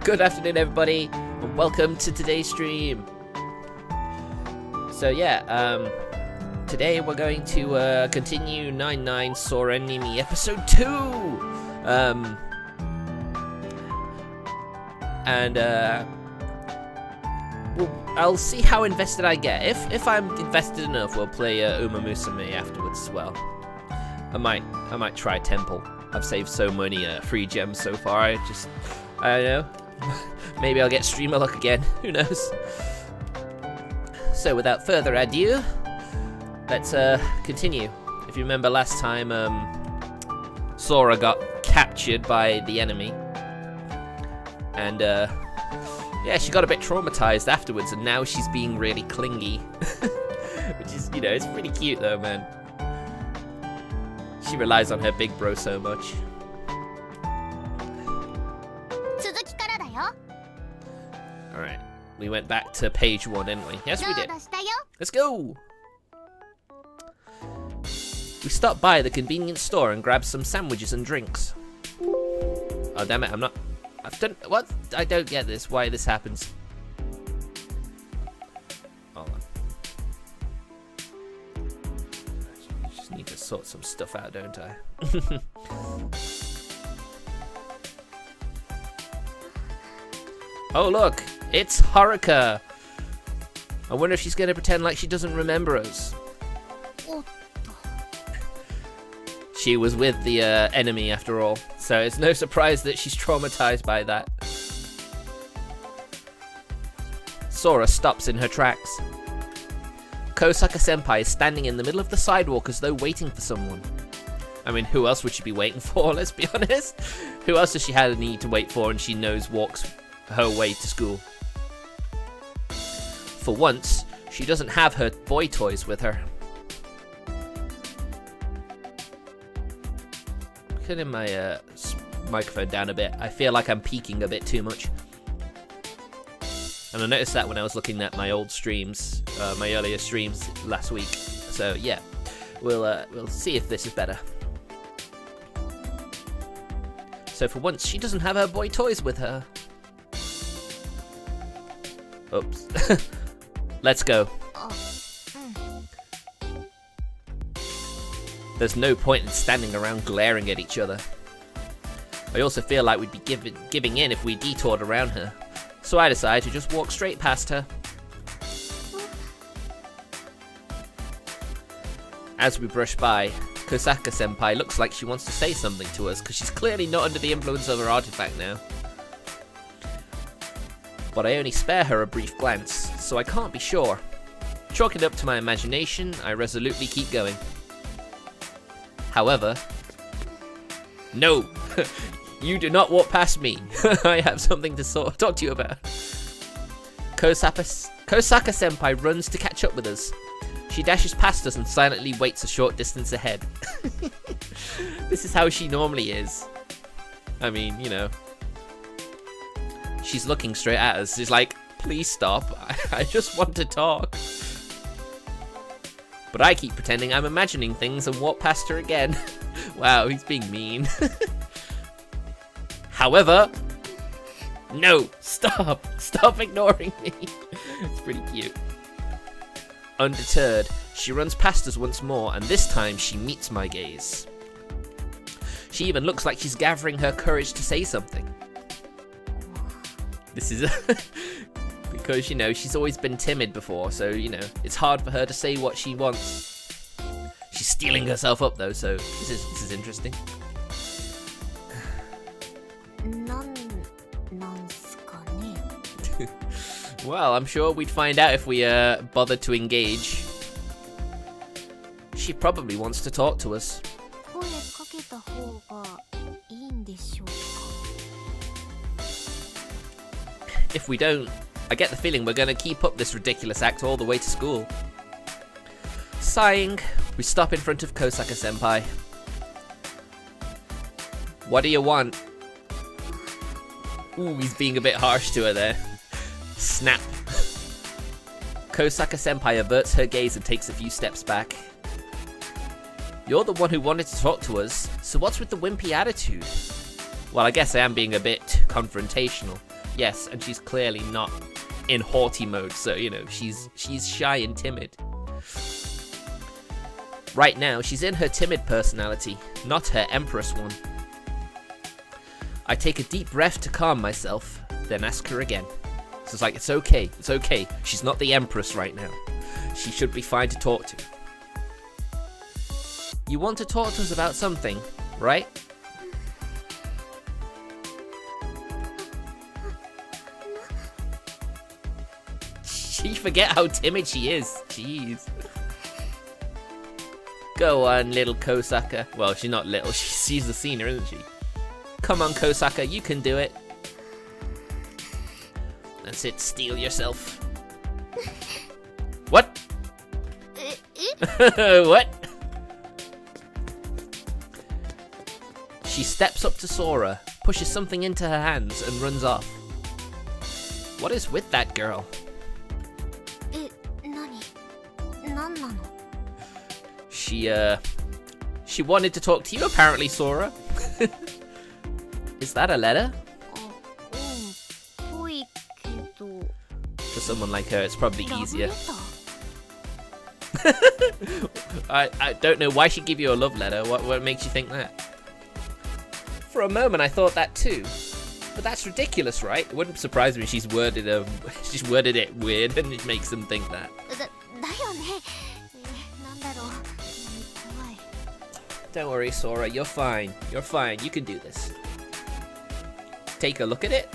Good afternoon, everybody, and welcome to today's stream. So yeah, today we're going to continue 99 Sora Nimi episode 2. I'll see how invested I get. If I'm invested enough, we'll play EmEmGameplay afterwards as well. I might try Temple. I've saved so many free gems so far. I don't know. Maybe I'll get streamer luck again. Who knows? So without further ado, let's continue. If you remember last time, Sora got captured by the enemy, and yeah, she got a bit traumatized afterwards, and now she's being really clingy, which is, it's pretty cute though, man. She relies on her big bro so much. Alright, we went back to page 1, didn't we? Yes, we did. Let's go! We stopped by the convenience store and grabbed some sandwiches and drinks. Oh, damn it, what? I don't get this, why this happens. Hold on. I just need to sort some stuff out, don't I? Oh, look! It's Haruka! I wonder if she's gonna pretend like she doesn't remember us. She was with the enemy after all, so it's no surprise that she's traumatized by that. Sora stops in her tracks. Kosaka Senpai is standing in the middle of the sidewalk as though waiting for someone. I mean, who else would she be waiting for, let's be honest? Who else does she have a need to wait for and she knows walks her way to school? For once, she doesn't have her boy toys with her. Turning my microphone down a bit. I feel like I'm peaking a bit too much. And I noticed that when I was looking at my old streams, my earlier streams last week. So yeah, we'll see if this is better. So for once, she doesn't have her boy toys with her. Oops. Let's go. There's no point in standing around glaring at each other. I also feel like we'd be giving in if we detoured around her. So I decide to just walk straight past her. As we brush by, Kosaka Senpai looks like she wants to say something to us because she's clearly not under the influence of her artifact now. But I only spare her a brief glance, so I can't be sure. Chalk it up to my imagination, I resolutely keep going. However, no, you do not walk past me. I have something to talk to you about. Kosaka Senpai runs to catch up with us. She dashes past us and silently waits a short distance ahead. This is how she normally is. I mean, she's looking straight at us. She's like, please stop. I just want to talk. But I keep pretending I'm imagining things and walk past her again. Wow, he's being mean. However, no, stop. Stop ignoring me. It's pretty cute. Undeterred, she runs past us once more, and this time she meets my gaze. She even looks like she's gathering her courage to say something. This is because, she's always been timid before, so, it's hard for her to say what she wants. She's steeling herself up, though, so this is interesting. Well, I'm sure we'd find out if we bothered to engage. She probably wants to talk to us. If we don't, I get the feeling we're going to keep up this ridiculous act all the way to school. Sighing, we stop in front of Kosaka Senpai. What do you want? Ooh, he's being a bit harsh to her there. Snap. Kosaka Senpai averts her gaze and takes a few steps back. You're the one who wanted to talk to us, so what's with the wimpy attitude? Well, I guess I am being a bit confrontational. Yes, and she's clearly not in haughty mode, so, you know, she's shy and timid. Right now, she's in her timid personality, not her Empress one. I take a deep breath to calm myself, then ask her again. So it's like, it's okay, it's okay. She's not the Empress right now. She should be fine to talk to. You want to talk to us about something, right? She forget how timid she is. Jeez. Go on, little Kosaka. Well, she's not little. She's the senior, isn't she? Come on, Kosaka. You can do it. That's it. Steel yourself. What? What? She steps up to Sora, pushes something into her hands, and runs off. What is with that girl? She wanted to talk to you, apparently, Sora. Is that a letter? For someone like her, it's probably easier. I don't know why she'd give you a love letter. What makes you think that? For a moment, I thought that too. But that's ridiculous, right? It wouldn't surprise me if she's worded it weird and it makes them think that. Don't worry, Sora. You're fine. You're fine. You can do this. Take a look at it.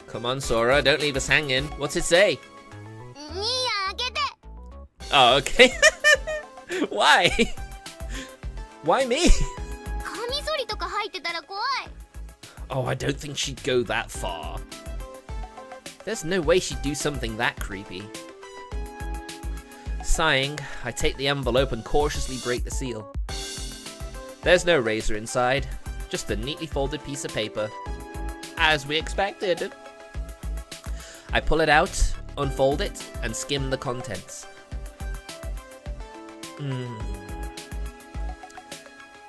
Come on, Sora. Don't leave us hanging. What's it say? Oh, okay. Why? Why me? Oh, I don't think she'd go that far. There's no way she'd do something that creepy. Sighing, I take the envelope and cautiously break the seal. There's no razor inside, just a neatly folded piece of paper. As we expected. I pull it out, unfold it, and skim the contents.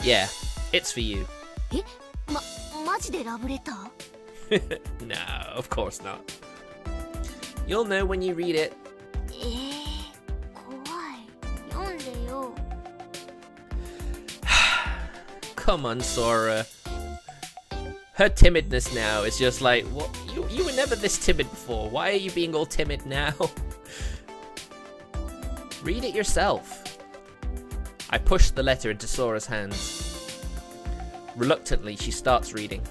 Yeah, it's for you. No, of course not. You'll know when you read it. Come on, Sora. Her timidness now is just like, what? You were never this timid before. Why are you being all timid now? Read it yourself. I push the letter into Sora's hands. Reluctantly, she starts reading.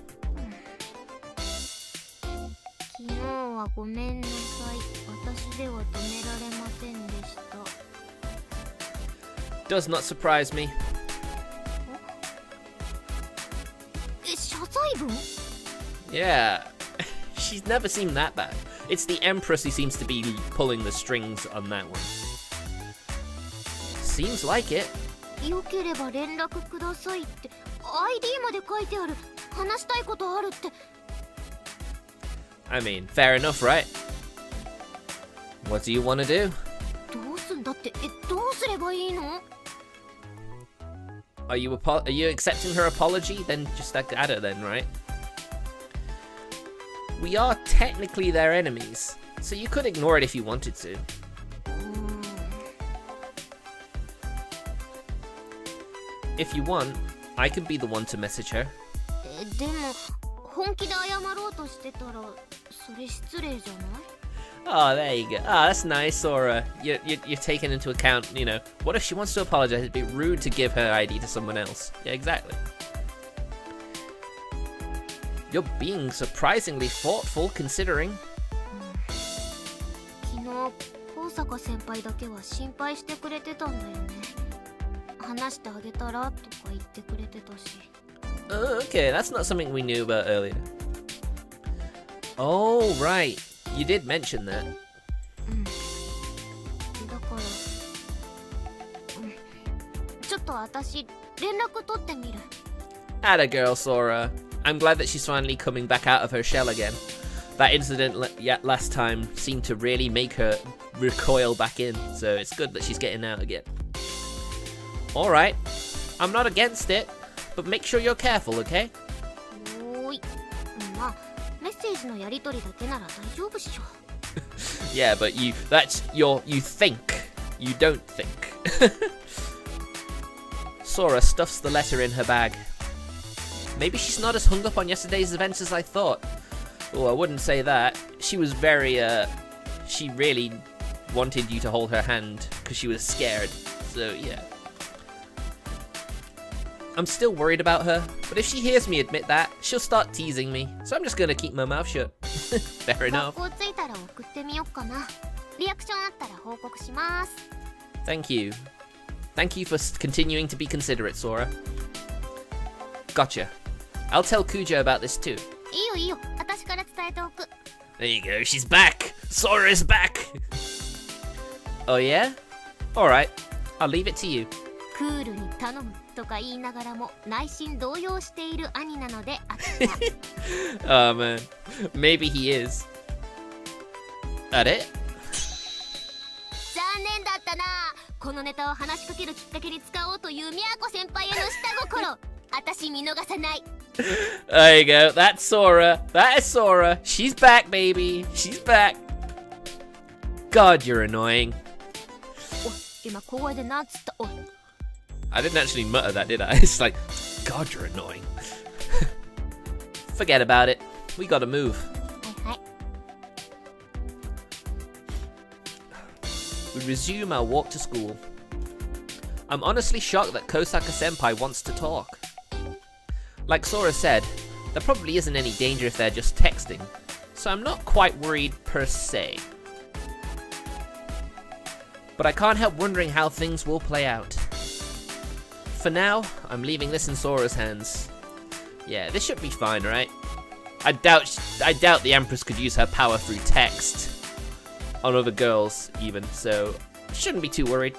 Does not surprise me. Yeah, she's never seemed that bad. It's the Empress who seems to be pulling the strings on that one. Seems like it. I mean, fair enough, right? What do you want to do? Are you accepting her apology? Then just add her then, right? We are technically their enemies, so you could ignore it if you wanted to. If you want, I can be the one to message her. Oh, there you go. Ah, that's nice, Sora. You're taking into account, you know, what if she wants to apologize? It'd be rude to give her ID to someone else. Yeah, exactly. You're being surprisingly thoughtful, considering. Kosaka Senpai だけは心配してくれてたんだよね。話してあげたらとか言ってくれてたし。Okay, that's not something we knew about earlier. Oh, right. You did mention that. だから、ちょっと私連絡取ってみる。Atta girl, Sora. I'm glad that she's finally coming back out of her shell again. That incident last time seemed to really make her recoil back in, so it's good that she's getting out again. Alright, I'm not against it. But make sure you're careful, okay? おーい。まあ、メッセージのやり取りだけなら大丈夫っしょ。Yeah, but you think. You don't think. Sora stuffs the letter in her bag. Maybe she's not as hung up on yesterday's events as I thought. Oh, I wouldn't say that. She was very, she really wanted you to hold her hand because she was scared. So, yeah. I'm still worried about her, but if she hears me admit that, she'll start teasing me. So I'm just gonna keep my mouth shut. Fair enough. 学校着いたら送ってみよっかな。リアクションあったら報告します。Thank you. Thank you for continuing to be considerate, Sora. Gotcha. I'll tell Kujo about this too. いいよいいよ。私から伝えておく。There you go, she's back! Sora is back! Oh yeah? Alright, I'll leave it to you. クールに頼むとか言いながらも内心動揺している兄なのであった。Oh man, maybe he is. At it? 残念だったな。このネタを話しかけるきっかけに使おうというみやこ先輩への下心。私見逃さない。There you go, that's Sora. That is Sora. She's back, baby. She's back. God, you're annoying. おい、今小声でなんつった。おい。I didn't actually mutter that, did I? It's like, God, you're annoying. Forget about it. We gotta move. はいはい。We resume our walk to school. I'm honestly shocked that Kosaka Senpai wants to talk. Like Sora said, there probably isn't any danger if they're just texting, so I'm not quite worried per se. But I can't help wondering how things will play out. For now, I'm leaving this in Sora's hands. Yeah, this should be fine, right? I doubt the Empress could use her power through text on other girls, even, so shouldn't be too worried.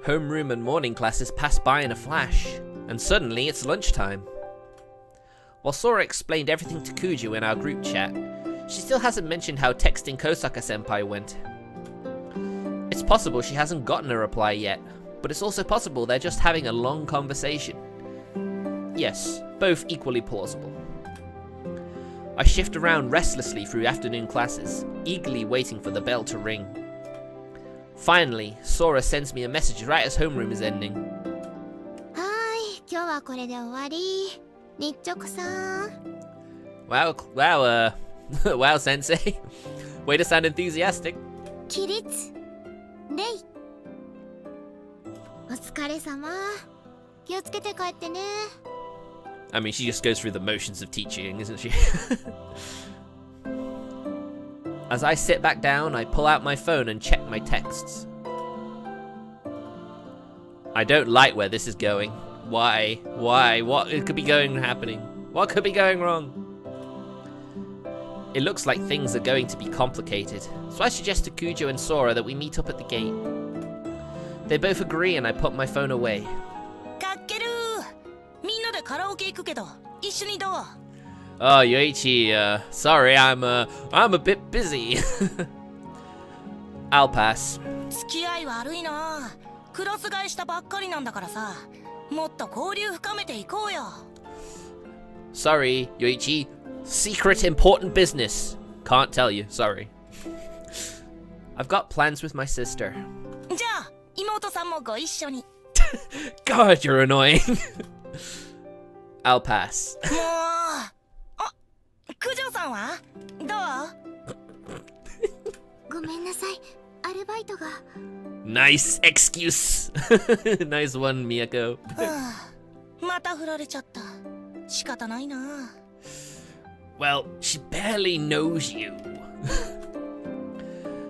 Homeroom and morning classes pass by in a flash, and suddenly it's lunchtime. While Sora explained everything to Kuju in our group chat, she still hasn't mentioned how texting Kosaka Senpai went. It's possible she hasn't gotten a reply yet, but it's also possible they're just having a long conversation. Yes, both equally plausible. I shift around restlessly through afternoon classes, eagerly waiting for the bell to ring. Finally, Sora sends me a message right as homeroom is ending. はーい、今日はこれで終わり。日直さん。Wow, wow, Sensei. Way to sound enthusiastic. 起立。レイ。お疲れ様。気をつけて帰ってね。I mean, she just goes through the motions of teaching, isn't she? As I sit back down, I pull out my phone and check my texts. I don't like where this is going. Why? Why? What could be happening? What could be going wrong? It looks like things are going to be complicated, so I suggest to Kujo and Sora that we meet up at the gate. They both agree and I put my phone away. かっけるー。みんなでカラオケ行くけど、一緒にどう？ Oh, Yoichi, sorry, I'm a bit busy. I'll pass. 付き合い悪いな。クラス替えしたばっかりなんだからさ。もっと交流深めていこうよ。Sorry, Yoichi. Secret important business. Can't tell you, sorry. I've got plans with my sister. じゃあ、妹さんもご一緒に。God, you're annoying. I'll pass. もう。あ、九条さんはどう？ごめんなさい。アルバイトが。Nice excuse. Nice one, Miyako. また振られちゃった。仕方ないな。Well, she barely knows you.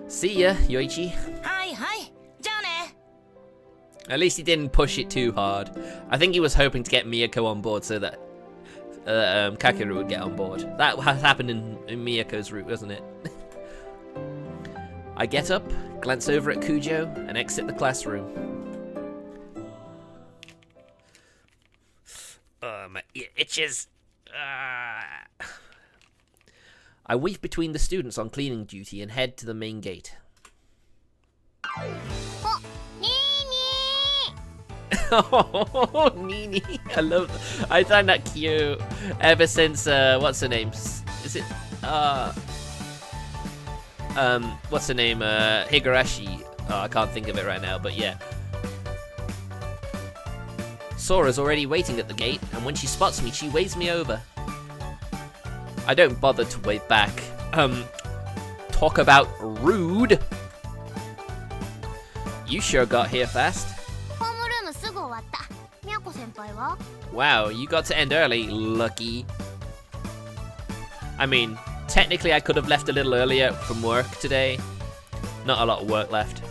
See ya, Yoichi. はいはい。じゃあね。At least he didn't push it too hard. I think he was hoping to get Miyako on board so that Kakeru would get on board. That has happened in Miyako's route, wasn't it? I get up, glance over at Kujo, and exit the classroom. My ear itches. I weave between the students on cleaning duty and head to the main gate. Oh, Nini. I find that cute. Ever since, what's her name? Is it, what's her name? Higurashi. Oh, I can't think of it right now, but yeah. Sora's already waiting at the gate, and when she spots me, she waves me over. I don't bother to wave back. Talk about rude. You sure got here fast. ホームルームすぐ終わった。みやこ先輩は？ Wow, you got to end early. Lucky. I mean, technically I could have left a little earlier from work today. Not a lot of work left.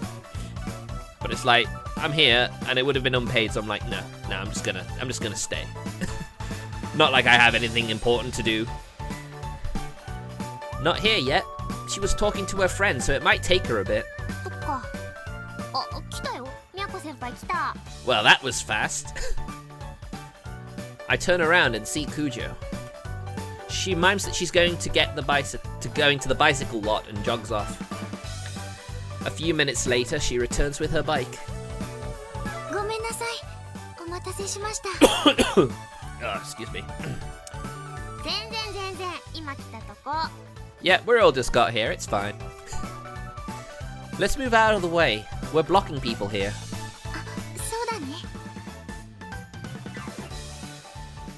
But it's like, I'm here and it would have been unpaid, so I'm like, no, I'm just gonna stay. Not like I have anything important to do. Not here yet. She was talking to her friend, so it might take her a bit. そっか。あ、来たよ。みやこ先輩来た。 Well, that was fast. I turn around and see Kujo. She mimes that she's going to get the going to the bicycle lot and jogs off. A few minutes later, she returns with her bike. ごめんなさい。お待たせしました。Oh, excuse me. 全然。今来たとこ。 Yeah, we're all just got here. It's fine. Let's move out of the way. We're blocking people here. そうだね。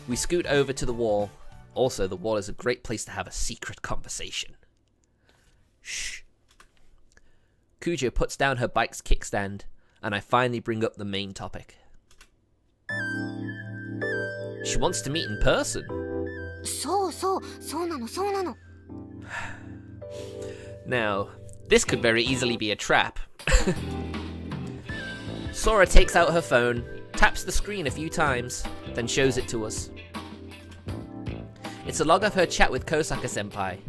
We scoot over to the wall. Also, the wall is a great place to have a secret conversation. Shh. Kujo puts down her bike's kickstand, and I finally bring up the main topic. She wants to meet in person. そうなの。 Now, this could very easily be a trap. Sora takes out her phone, taps the screen a few times, then shows it to us. It's a log of her chat with Kosaka Senpai.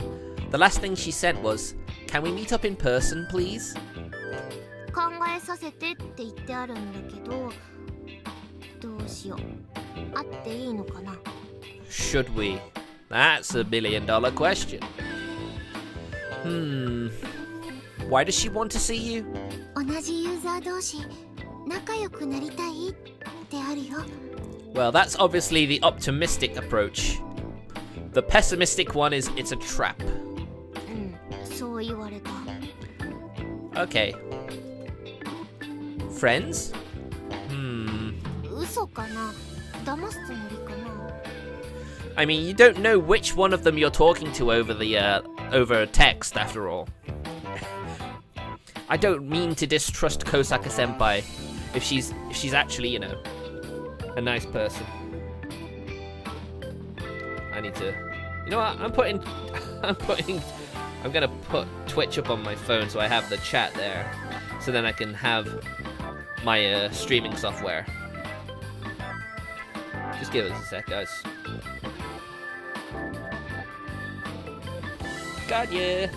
The last thing she sent was, "Can we meet up in person, please?" 考えさせてって言ってあるんだけど、どうしよう。会っていいのかな？ Should we? That's a $1 million question. Why does she want to see you? 同じユーザー同士仲良くなりたいってあるよ。 Well, that's obviously the optimistic approach. The pessimistic one is it's a trap. そう言われた。 Okay. Friends? 嘘かな？騙すつもりかな？ I mean, you don't know which one of them you're talking to over text, after all. I don't mean to distrust Kosaka Senpai if she's actually, you know, a nice person. I need to, you know what? I'm gonna put Twitch up on my phone so I have the chat there, so then I can have my streaming software. Just give us a sec, guys. God, yeah.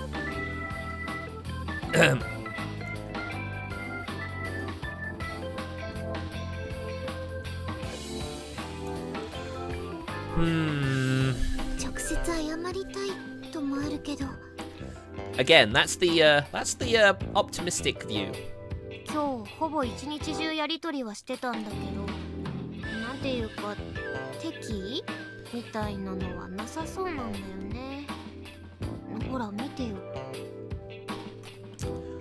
直接謝りたいともあるけど。 Again, that's the optimistic view. 今日ほぼ一日中やりとりはしてたんだけど、なんていうか敵みたいなのはなさそうなんだよね。ほら見てよ。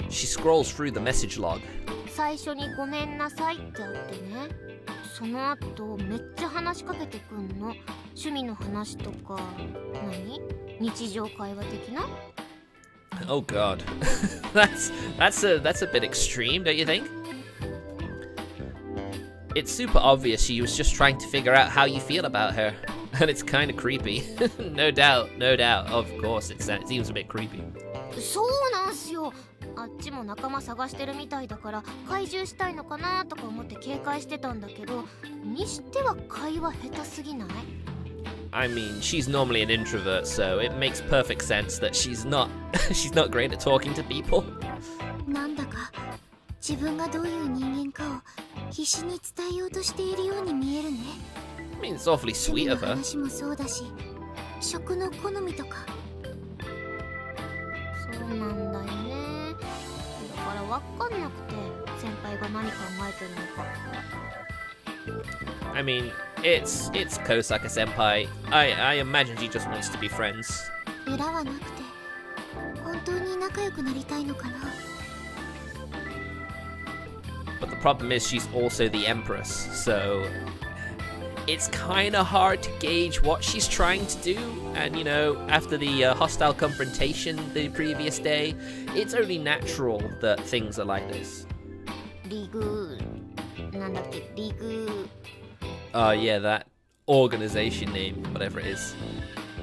She scrolls through the message log. 最初にごめんなさいってあってね。その後めっちゃ話しかけてくんの。趣味の話とか、日常会話的な？ Oh god. that's a bit extreme, don't you think? It's super obvious she was just trying to figure out how you feel about her. And it's kind of creepy. No doubt. Of course, it seems a bit creepy. そうなんすよ。あっちも仲間探してるみたいだから懐柔したいのかなとか思って警戒してたんだけど、にしては会話下手すぎない？ I mean, she's normally an introvert, so it makes perfect sense that she's not great at talking to people. なんだか自分がどういう人間かを必死に伝えようとしているように見えるね。 I mean, it's awfully sweet of her. 話もそうだし、食の好みとか。そうなんだよね。だからわかんなくて先輩が何考えてるのか。I mean, it's Kosaka Senpai. I imagine she just wants to be friends. 裏はなくて本当に仲良くなりたいのかな。 But the problem is she's also the Empress, so it's kind of hard to gauge what she's trying to do. And you know, after the hostile confrontation the previous day, it's only natural that things are like this. リグなんだっけリグ Oh yeah, that organization name, whatever it is.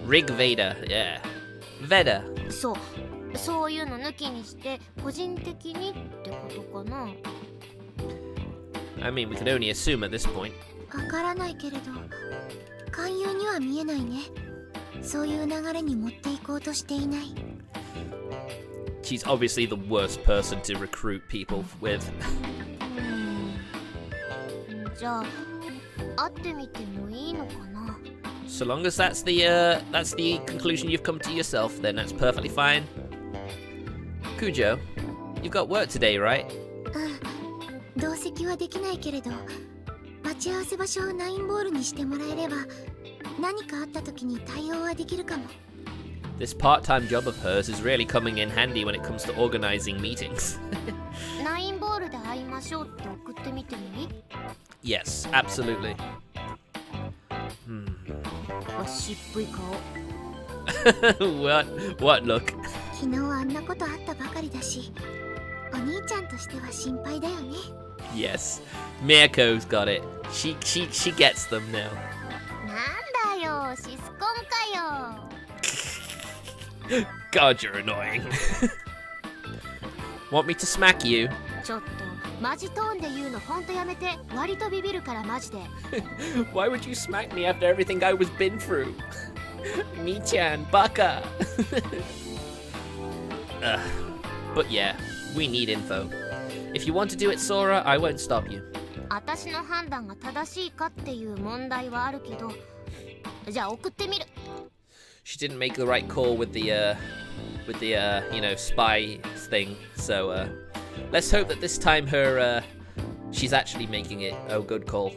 Rig Veda, yeah. Veda. そういうの抜きにして個人的にってことかな。 I mean, we can only assume at this point. わからないけれど勧誘には見えないね。そういう流れに持っていこうとしていない。 She's obviously the worst person to recruit people with. じゃあ会ってみてもいいのかな。 So long as that's the conclusion you've come to yourself, then that's perfectly fine. Kujo, you've got work today, right? 同席はできないけれど待ち合わせ場所をナインボールにしてもらえれば何かあった時に対応はできるかも。 This part-time job of hers is really coming in handy when it comes to organizing meetings. ナインボールで会いましょうって送ってみてもいい？ Yes, absolutely. しっぷい顔。What look? 昨日あんなことあったばかりだしお兄ちゃんとしては心配だよね。 Yes, Miyako's got it. She gets them now. なんだよシスコンかよ。 God, you're annoying. Want me to smack you? ちょっとマジトーンで言うのほんとやめて。割とビビるからマジで。 Why would you smack me after everything I was been through? Mi-chan, baka. But yeah, we need info. If you want to do it, Sora, I won't stop you. 私の判断が正しいかっていう問題はあるけどじゃあ送ってみる。 She didn't make the right call with the you know, spy thing. So let's hope that this time she's actually making it. Oh, good call.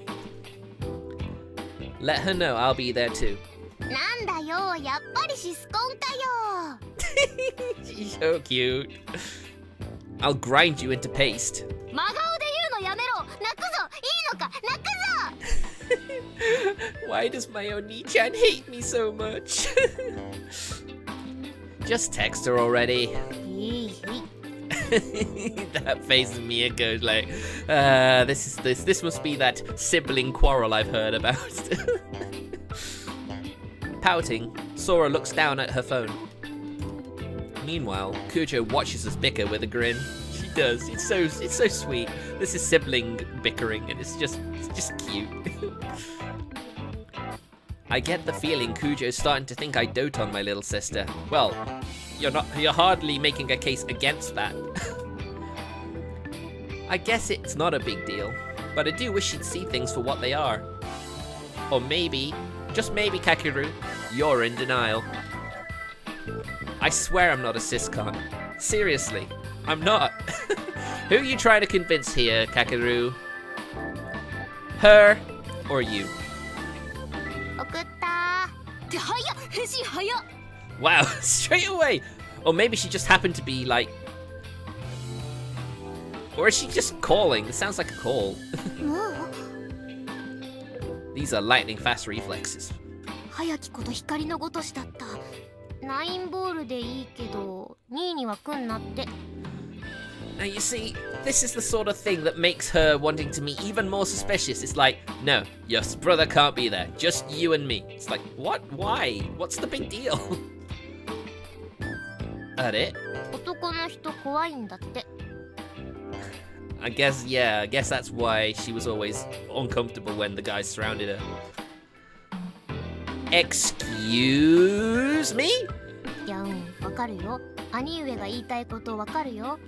Let her know I'll be there too. なんだよやっぱりシスコンかよ。 She's so cute. I'll grind you into paste. 真顔で言うのやめろ。泣くぞ。いいのか泣くぞ。 Why does my Oni-chan hate me so much? Just text her already. That face of Miyako is like, this must be that sibling quarrel I've heard about. Pouting, Sora looks down at her phone. Meanwhile, Kujo watches us bicker with a grin. She does. It's so sweet. This is sibling bickering, and it's just cute. I get the feeling Kujo's starting to think I dote on my little sister. Well, you're hardly making a case against that. I guess it's not a big deal, but I do wish she'd see things for what they are. Or maybe, just maybe, Kakeru, you're in denial. I swear I'm not a ciscon. Seriously, I'm not. Who are you trying to convince here, Kakeru? Her or you? 送った。って早っ。返信早っ。 Wow, straight away. Or maybe she just happened to be like... Or is she just calling? It sounds like a call. もう These are lightning fast reflexes. 早きこと光のごとしだった。ナインボールでいいけど2位には来んなって。 Now you see, this is the sort of thing that makes her wanting to meet even more suspicious. It's like, no, your brother can't be there. Just you and me. It's like, what? Why? What's the big deal? That it? 男の人怖いんだって。 I guess that's why she was always uncomfortable when the guys surrounded her. Excuse me? いやわかるよ。兄上が言いたいことわかるよ。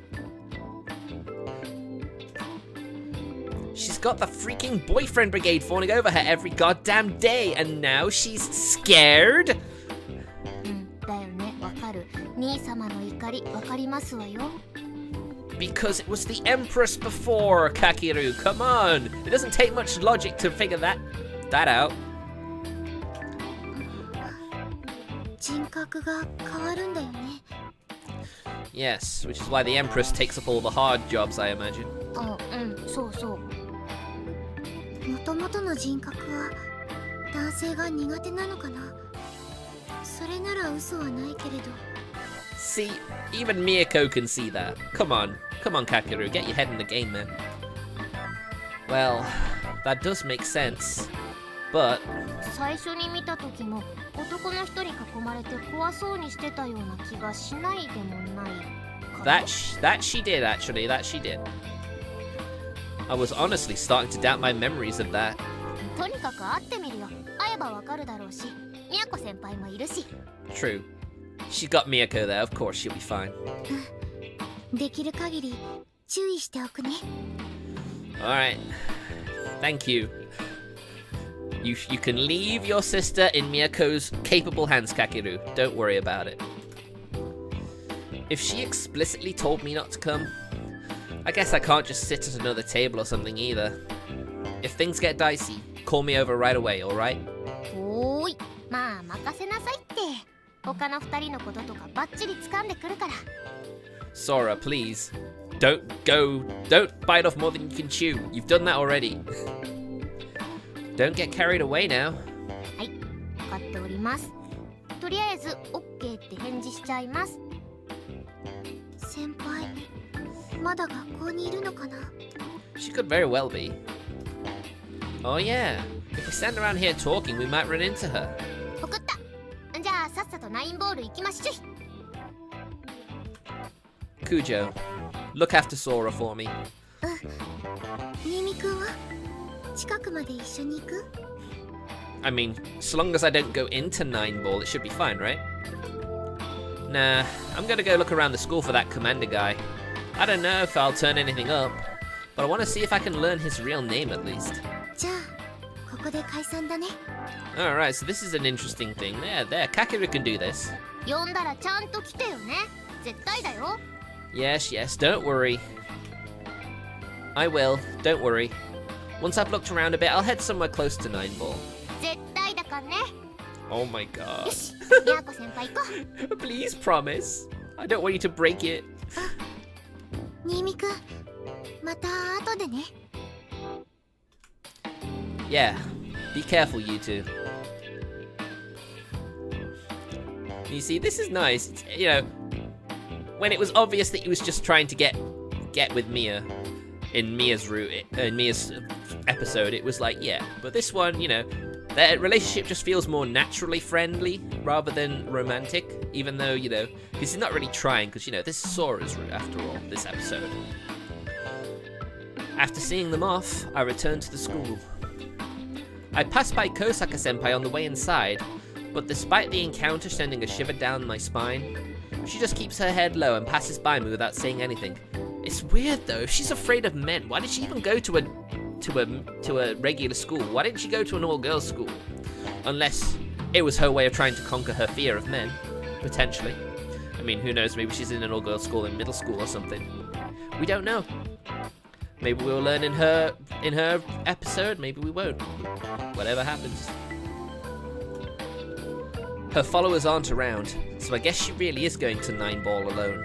She's got the freaking boyfriend brigade fawning over her every goddamn day, and now she's scared? だよねわかる。兄様の怒りわかりますわよ。Because it was the Empress before, Kakeru. Come on. It doesn't take much logic to figure that out. 人格が変わるんだよね。 Yes, which is why the Empress takes up all the hard jobs, I imagine. あ、うん、そうそう。元々の人格は男性が苦手なのかな。それなら嘘はないけれど。 See, even Miyako can see that. Come on, Kakeru, get your head in the game, man. Well, that does make sense, but 最初に見た時も男の人に囲まれて怖そうにしてたような気がしないでもないかな。 that she did actually. That she did. I was honestly starting to doubt my memories of that. とにかく会ってみるよ。会えばわかるだろうし、みやこ先輩もいるし。 True. She's got Miyako there. Of course, she'll be fine. できる限り注意しておくね。 All right. Thank you. You can leave your sister in Miyako's capable hands, Kakeru. Don't worry about it. If she explicitly told me not to come, I guess I can't just sit at another table or something either. If things get dicey, call me over right away, alright? おーい、まあ任せなさいって。他の二人のこととかバッチリ掴んでくるから。 Sora, please. Don't bite off more than you can chew. You've done that already. Don't get carried away now. はい、分かっております。とりあえず OK って返事しちゃいます。先輩、まだ学校にいるのかな？ She could very well be. Oh yeah, if we stand around here talking, we might run into her. 送った。じゃあさっさとナインボール行きましょい。 Kujo, look after Sora for me. 新見くんは近くまで一緒に行く？ I mean, so long as I don't go into 9 Ball, it should be fine, right? Nah, I'm gonna go look around the school for that commander guy. I don't know if I'll turn anything up, but I want to see if I can learn his real name at least. じゃあここで解散だね。 Alright, so this is an interesting thing. There, Kakeru can do this. 呼んだらちゃんと来てよね。絶対だよ。 Yes, don't worry. I will, don't worry. Once I've looked around a bit, I'll head somewhere close to 9 Ball. 絶対だからね。 Oh my god. よし、みやこ先輩行こう。 Please promise. I don't want you to break it. 新見くん、また後でね。 Yeah, be careful, you two. You see, this is nice. It's, you know, when it was obvious that he was just trying to get with Mia in Mia's episode, it was like, yeah. But this one, you know, their relationship just feels more naturally friendly rather than romantic. Even though, you know, he's not really trying, because, you know, this is Sora's route after all, this episode. After seeing them off, I returned to the school. I passed by Kosaka Senpai on the way inside, but despite the encounter sending a shiver down my spine, she just keeps her head low and passes by me without saying anything. It's weird though, if she's afraid of men, why did she even go to a regular school? Why didn't she go to an all-girls school? Unless it was her way of trying to conquer her fear of men, potentially. I mean, who knows, maybe she's in an all-girls school in middle school or something. We don't know. Maybe we'll learn in her episode, maybe we won't. Whatever happens. Her followers aren't around, so I guess she really is going to 9 Ball alone.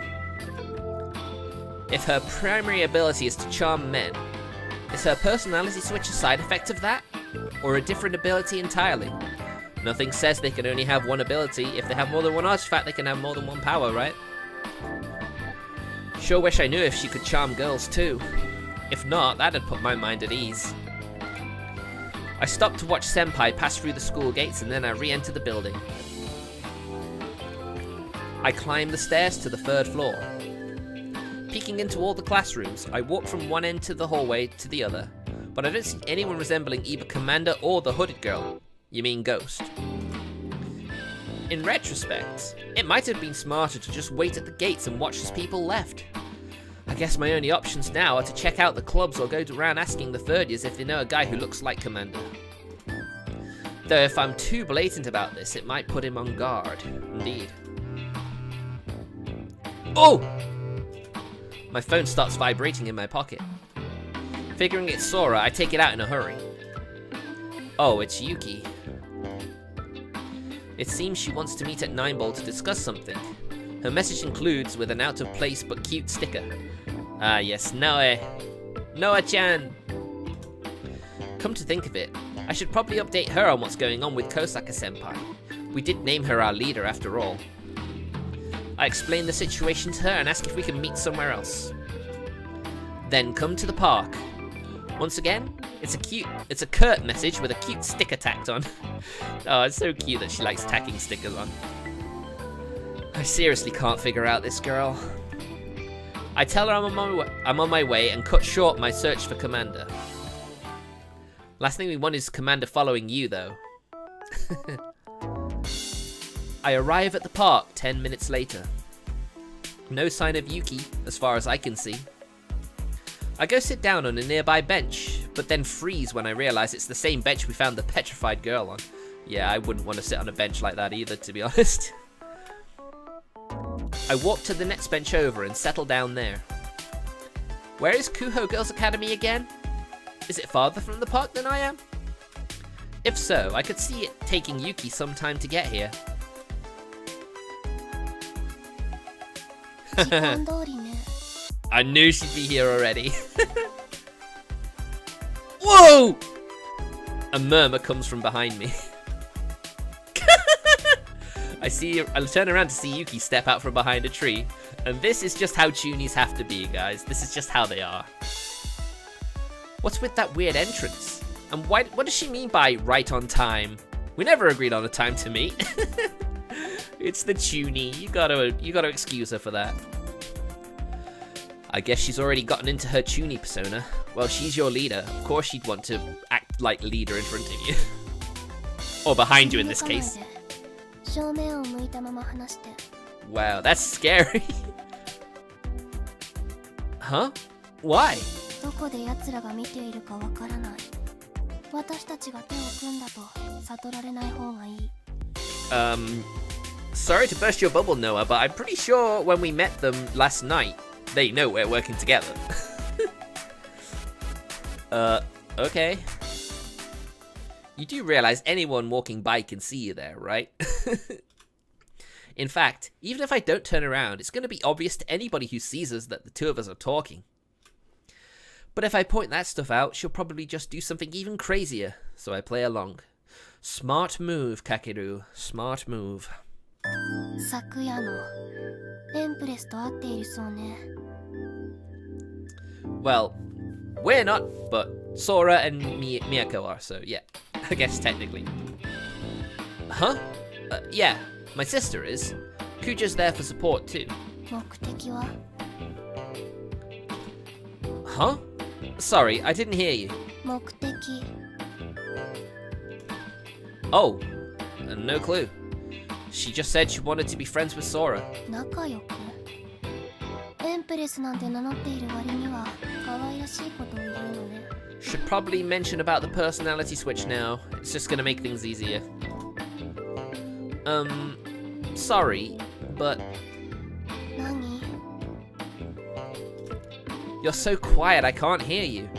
If her primary ability is to charm men, is her personality switch a side effect of that? Or a different ability entirely? Nothing says they can only have one ability. If they have more than one artifact, they can have more than one power, right? Sure wish I knew if she could charm girls too. If not, that'd put my mind at ease. I stopped to watch Senpai pass through the school gates and then I re-enter the building. I climbed the stairs to the 3rd floor. Peeking into all the classrooms, I walk from one end to the hallway to the other, but I don't see anyone resembling either Commander or the hooded girl. You mean Ghost. In retrospect, it might have been smarter to just wait at the gates and watch as people left. I guess my only options now are to check out the clubs or go around asking the 3rd years if they know a guy who looks like Commander. Though if I'm too blatant about this, it might put him on guard. Indeed. Oh! My phone starts vibrating in my pocket. Figuring it's Sora, I take it out in a hurry. Oh, it's Yuki. It seems she wants to meet at 9 Ball to discuss something. Her message includes with an out-of-place but cute sticker. Ah yes, Noe. Noa-chan! Come to think of it, I should probably update her on what's going on with Kosaka Senpai. We did name her our leader after all. I explain the situation to her and ask if we can meet somewhere else. Then come to the park. Once again, it's a curt message with a cute sticker tacked on. Oh, it's so cute that she likes tacking stickers on. I seriously can't figure out this girl. I tell her I'm on my way and cut short my search for Commander. Last thing we want is Commander following you, though. I arrive at the park 10 minutes later. No sign of Yuki, as far as I can see. I go sit down on a nearby bench, but then freeze when I realize it's the same bench we found the petrified girl on. Yeah, I wouldn't want to sit on a bench like that either, to be honest. I walk to the next bench over and settle down there. Where is Kuho Girls Academy again? Is it farther from the park than I am? If so, I could see it taking Yuki some time to get here. I knew she'd be here already. Whoa! A murmur comes from behind me. I turn around to see Yuki step out from behind a tree, and this is just how Chunies have to be, guys. This is just how they are. What's with that weird entrance? And what does she mean by right on time? We never agreed on a time to meet. It's the Chunie. You gotta excuse her for that. I guess she's already gotten into her Chunie persona. Well, she's your leader. Of course she'd want to act like leader in front of you. Or behind you in this case. Wow, that's scary. Huh? Why? Sorry to burst your bubble, Noah, but I'm pretty sure when we met them last night, they know we're working together. Okay. You do realize anyone walking by can see you there, right? In fact, even if I don't turn around, it's going to be obvious to anybody who sees us that the two of us are talking. But if I point that stuff out, she'll probably just do something even crazier, so I play along. Smart move, Kakeru. Smart move. Well, we're not, but Sora and Miyako are, so yeah, I guess technically. Huh? Yeah, my sister is. Kuja's there for support too. Huh? Sorry, I didn't hear you. Oh, no clue. She just said she wanted to be friends with Sora. Should probably mention about the personality switch now. It's just gonna make things easier. Sorry, but... You're so quiet, I can't hear you.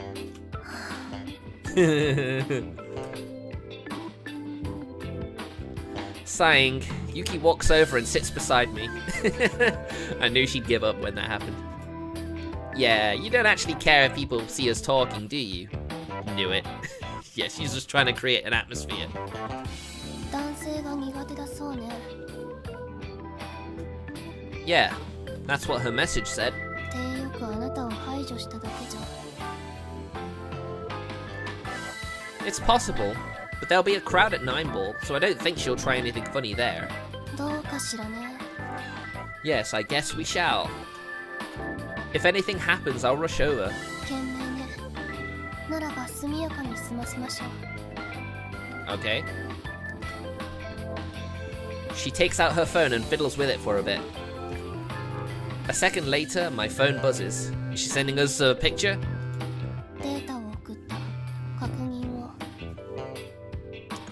Sighing, Yuki walks over and sits beside me. I knew she'd give up when that happened. Yeah, you don't actually care if people see us talking, do you? Knew it. Yeah, she's just trying to create an atmosphere. Yeah, that's what her message said. It's possible, but there'll be a crowd at 9 Ball, so I don't think she'll try anything funny there. Yes, I guess we shall. If anything happens, I'll rush over. Okay. She takes out her phone and fiddles with it for a bit. A second later, my phone buzzes. Is she sending us a picture?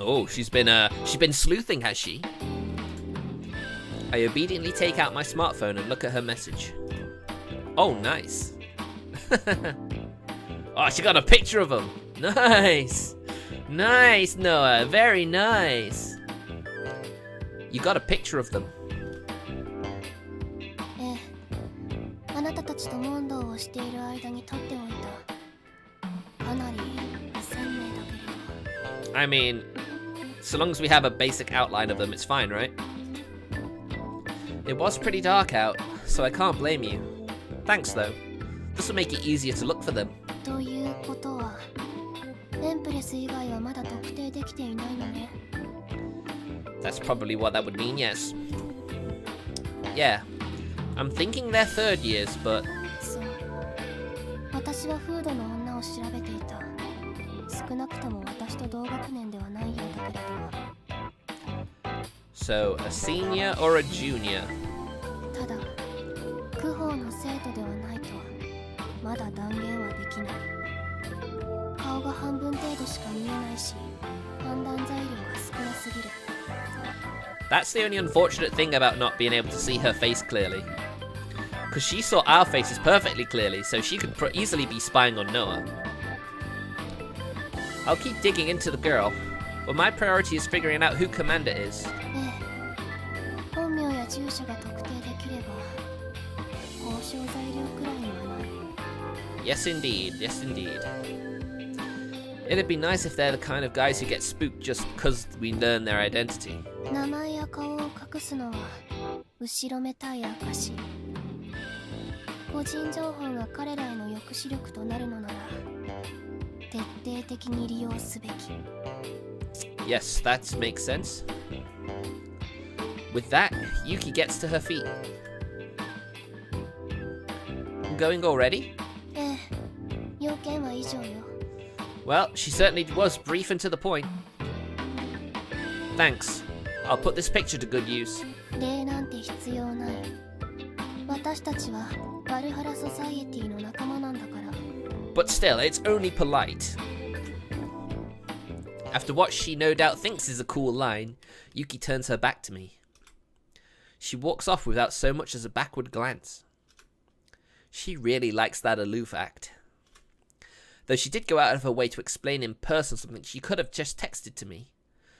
Oh, she's been sleuthing, has she? I obediently take out my smartphone and look at her message. Oh, nice. Oh, she got a picture of him. Nice. Nice, Noah. Very nice. You got a picture of them. ええ、あなたたちと問答をしている間に撮っておいた。かなり鮮明だけど。 I mean, so long as we have a basic outline of them, it's fine, right? It was pretty dark out, so I can't blame you. Thanks, though. This will make it easier to look for them. ということは、エンプレス以外はまだ特定できていないのね。 That's probably what that would mean, yes. Yeah. I'm thinking they're third years, but... そう。私はフードの女を調べていた。少なくとも私と同学年ではないようだけれど。 So, a senior or a junior? ただ、クホーの生徒ではないとまだ断言はできない。顔が半分程度しか見えないし、判断材料が少なすぎる。 That's the only unfortunate thing about not being able to see her face clearly. Because she saw our faces perfectly clearly, so she could easily be spying on Noah. I'll keep digging into the girl, but my priority is figuring out who Commander is. ええ、本名や住所が特定できれば、交渉材料くらいにはなる。 Yes, indeed. Yes, indeed. It'd be nice if they're the kind of guys who get spooked just because we learn their identity. 名前や顔を隠すのは後ろめたい証。個人情報が彼らへの抑止力となるのなら徹底的に利用すべき。 Yes, that makes sense. With that, Yuki gets to her feet. Going already? ええ、要件は以上よ。 Well, she certainly was brief and to the point. Thanks. I'll put this picture to good use. 礼なんて必要ない。私たちはバルハラソサイエティの仲間なんだから。 But still, it's only polite. After what she no doubt thinks is a cool line, Yuki turns her back to me. She walks off without so much as a backward glance. She really likes that aloof act. Though she did go out of her way to explain in person something she could have just texted to me.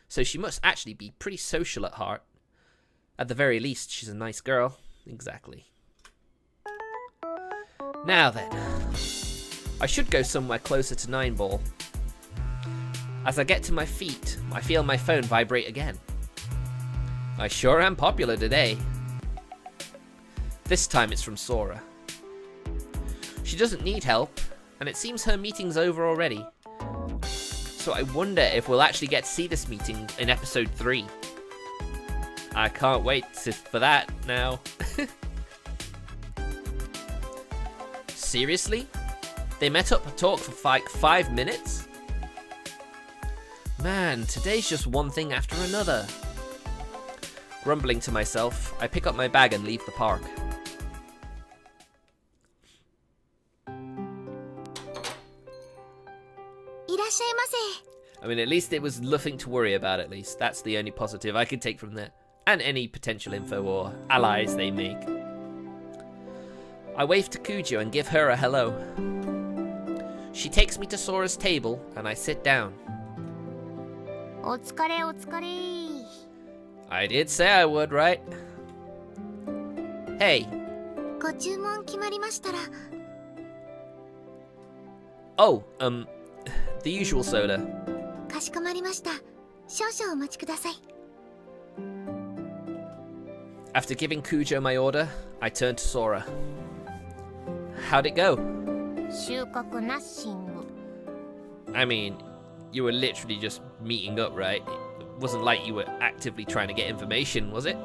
So she must actually be pretty social at heart. At the very least, she's a nice girl. Exactly. Now then. I should go somewhere closer to 9 Ball. As I get to my feet, I feel my phone vibrate again. I sure am popular today. This time it's from Sora. She doesn't need help, and it seems her meeting's over already. So I wonder if we'll actually get to see this meeting in episode 3. I can't wait for that now. Seriously? They met up to talk for like 5 minutes? Man, today's just one thing after another. Grumbling to myself, I pick up my bag and leave the park. I mean, at least it was nothing to worry about, at least. That's the only positive I can take from there. And any potential info or allies they make. I wave to Kujo and give her a hello. She takes me to Sora's table, and I sit down. お疲れお疲れ。 I did say I would, right? Hey. ご注文決まりましたら。 Oh, the usual soda. かしこまりました。少々お待ちください。 After giving Kujo my order, I turn to Sora. How'd it go? 収穫ナッシング。 I mean, you were literally just meeting up, right? It wasn't like you were actively trying to get information, was it?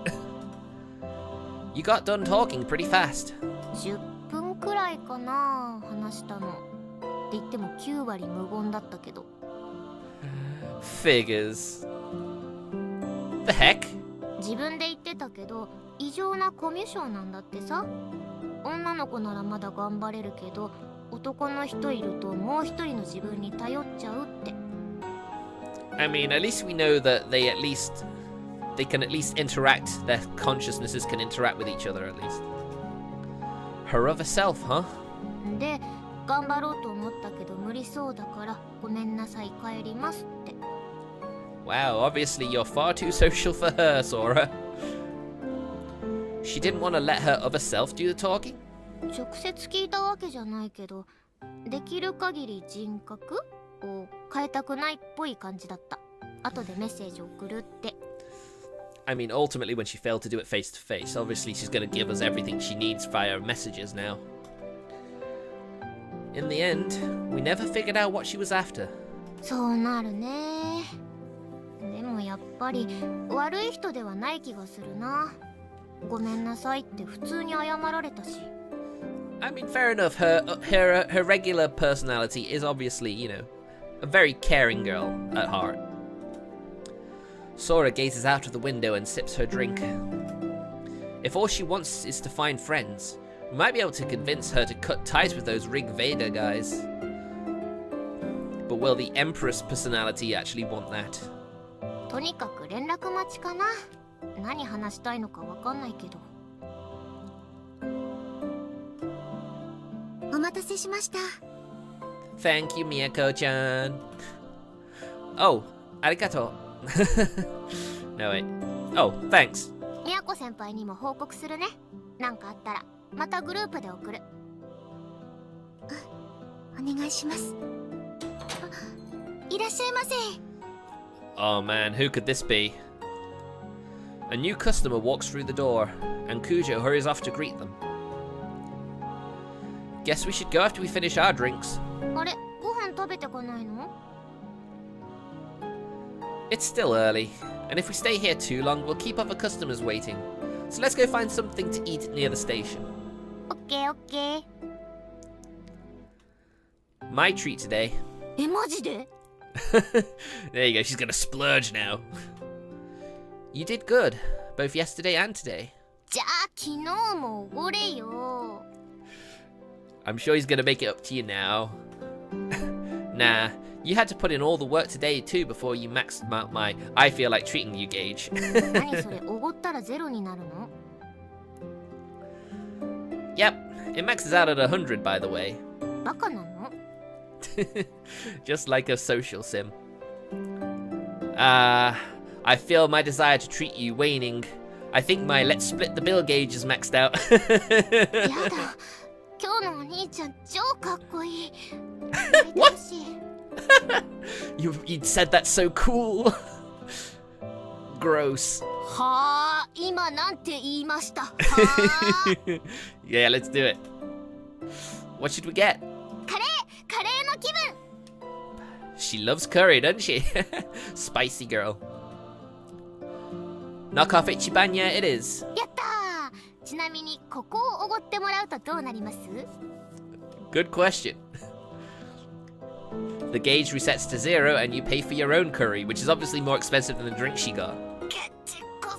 You got done talking pretty fast. 10分くらいかな、話したの。って言っても9割無言だったけど。 Figures. The heck? 自分で言ってたけど、異常なコミュ障なんだってさ。女の子ならまだ頑張れるけど、男の人いるともう一人の自分に頼っちゃうって。 I mean, at least we know that they can at least interact, their consciousnesses can interact with each other at least. Her other self, huh? で頑張ろうと思ったけど無理そうだからごめんなさい帰りますって。 Wow, obviously you're far too social for her, Sora. She didn't want to let her other self do the talking? 直接聞いたわけじゃないけどできる限り人格を変えたくないっぽい感じだった。後でメッセージ送るって。 I mean, ultimately when she failed to do it face to face, obviously she's going to give us everything she needs via messages now. In the end, we never figured out what she was after. そうなるね。でもやっぱり悪い人ではない気がするな。ごめんなさいって普通に謝られたし。 I mean, fair enough. Her regular personality is obviously, you know, a very caring girl at heart. Sora gazes out of the window and sips her drink. If all she wants is to find friends, we might be able to convince her to cut ties with those Rig Vader guys. But will the Empress personality actually want that? とにかく連絡待ちかな。何話したいのかわかんないけど。お待たせしました。 Thank you, Miyako-chan. Oh, arigato. No, wait. Oh, thanks. みやこ先輩にも報告するね。なんかあったらまたグループで送る。お願いします。いらっしゃいませ。 Oh man, who could this be? A new customer walks through the door, and Kujo hurries off to greet them. Guess we should go after we finish our drinks. あれ、ご飯食べてこないの？ It's still early, and if we stay here too long, we'll keep other customers waiting. So let's go find something to eat near the station. オッケーオッケー。 My treat today. え、マジで？ There you go, she's gonna splurge now. You did good, both yesterday and today. じゃあ昨日もおごれよ。 I'm sure he's gonna make it up to you now. Nah, you had to put in all the work today too before you maxed out my I feel like treating you gauge. 何それ、おごったらゼロになるの？ Yep, it maxes out at 100 by the way. バカなの？ Just like a social sim. I feel my desire to treat you waning. I think my let's split the bill gauge is maxed out. やだ。今日のお兄ちゃん超かっこいい。 What? You said that so cool. Gross. はあ、今なんて言いました。はあ。Yeah, let's do it. What should we get? カレーの気分。 She loves curry, doesn't she? Spicy girl. Knock off Ichibanya it is. やったー。ちなみにここをおごってもらうとどうなります？ Good question. The gauge resets to 0 and you pay for your own curry, which is obviously more expensive than the drink she got. ケチこ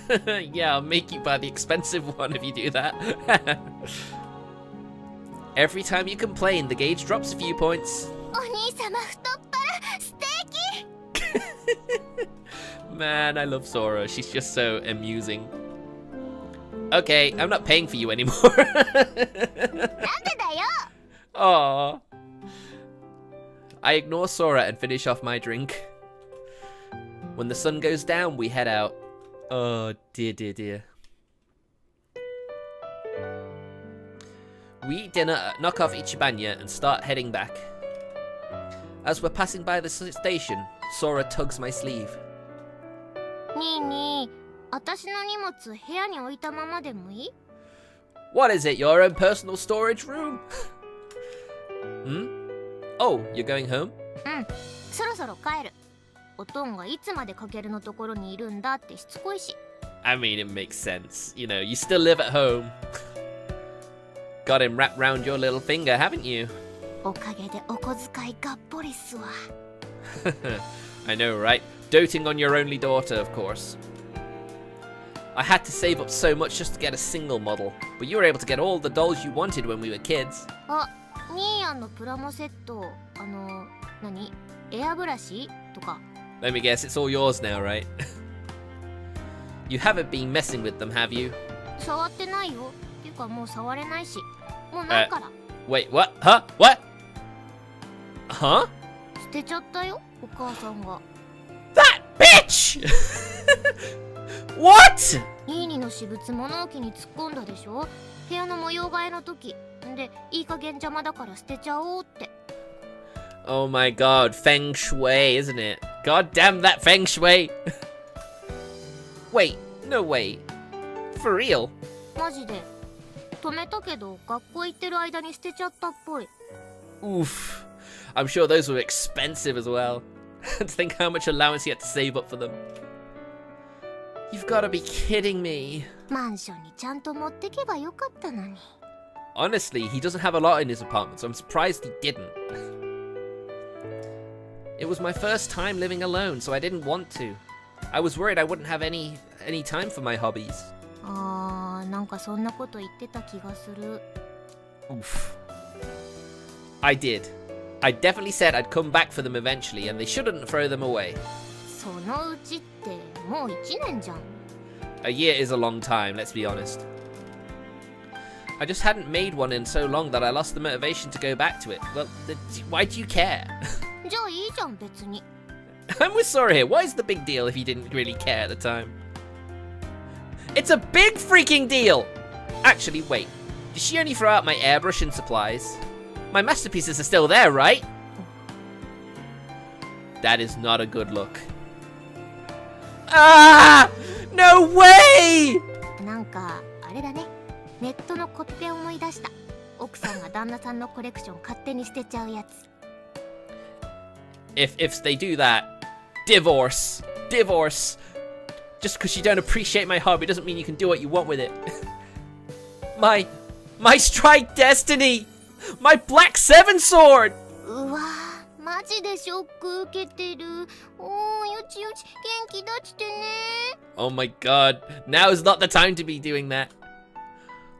せ。 Yeah, I'll make you buy the expensive one if you do that. Every time you complain, the gauge drops a few points. お兄様太っ腹ステーキ。 Man, I love Sora. She's just so amusing. Okay, I'm not paying for you anymore. なんでだよ。 Aww. I ignore Sora and finish off my drink. When the sun goes down, we head out. Oh, dear, dear, dear. We eat dinner at Knockoff Ichibanya and start heading back. As we're passing by the station, Sora tugs my sleeve. にーにー、私の荷物部屋に置いたままでもいい？ What is it, your own personal storage room? Hmm? Oh, you're going home? うん、そろそろ帰る。おとんがいつまでかけるのところにいるんだってしつこいし。 I mean, it makes sense. You know, you still live at home. Got him wrapped round your little finger, haven't you? おかげでお小遣いがっぽりっすわ。 I know, right? Doting on your only daughter, of course. I had to save up so much just to get a single model, but you were able to get all the dolls you wanted when we were kids. あ、ニーヤンのプラモセット、何？エアブラシとか。 Let me guess, it's all yours now, right? You haven't been messing with them, have you? 触ってないよ。てかもう触れないし、もうないから。Wait, what? Huh? What? Huh? 捨てちゃったよ、お母さんが。That bitch! What? ニーニの私物物置に突っ込んだでしょ。部屋の模様替えの時で、いい加減邪魔だから捨てちゃおうって。Oh my god, feng shui, isn't it? God damn that feng shui! Wait, no way. For real? マジで止めたけど、学校行ってる間に捨てちゃったっぽい。 Oof. I'm sure those were expensive as well. To think how much allowance he had to save up for them. You've got to be kidding me. マンションにちゃんと持ってけばよかったのに。 Honestly, he doesn't have a lot in his apartment, so I'm surprised he didn't. It was my first time living alone, so I didn't want to. I was worried I wouldn't have any time for my hobbies. なんかそんなこと言ってた気がする。 Oof. I did. I definitely said I'd come back for them eventually, and they shouldn't throw them away. そのうちってもう1年じゃん。 A year is a long time, let's be honest. I just hadn't made one in so long that I lost the motivation to go back to it. Well, why do you care? じゃあいいじゃん別に。 I'm with Sora here. What is the big deal if you didn't really care at the time? It's a big freaking deal! Actually, wait. Did she only throw out my airbrush and supplies? My masterpieces are still there, right? That is not a good look. Ah! No way! なんかあれだね。ネットのコピペを思い出した。奥さんが旦那さんのコレクション勝手に捨てちゃうやつ。If they do that, divorce. Divorce. Just because you don't appreciate my hobby doesn't mean you can do what you want with it. My strike destiny! My black seven sword! うわー、マジでショック受けてる。おー、よちよち、元気出してね。 Oh my god, now is not the time to be doing that.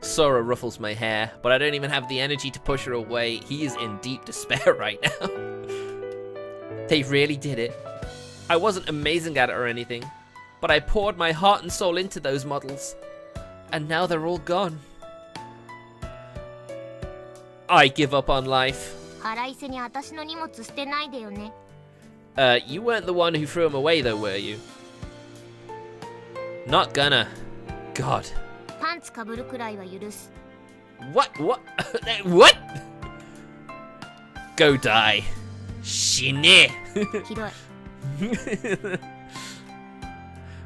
Sora ruffles my hair, but I don't even have the energy to push her away. He is in deep despair right now. They really did it. I wasn't amazing at it or anything, but I poured my heart and soul into those models. And now they're all gone. I give up on life. 腹いせに私の荷物捨てないでよね。You weren't the one who threw them away though, were you? Not gonna. God. パンツかぶるくらいは許す。 What? What? What? Go die. Shine. ひどい。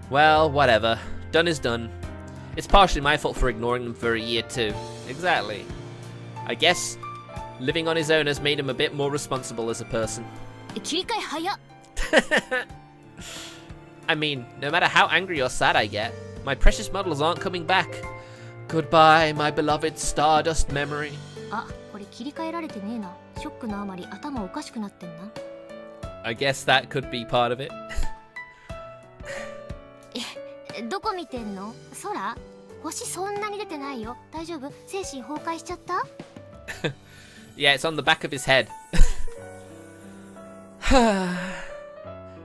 Well, whatever. Done is done. It's partially my fault for ignoring them for a year too. Exactly. I guess living on his own has made him a bit more responsible as a person. 切り替え早っ。I mean, no matter how angry or sad I get, my precious models aren't coming back. Goodbye, my beloved Stardust memory. あ、これ切り替えられてねえな。ショックのあまり頭おかしくなってんな。I guess that could be part of it. どこ見てんの？空？星そんなに出てないよ。大丈夫？精神崩壊しちゃった？ Yeah, it's on the back of his head.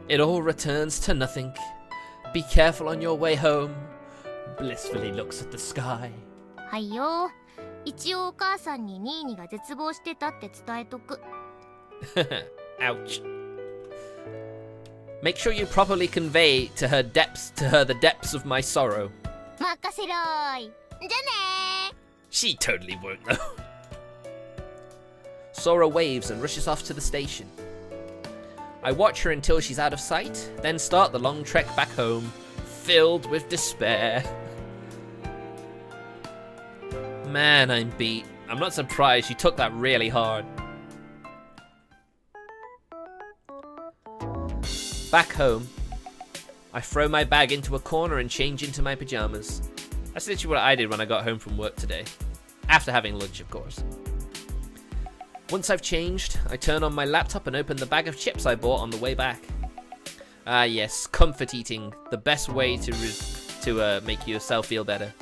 It all returns to nothing. Be careful on your way home. Blissfully looks at the sky. はいよ。一応お母さんにニーニが絶望してたって伝えとく。Ouch. Make sure you properly convey to her the depths of my sorrow. 任せろーい。じゃあねー。 She totally won't though. Sora waves and rushes off to the station. I watch her until she's out of sight, then start the long trek back home, filled with despair. Man, I'm beat. I'm not surprised you took that really hard. Back home, I throw my bag into a corner and change into my pajamas. That's literally what I did when I got home from work today. After having lunch, of course. Once I've changed, I turn on my laptop and open the bag of chips I bought on the way back. Ah yes, comfort eating, the best way to make yourself feel better.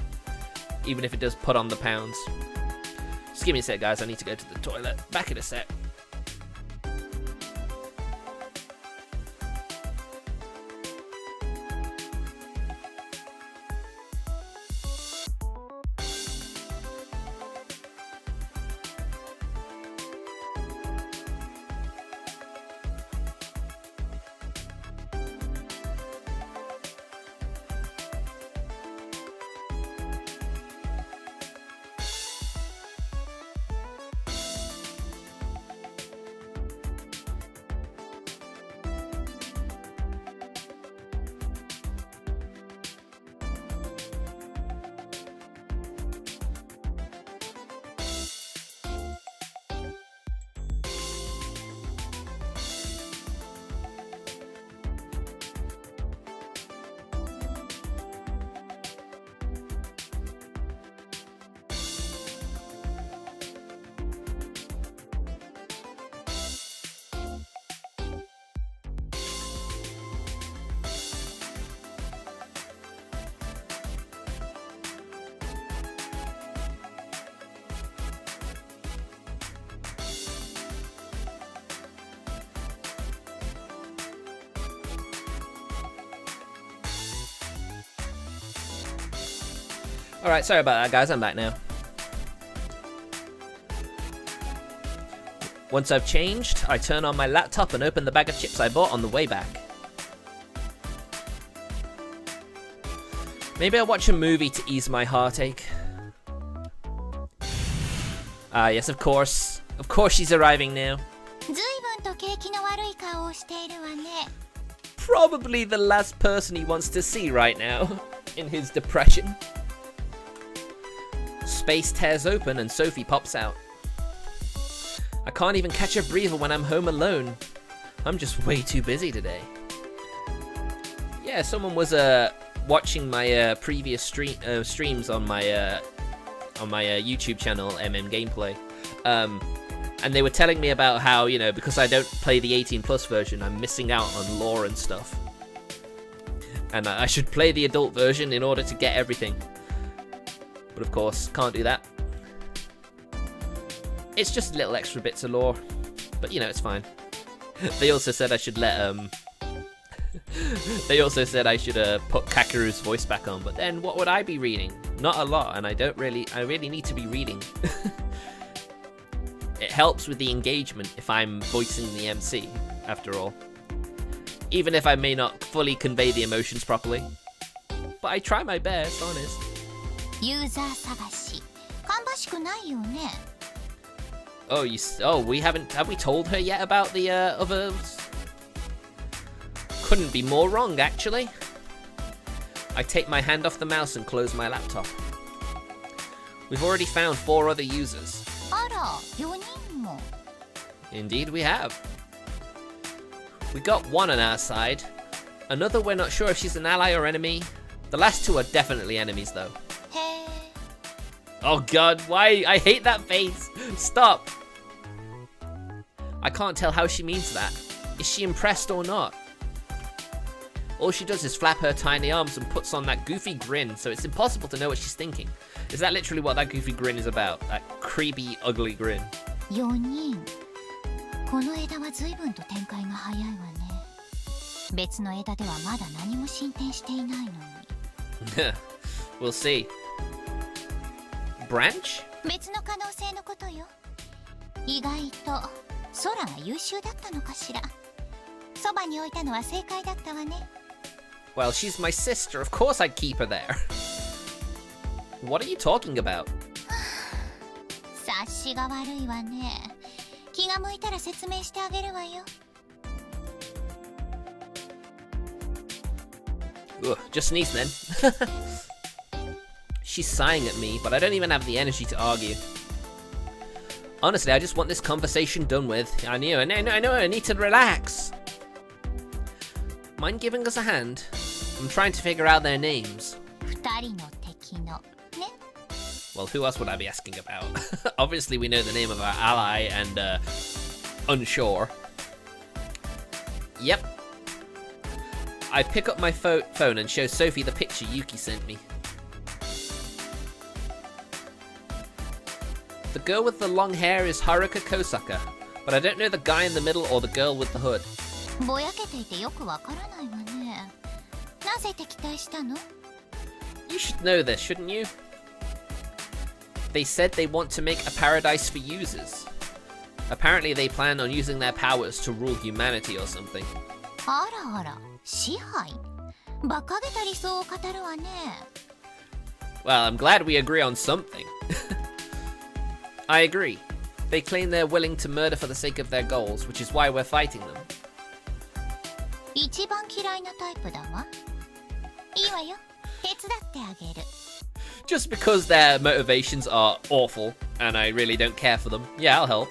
Even if it does put on the pounds. Just give me a sec, guys, I need to go to the toilet. Back in a sec. Alright, sorry about that, guys. I'm back now. Once I've changed, I turn on my laptop and open the bag of chips I bought on the way back. Maybe I'll watch a movie to ease my heartache. Ah, yes, of course. Of course she's arriving now. Probably the last person he wants to see right now, in his depression. Space tears open and Sophie pops out. I can't even catch a breather when I'm home alone. I'm just way too busy today. Yeah, someone was watching my previous streams on my YouTube channel, EmEmGameplay. And they were telling me about how, you know, because I don't play the 18+ version, I'm missing out on lore and stuff. And I should play the adult version in order to get everything. But of course, can't do that. It's just little extra bits of lore. But, you know, it's fine. They also said I should let, they also said I should put Kakeru's voice back on. But then what would I be reading? Not a lot, and I really need to be reading. It helps with the engagement if I'm voicing the MC, after all. Even if I may not fully convey the emotions properly. But I try my best, honest. Oh, have we told her yet about the others? Couldn't be more wrong, actually. I take my hand off the mouse and close my laptop. We've already found 4 other users. Indeed we have. We got one on our side. Another we're not sure if she's an ally or enemy. The last 2 are definitely enemies though. Oh god, why? I hate that face. Stop. I can't tell how she means that. Is she impressed or not? All she does is flap her tiny arms and puts on that goofy grin, so it's impossible to know what she's thinking. Is that literally what that goofy grin is about? That creepy, ugly grin. We'll see. Branch? Well, she's my sister. Of course I'd keep her there. What are you talking about? Ugh, just sneeze then. She's sighing at me, but I don't even have the energy to argue. Honestly, I just want this conversation done with. I know, I need to relax. Mind giving us a hand? I'm trying to figure out their names. Well, who else would I be asking about? Obviously, we know the name of our ally and unsure. Yep. I pick up my phone and show Sophie the picture Yuki sent me. The girl with the long hair is Haruka Kosaka, but I don't know the guy in the middle or the girl with the hood. You should know this, shouldn't you? They said they want to make a paradise for users. Apparently they plan on using their powers to rule humanity or something. Well, I'm glad we agree on something. I agree. They claim they're willing to murder for the sake of their goals, which is why we're fighting them. Just because their motivations are awful, and I really don't care for them. Yeah, I'll help.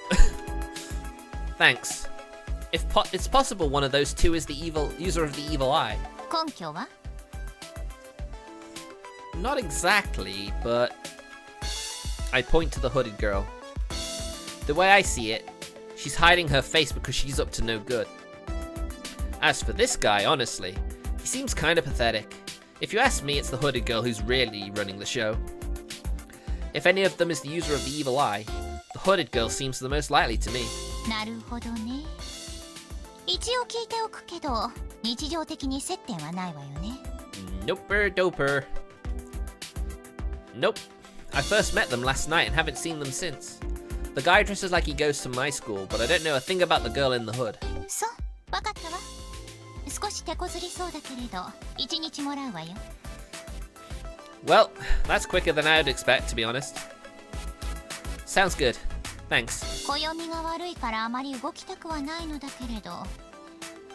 Thanks. If it's possible one of those 2 is the user of the evil eye. Not exactly, but I point to the hooded girl. The way I see it, she's hiding her face because she's up to no good. As for this guy, honestly, he seems kind of pathetic. If you ask me, it's the hooded girl who's really running the show. If any of them is the user of the evil eye, the hooded girl seems the most likely to me. Noper doper. Nope. I first met them last night and haven't seen them since. The guy dresses like he goes to my school, but I don't know a thing about the girl in the hood. そう、わかったわ。少し手こずりそうだけれど、1日もらうわよ。Well, that's quicker than I would expect, to be honest. Sounds good. Thanks. 暦が悪いからあまり動きたくはないのだけれど、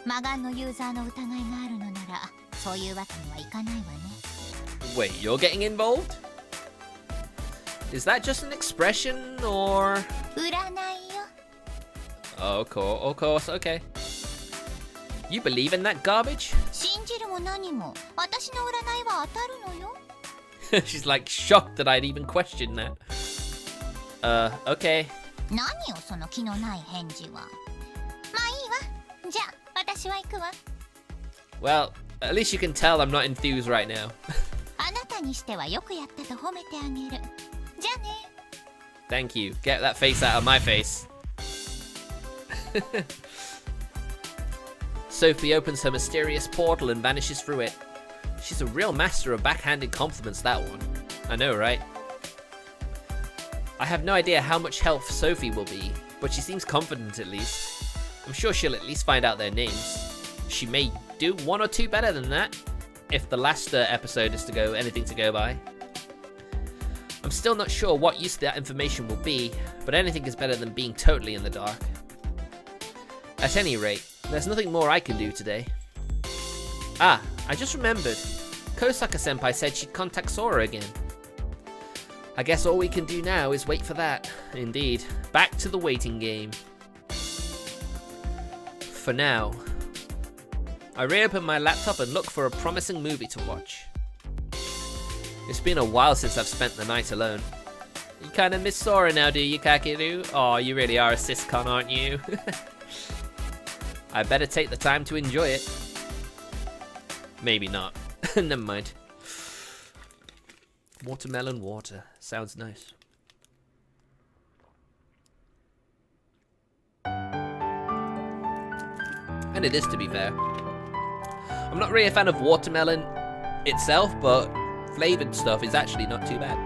魔眼のユーザーの疑いがあるのなら、そういうわけにはいかないわね。Wait, you're getting involved? Is that just an expression, or...? 占いよ。Oh, of course, okay. You believe in that garbage? 信じるも何も、私の占いは当たるのよ。She's like shocked that I'd even questioned that. Okay. 何よその気のない返事は。まあいいわ。じゃあ私は行くわ。Well, at least you can tell I'm not enthused right now. あなたにしてはよくやったと褒めてあげる。じゃあね。Thank you. Get that face out of my face. Sophie opens her mysterious portal and vanishes through it. She's a real master of backhanded compliments, that one. I know, right? I have no idea how much help Sophie will be, but she seems confident at least. I'm sure she'll at least find out their names. She may do one or two better than that, if the last episode is anything to go by. I'm still not sure what use that information will be, but anything is better than being totally in the dark. At any rate, there's nothing more I can do today. Ah, I just remembered. Kosaka Senpai said she'd contact Sora again. I guess all we can do now is wait for that. Indeed. Back to the waiting game. For now. I reopen my laptop and look for a promising movie to watch. It's been a while since I've spent the night alone. You kinda miss Sora now, do you, Kakeru? Oh, you really are a siscon, aren't you? I better take the time to enjoy it. Maybe not. Never mind. Watermelon water. Sounds nice. And it is, to be fair. I'm not really a fan of watermelon itself, but flavoured stuff is actually not too bad.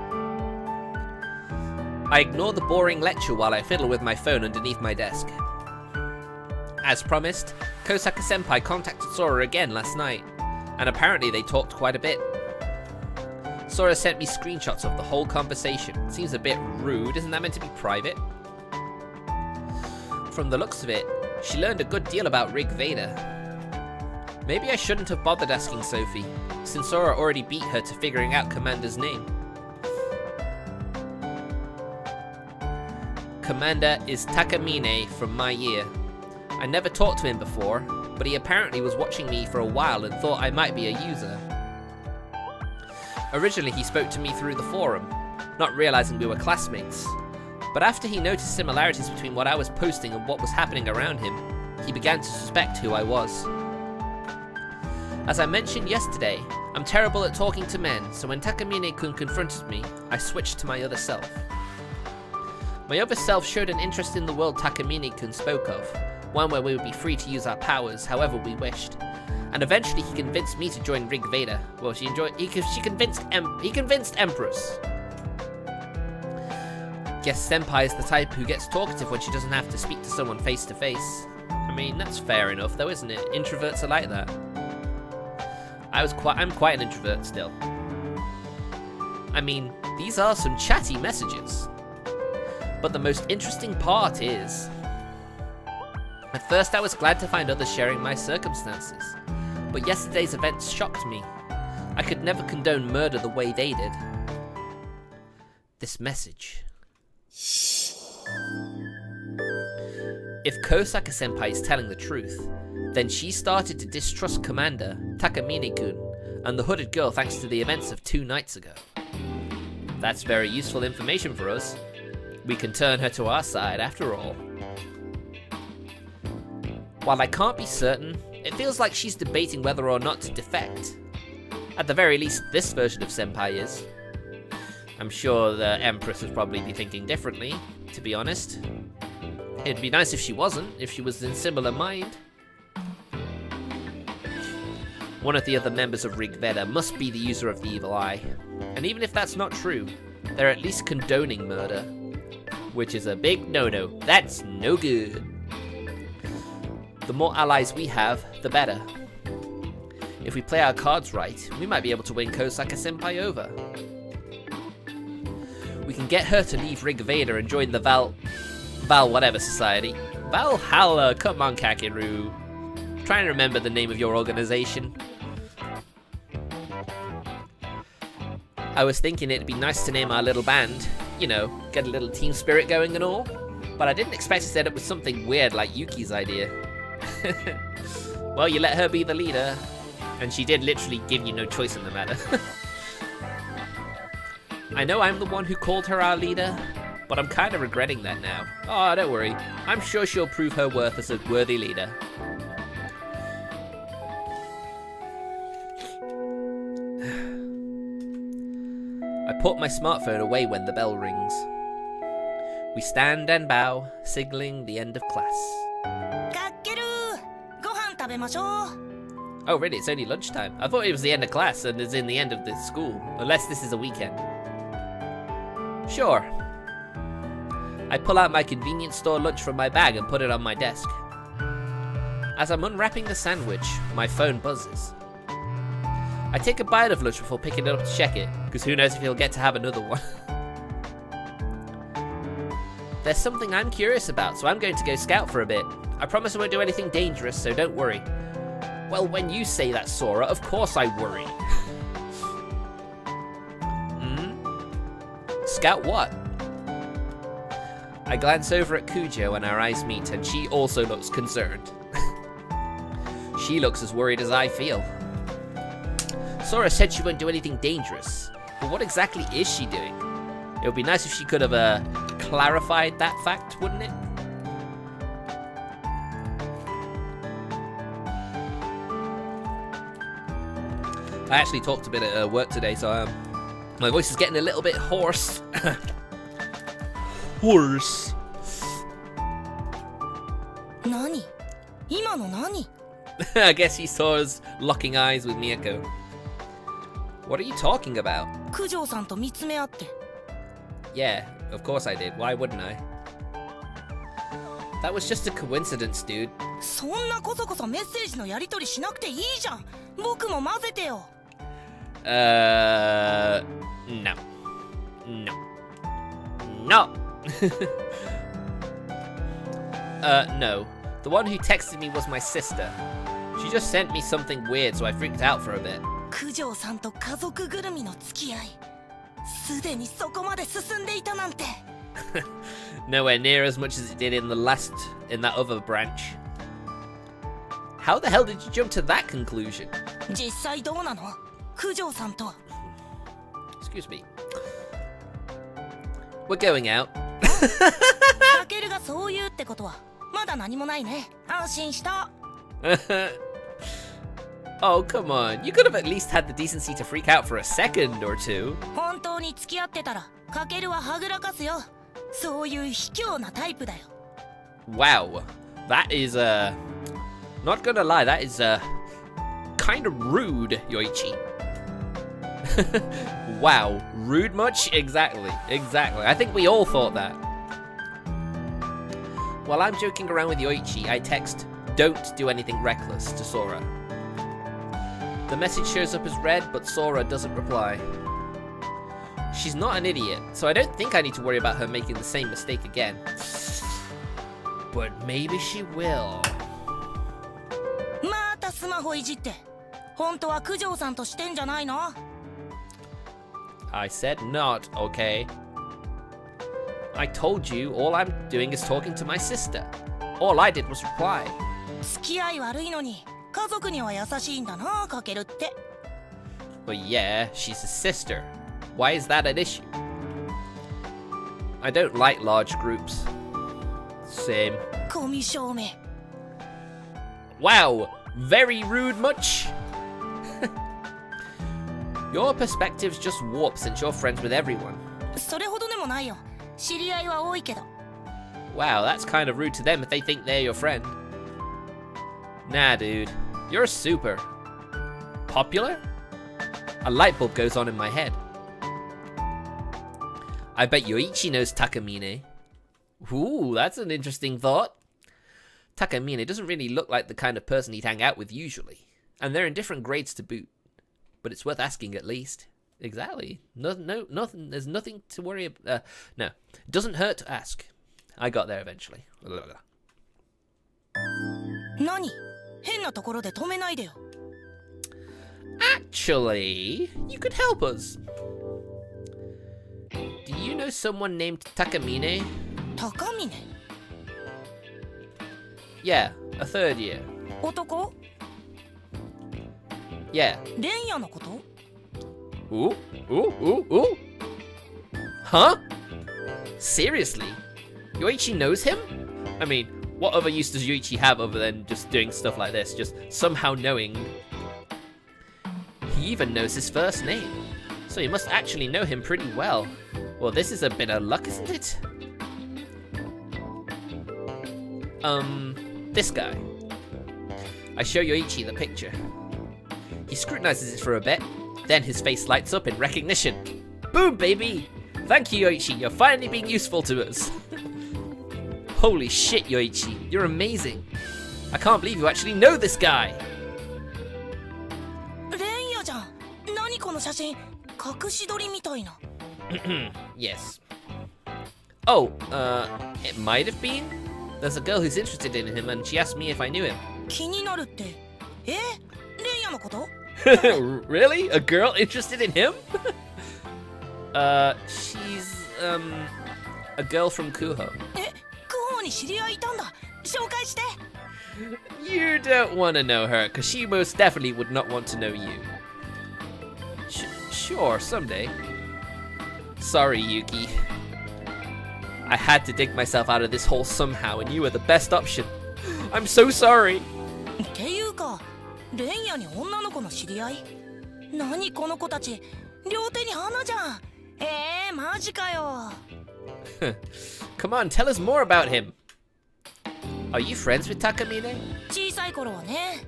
I ignore the boring lecture while I fiddle with my phone underneath my desk. As promised, Kosaka Senpai contacted Sora again last night, and apparently they talked quite a bit. Sora sent me screenshots of the whole conversation. Seems a bit rude, isn't that meant to be private? From the looks of it, she learned a good deal about Rig Veda. Maybe I shouldn't have bothered asking Sophie, since Sora already beat her to figuring out Commander's name. Commander is Takamine from my year. I never talked to him before, but he apparently was watching me for a while and thought I might be a user. Originally he spoke to me through the forum, not realizing we were classmates, but after he noticed similarities between what I was posting and what was happening around him, he began to suspect who I was. As I mentioned yesterday, I'm terrible at talking to men, so when Takamine-kun confronted me, I switched to my other self. My other self showed an interest in the world Takamine-kun spoke of, one where we would be free to use our powers however we wished. And eventually he convinced me to join Rig Veda. Well, he convinced Empress. Guess Senpai is the type who gets talkative when she doesn't have to speak to someone face to face. I mean, that's fair enough though, isn't it? Introverts are like that. I'm quite an introvert still. I mean, these are some chatty messages. But the most interesting part is, at first I was glad to find others sharing my circumstances, but yesterday's events shocked me. I could never condone murder the way they did. This message. If Kosaka Senpai is telling the truth, then she started to distrust Commander Takamine-kun and the hooded girl thanks to the events of 2 nights ago. That's very useful information for us. We can turn her to our side after all. While I can't be certain, it feels like she's debating whether or not to defect. At the very least, this version of Senpai is. I'm sure the Empress would probably be thinking differently, to be honest. It'd be nice if she wasn't, if she was in similar mind. One of the other members of Rigveda must be the user of the evil eye. And even if that's not true, they're at least condoning murder. Which is a big no-no. That's no good. The more allies we have, the better. If we play our cards right, we might be able to win Kosaka Senpai over. We can get her to leave Rigveda and join the Val whatever society. Valhalla, come on Kakeru. Trying to remember the name of your organization. I was thinking it'd be nice to name our little band, you know, get a little team spirit going and all, but I didn't expect to set up with something weird like Yuki's idea. Well, you let her be the leader, and she did literally give you no choice in the matter. I know I'm the one who called her our leader, but I'm kind of regretting that now. Oh, don't worry, I'm sure she'll prove her worth as a worthy leader. I put my smartphone away when the bell rings. We stand and bow, signaling the end of class. Oh really, it's only lunchtime. I thought it was the end of class and it's in the end of the school, unless this is a weekend. Sure. I pull out my convenience store lunch from my bag and put it on my desk. As I'm unwrapping the sandwich, my phone buzzes. I take a bite of lunch before picking it up to check it, because who knows if he'll get to have another one. There's something I'm curious about, so I'm going to go scout for a bit. I promise I won't do anything dangerous, so don't worry. Well, when you say that, Sora, of course I worry. Scout what? I glance over at Kujo and our eyes meet, and she also looks concerned. She looks as worried as I feel. Sora said she won't do anything dangerous, but what exactly is she doing? It would be nice if she could have clarified that fact, wouldn't it? I actually talked a bit at work today, so my voice is getting a little bit hoarse. Hoarse. Nani? Ima no nani? I guess he saw us locking eyes with Miyako. What are you talking about? Kujo-san to mitsumeatte. Yeah, of course I did. Why wouldn't I? That was just a coincidence, dude. そんなこそこそメッセージのやり取りしなくていいじゃん。僕も混ぜてよ。No. No. No. No. The one who texted me was my sister. She just sent me something weird, so I freaked out for a bit. 九条さんと家族ぐるみの付き合い。すでにそこまで進んでいたなんて。Nowhere near as much as it did in that other branch. How the hell did you jump to that conclusion? 実際どうなの？九条さんと。Excuse me. We're going out. タケルがそう言うってことはまだ何もないね。安心した。Oh, come on. You could have at least had the decency to freak out for a second or two. 本当に付き合ってたらカケルははぐらかすよ。そういう卑怯なタイプだよ。Wow. That is, not gonna lie, that is, kind of rude, Yoichi. Wow. Rude much? Exactly. I think we all thought that. While I'm joking around with Yoichi, I text, "Don't do anything reckless," to Sora. The message shows up as read, but Sora doesn't reply. She's not an idiot, so I don't think I need to worry about her making the same mistake again. But maybe she will. またスマホいじって。本当は九条さんとしてんじゃないの？ I said not, okay? I told you all I'm doing is talking to my sister. All I did was reply. 付き合い悪いのに家族には優しいんだな、カケルって。But yeah, she's a sister. Why is that an issue? I don't like large groups. Same. コミ証明。Wow, very rude much? Your perspective's just warped since you're friends with everyone. それほどでもないよ。知り合いは多いけど。Wow, that's kind of rude to them if they think they're your friend. Nah, dude. You're a super. popular? A light bulb goes on in my head. I bet Yoichi knows Takamine. Ooh, that's an interesting thought. Takamine doesn't really look like the kind of person he'd hang out with usually. And they're in different grades to boot. But it's worth asking at least. Exactly. Nothing. There's nothing to worry about. No. It doesn't hurt to ask. I got there eventually. 何変なところで止めないでよ。 Actually, you could help us. Do you know someone named Takamine? 高峰 Yeah, a third year. 男 Yeah. レンヤのこと Ooh. Huh? Seriously? Yoichi knows him? I mean, what other use does Yoichi have other than just doing stuff like this? Just somehow knowing. He even knows his first name. So he must actually know him pretty well. Well, this is a bit of luck, isn't it? This guy. I show Yoichi the picture. He scrutinizes it for a bit, then his face lights up in recognition. Boom, baby! Thank you, Yoichi, you're finally being useful to us. Holy shit, Yoichi, you're amazing. I can't believe you actually know this guy. レンヤじゃん。何この写真。隠し撮りみたいな。Yes. Oh, it might have been? There's a girl who's interested in him and she asked me if I knew him. 気になるって。レンヤのこと Really? A girl interested in him? She's, a girl from Kuho. クホに知り合いいたんだ。紹介して。 You don't want to know her, because she most definitely would not want to know you. Sure, someday. Sorry, Yuki. I had to dig myself out of this hole somehow, and you were the best option. I'm so sorry. っていうか、レンヤに女の子の知り合い？何この子たち、両手に花じゃん。マジかよ。Come on, tell us more about him. Are you friends with Takamine? 小さい頃はね。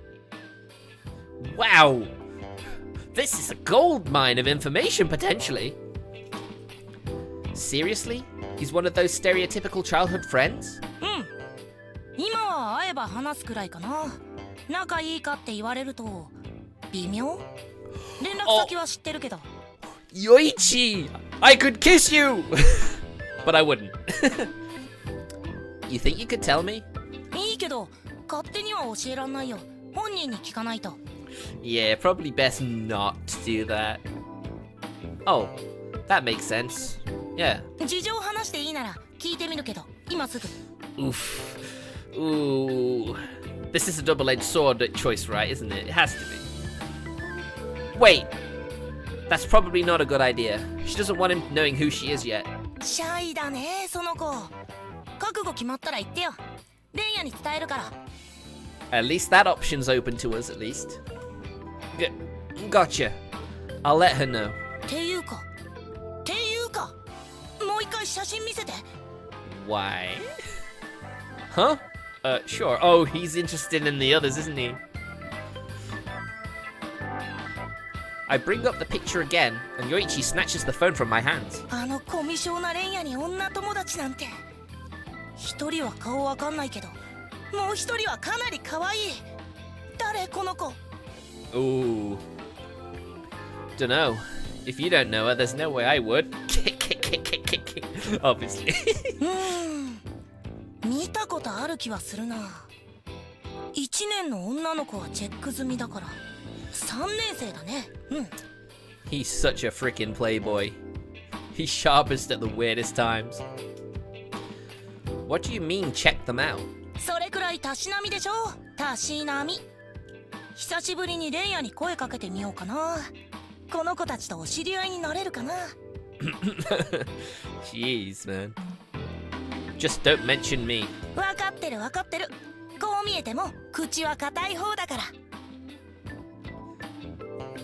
Wow! This is a gold mine of information, potentially. Seriously? He's one of those stereotypical childhood friends? 今は会えば話すくらいかな。仲いいかって言われると微妙。連絡先は知ってるけど。Yoichi! I could kiss you! But I wouldn't. You think you could tell me? いいけど、勝手には教えらんないよ。本人に聞かないと。Yeah, probably best not to do that. Oh, that makes sense. Yeah. 事情話していいなら聞いてみるけど、今すぐ。Oof. Ooh. This is a double-edged sword choice, right? Isn't it? It has to be. Wait. That's probably not a good idea. She doesn't want him knowing who she is yet. シャイだね、その子。覚悟決まったら言ってよ。レンヤに伝えるから。At least that option's open to us, at least. Gotcha. I'll let her know. っていうか、もう一回写真見せて。 Why? Huh? Sure. Oh, he's interested in the others, isn't he? I bring up the picture again, and Yoichi snatches the phone from my hands. あのコミショなレンヤに女友達なんて。一人は顔わかんないけど、もう一人はかなり可愛い。誰この子？ Ooh. Dunno. If you don't know her, there's no way I would. Obviously. 見たことある気はするな。1年の女の子はチェック済みだから3年生だね。He's such a freaking playboy. He's sharpest at the weirdest times. What do you mean, check them out? それくらいたしなみでしょ。たしなみ。久しぶりにレンヤに声かけてみようかな。この子たちとお知り合いになれるかな。Jeez, man. Just don't mention me. 分かってる。こう見えても口は硬い方だから。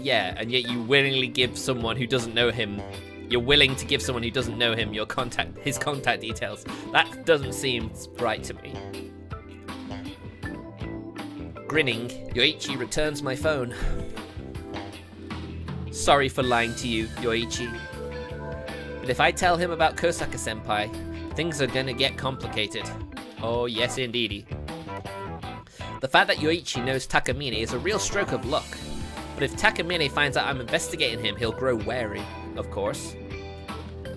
Yeah, and yet you willingly give someone who doesn't know him. You're willing to give someone who doesn't know him his contact details. That doesn't seem right to me. Grinning, Yoichi returns my phone. Sorry for lying to you, Yoichi. But if I tell him about Kosaka Senpai, things are gonna get complicated. Oh yes indeedy. The fact that Yoichi knows Takamine is a real stroke of luck. But if Takamine finds out I'm investigating him, he'll grow wary, of course.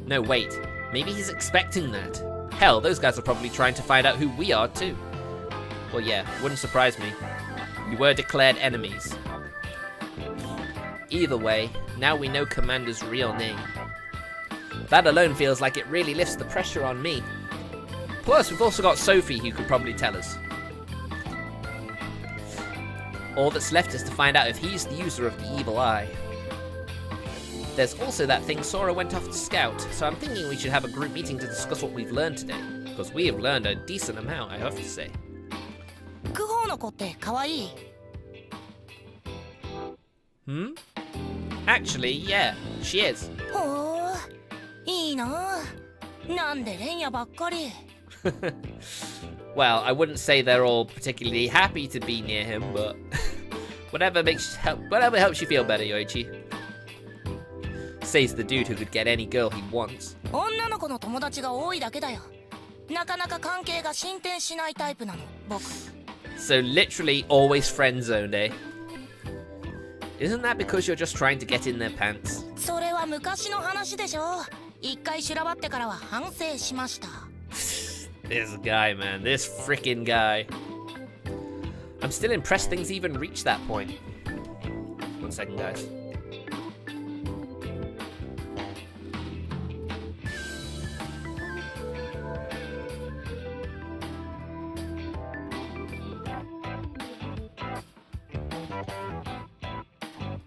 No, wait. Maybe he's expecting that. Hell, those guys are probably trying to find out who we are too. Well, yeah, wouldn't surprise me. You were declared enemies. Either way, now we know Commander's real name. That alone feels like it really lifts the pressure on me. Plus, we've also got Sophie who could probably tell us. All that's left is to find out if he's the user of the evil eye. There's also that thing Sora went off to scout, so I'm thinking we should have a group meeting to discuss what we've learned today. Because we have learned a decent amount, I have to say. クホの子って可愛い Hmm? Actually, yeah, she is. ほういいななんでレンヤばっかり Well, I wouldn't say they're all particularly happy to be near him, but whatever helps you feel better, Yoichi. Says the dude who could get any girl he wants. 女の子の友達が多いだけだよなかなか関係が進展しないタイプなの僕 So literally always friend zoned, eh? Isn't that because you're just trying to get in their pants? それは昔の話でしょ一回修羅場ってからは反省しました This guy, man. This frickin' guy. I'm still impressed things even reached that point. 1 second, guys.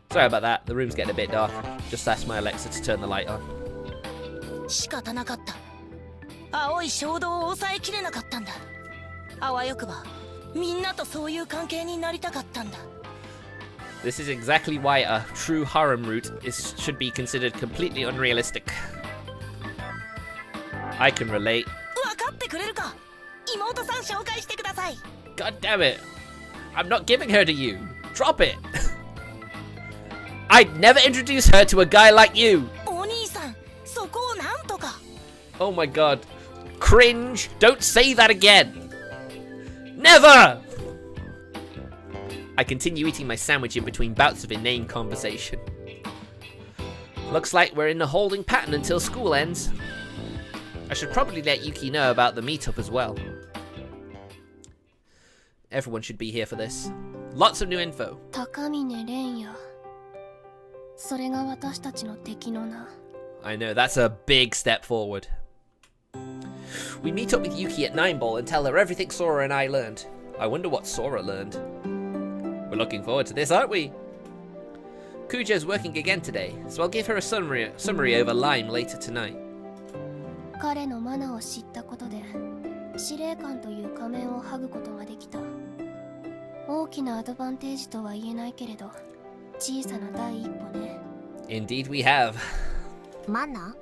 Sorry about that. The room's getting a bit dark. Just asked my Alexa to turn the light on. 仕方なかった青い衝動を抑えきれなかったんだあわよくばみんなとそういう関係になりたかったんだ This is exactly why a true harem route should be considered completely unrealistic. I can relate. 分かってくれるか妹さん紹介してください God damn it. I'm not giving her to you. Drop it. I'd never introduce her to a guy like you. お兄さんそこをなんとか Oh my god. Cringe. Don't say that again. Never! I continue eating my sandwich in between bouts of inane conversation. Looks like we're in a holding pattern until school ends. I should probably let Yuki know about the meetup as well. Everyone should be here for this. Lots of new info. 高峰蓮也それが私たちの敵の名 I know, that's a big step forward. We meet up with Yuki at 9 Ball and tell her everything Sora and I learned. I wonder what Sora learned. We're looking forward to this, aren't we? Kujo's working again today, so I'll give her a summary over Lime later tonight. 彼のマナを知ったことで司令官という仮面を剥ぐことができた大きなアドバンテージとは言えないけれど小さな第一歩ね Indeed we have. マナ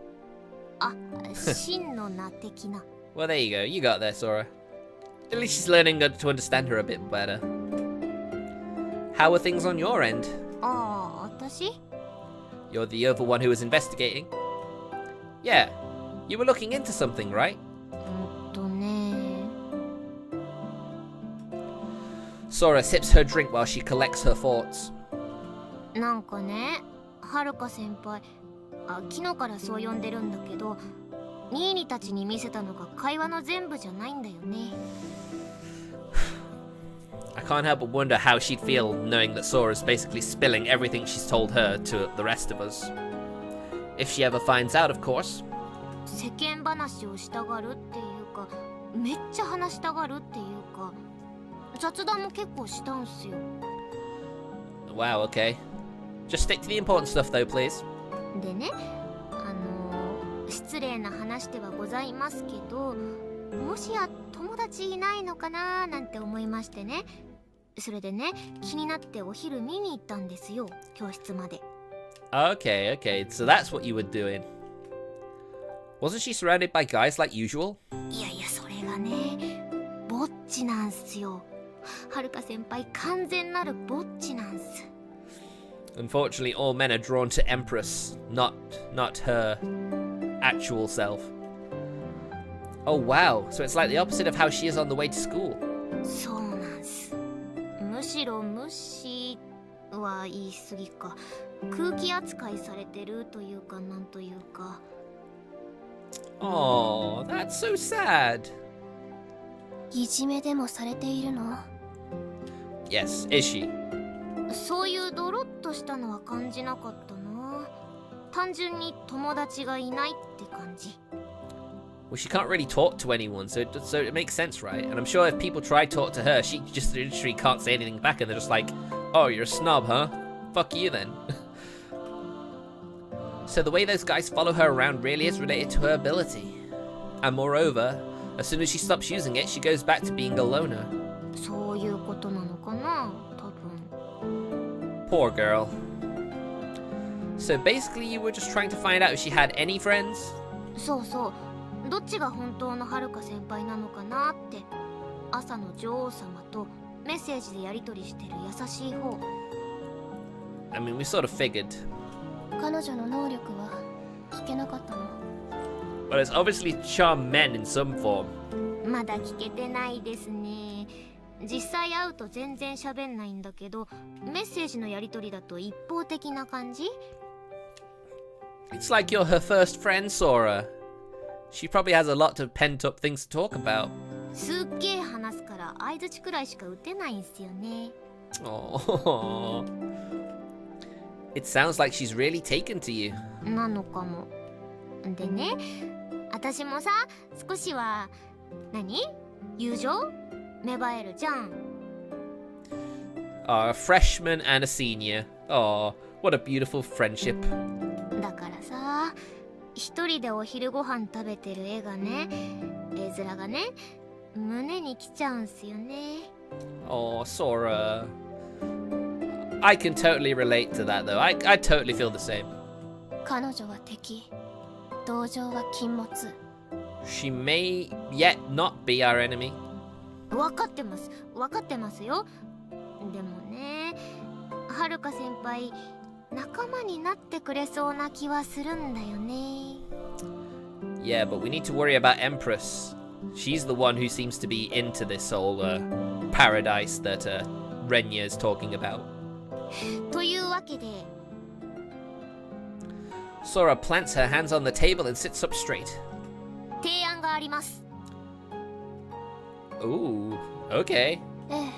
あ、真の名的な Well, there you go. You got there, Sora. At least she's learning to understand her a bit better. How are things on your end? ああ、私 You're the other one who was investigating. Yeah. You were looking into something, right? ね Sora sips her drink while she collects her thoughts. なんかね、はるか先輩昨日からそう呼んでるんだけどニーニたちに見せたのが会話の全部じゃないんだよね I can't help but wonder how she'd feel knowing that Sora's basically spilling everything she's told her to the rest of us. If she ever finds out, of course. 世間話をしたがるっていうかめっちゃ話したがるっていうか雑談も結構したんすよ Wow, okay. Just stick to the important stuff though, please. でね失礼な話ではございますけどもしや友達いないのかななんて思いましてねそれでね気になってお昼見に行ったんですよ教室まで Okay, okay. So that's what you were doing. Wasn't she surrounded by guys like usual? いやいやそれがねぼっちなんすよはるか先輩完全なるぼっちなんす Unfortunately, all men are drawn to Empress, not her actual self. Oh wow, so it's like the opposite of how she is on the way to school. そうなんす。むしろ無視は言い過ぎか。空気扱いされてるというかなんというか。Oh, that's so sad. いじめでもされているの？ Yes, is she? そういうドロッとしたのは感じなかったな。単純に友達がいないって感じ。Well, she can't really talk to anyone, so it makes sense, right? And I'm sure if people try to talk to her, she just literally can't say anything back, and they're just like, "Oh, you're a snob, huh? Fuck you then." So the way those guys follow her around really is related to her ability. And moreover, as soon as she stops using it, she goes back to being a loner. そういうことなのかな、多分。 Poor girl. So basically you were just trying to find out if she had any friends? そうそう。どっちが本当のはるか先輩なのかなって。朝の女王様とメッセージでやり取りしてる優しい方。I mean, we sort of figured. 彼女の能力は聞けなかったの？ Well, it's obviously charm men in some form. まだ聞けてないですね。実際会うと全然喋んないんだけど、メッセージのやり取りだと一方的な感じ？ It's like you're her first friend, Sora. She probably has a lot of pent-up things to talk about. すっげえ話すから相槌くらいしか打てないんすよね。 Oh. It sounds like she's really taken to you. なのかも。でね、私もさ、少しは友情芽生えるじゃん。A freshman and a senior. Oh, what a beautiful friendship. だからさ、一人でお昼ご飯食べてる絵がね、絵面がね、胸に来ちゃうんすよね。 Oh, Sora. I can totally relate to that, though. I totally feel the same. 彼女は敵、同情は禁物。 She may yet not be our enemy. 分かってます、分かってますよ。でもね、はるか先輩、仲間になってくれそうな気はするんだよね。 Yeah, but we need to worry about Empress. She's the one who seems to be into this whole paradise that Renya is talking about. というわけで、 Sora plants her hands on the table and sits up straight. 提案があります。 Ooh, okay. ええ。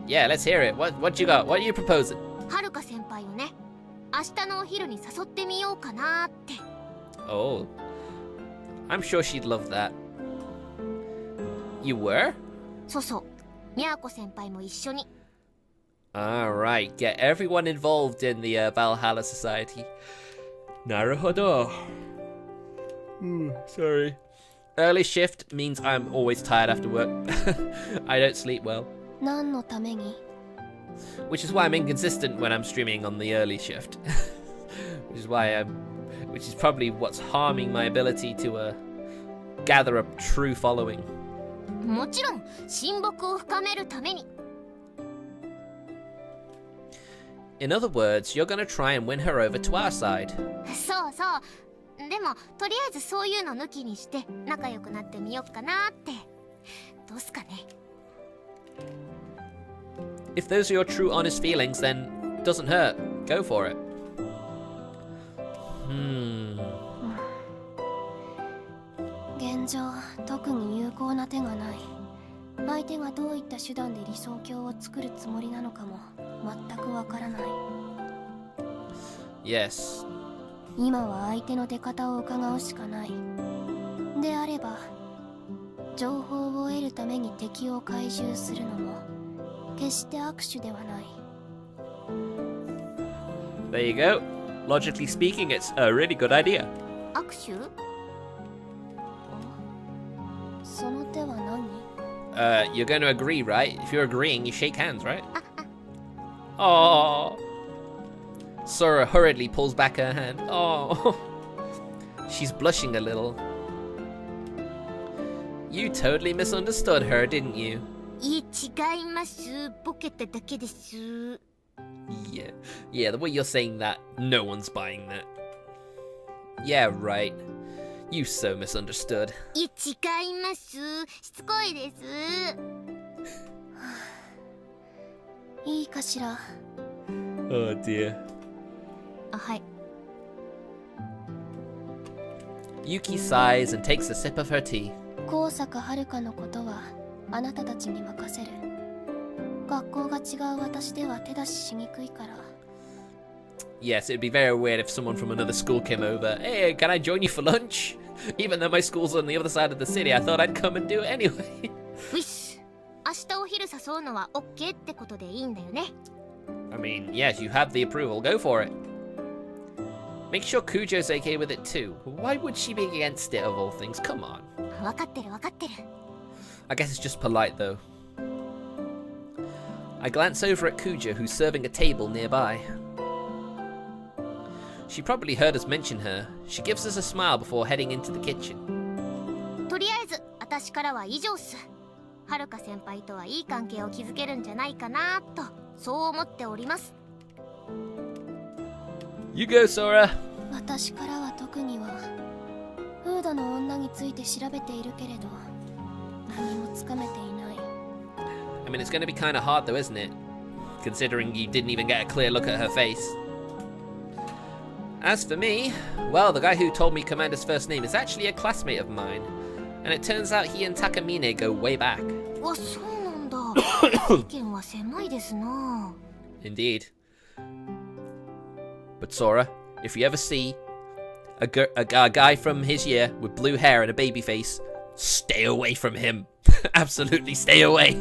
Yeah, let's hear it. What you got? What are you proposing? はるか先輩をね、明日のお昼に誘ってみようかなって。 Oh, I'm sure she'd love that. You were? そうそう、みやこ先輩も一緒に。 Alright, get everyone involved in the Valhalla Society. Naruhodo. Sorry. Early shift means I'm always tired after work. I don't sleep well. 何のために？ Which is why I'm inconsistent when I'm streaming on the early shift. Which is probably what's harming my ability to gather a true following. もちろん親睦を深めるために。 In other words, you're gonna try and win her over to our side. そうそう。でもとりあえずそういうの抜きにして仲良くなってみよっかなって。どうすかね。 If those are your true honest feelings, then doesn't hurt. Go for it. 現状特に有効な手がない。相手がどういった手段で理想郷を作るつもりなのかも全くわからない。 Yes. 今は相手の出方を伺うしかない。であれば情報を得るために敵を懐柔するのも決して握手ではない。 There you go. Logically speaking, it's a really good idea. 握手？その手は何？ You're going to agree, right? If you're agreeing, you shake hands, right? Oh. Sora hurriedly pulls back her hand. Oh. She's blushing a little. You totally misunderstood her, didn't you? いえ、違います。ボケただけです。Yeah, the way you're saying that, no one's buying that. Yeah, right. You so misunderstood. 違います。しつこいです。いいかしら。Oh dear. あ、はい。Yuki sighs and takes a sip of her tea. 高坂遥のことはあなたたちに任せる。学校が違う私では手出ししにくいから。Yes, it'd be very weird if someone from another school came over. Hey, can I join you for lunch? Even though my school's on the other side of the city, I thought I'd come and do it anyway. ウィッシュ。明日お昼誘うのは OK ってことでいいんだよね。I mean, yes, you have the approval. Go for it. Make sure Kujo's okay with it too. Why would she be against it of all things? Come on. 分かってる分かってる。I guess it's just polite though. I glance over at Kujo, who's serving a table nearby. She probably heard us mention her. She gives us a smile before heading into the kitchen. とりあえず私からは以上っす。はるか先輩とはいい関係を築けるんじゃないかなとそう思っております。You go, Sora. 私からは特にはフードの女について調べているけれど何もつかめていない。I mean, it's going to be kind of hard though, isn't it? Considering you didn't even get a clear look at her face. As for me, well, the guy who told me Commander's first name is actually a classmate of mine. And it turns out he and Takamine go way back. わ、そうなんだ。世間は狭いですな。Indeed. But Sora, if you ever see a guy from his year with blue hair and a baby face, stay away from him. Absolutely stay away.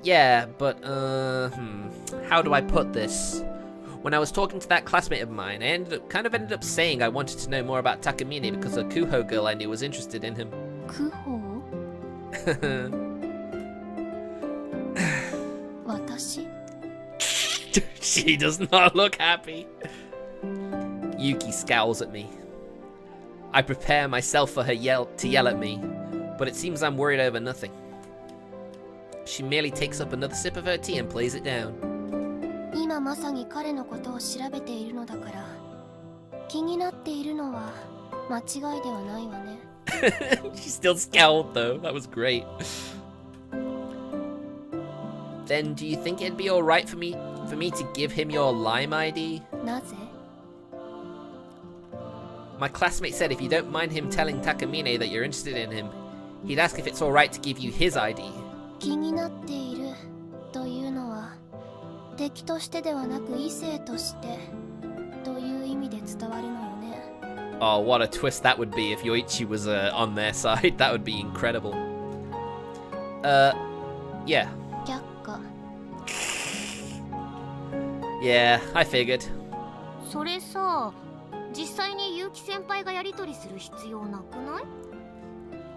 Yeah, but, how do I put this? When I was talking to that classmate of mine, I ended up saying I wanted to know more about Takamine because a Kuho girl I knew was interested in him. Kuho? 私? She does not look happy. Yuki scowls at me. I prepare myself for her to yell at me, but it seems I'm worried over nothing. She merely takes up another sip of her tea and plays it down. 今まさに彼のことを調べているのだから、気になっているのは間違いではないわね。She still scowled though. That was great. Then do you think it'd be alright for me to give him your Lime ID? なぜ? My classmate said if you don't mind him telling Takamine that you're interested in him, he'd ask if it's alright to give you his ID. 気になっているというのは敵としてではなく異性としてという意味で伝わるのよね。Oh, what a twist that would be if Yoichi was on their side. That would be incredible. Yeah. 却下。Yeah, I figured. それさ、実際に結城先輩がやり取りする必要なくない?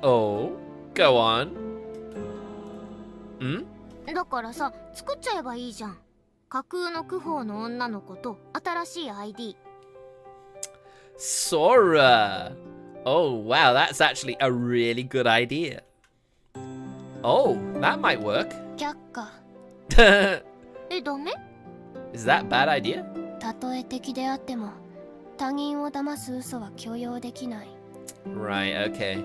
Oh, go on. ん? だからさ、作っちゃえばいいじゃん。架空のクホーの女の子と新しい ID。Sora! Oh, wow, that's actually a really good idea. Oh, that might work. 却下。え、ダメ? Is that a bad idea? たとえ敵であっても、他人を騙す嘘は許容できない。Right, okay.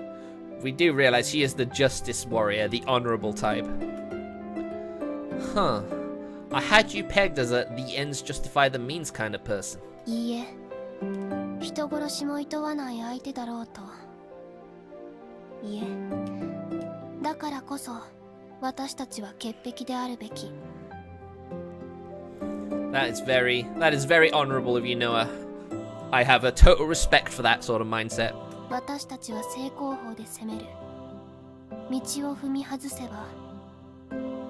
We do realize she is the justice warrior, the honorable type. Huh. I had you pegged as a the ends justify the means kind of person. いいえ。人殺しも厭わない相手だろうと。いえ。だからこそ、私たちは潔癖であるべき。That is very honorable of you, Noah. I have a total respect for that sort of mindset. 私たちは正攻法で攻める。道を踏み外せば、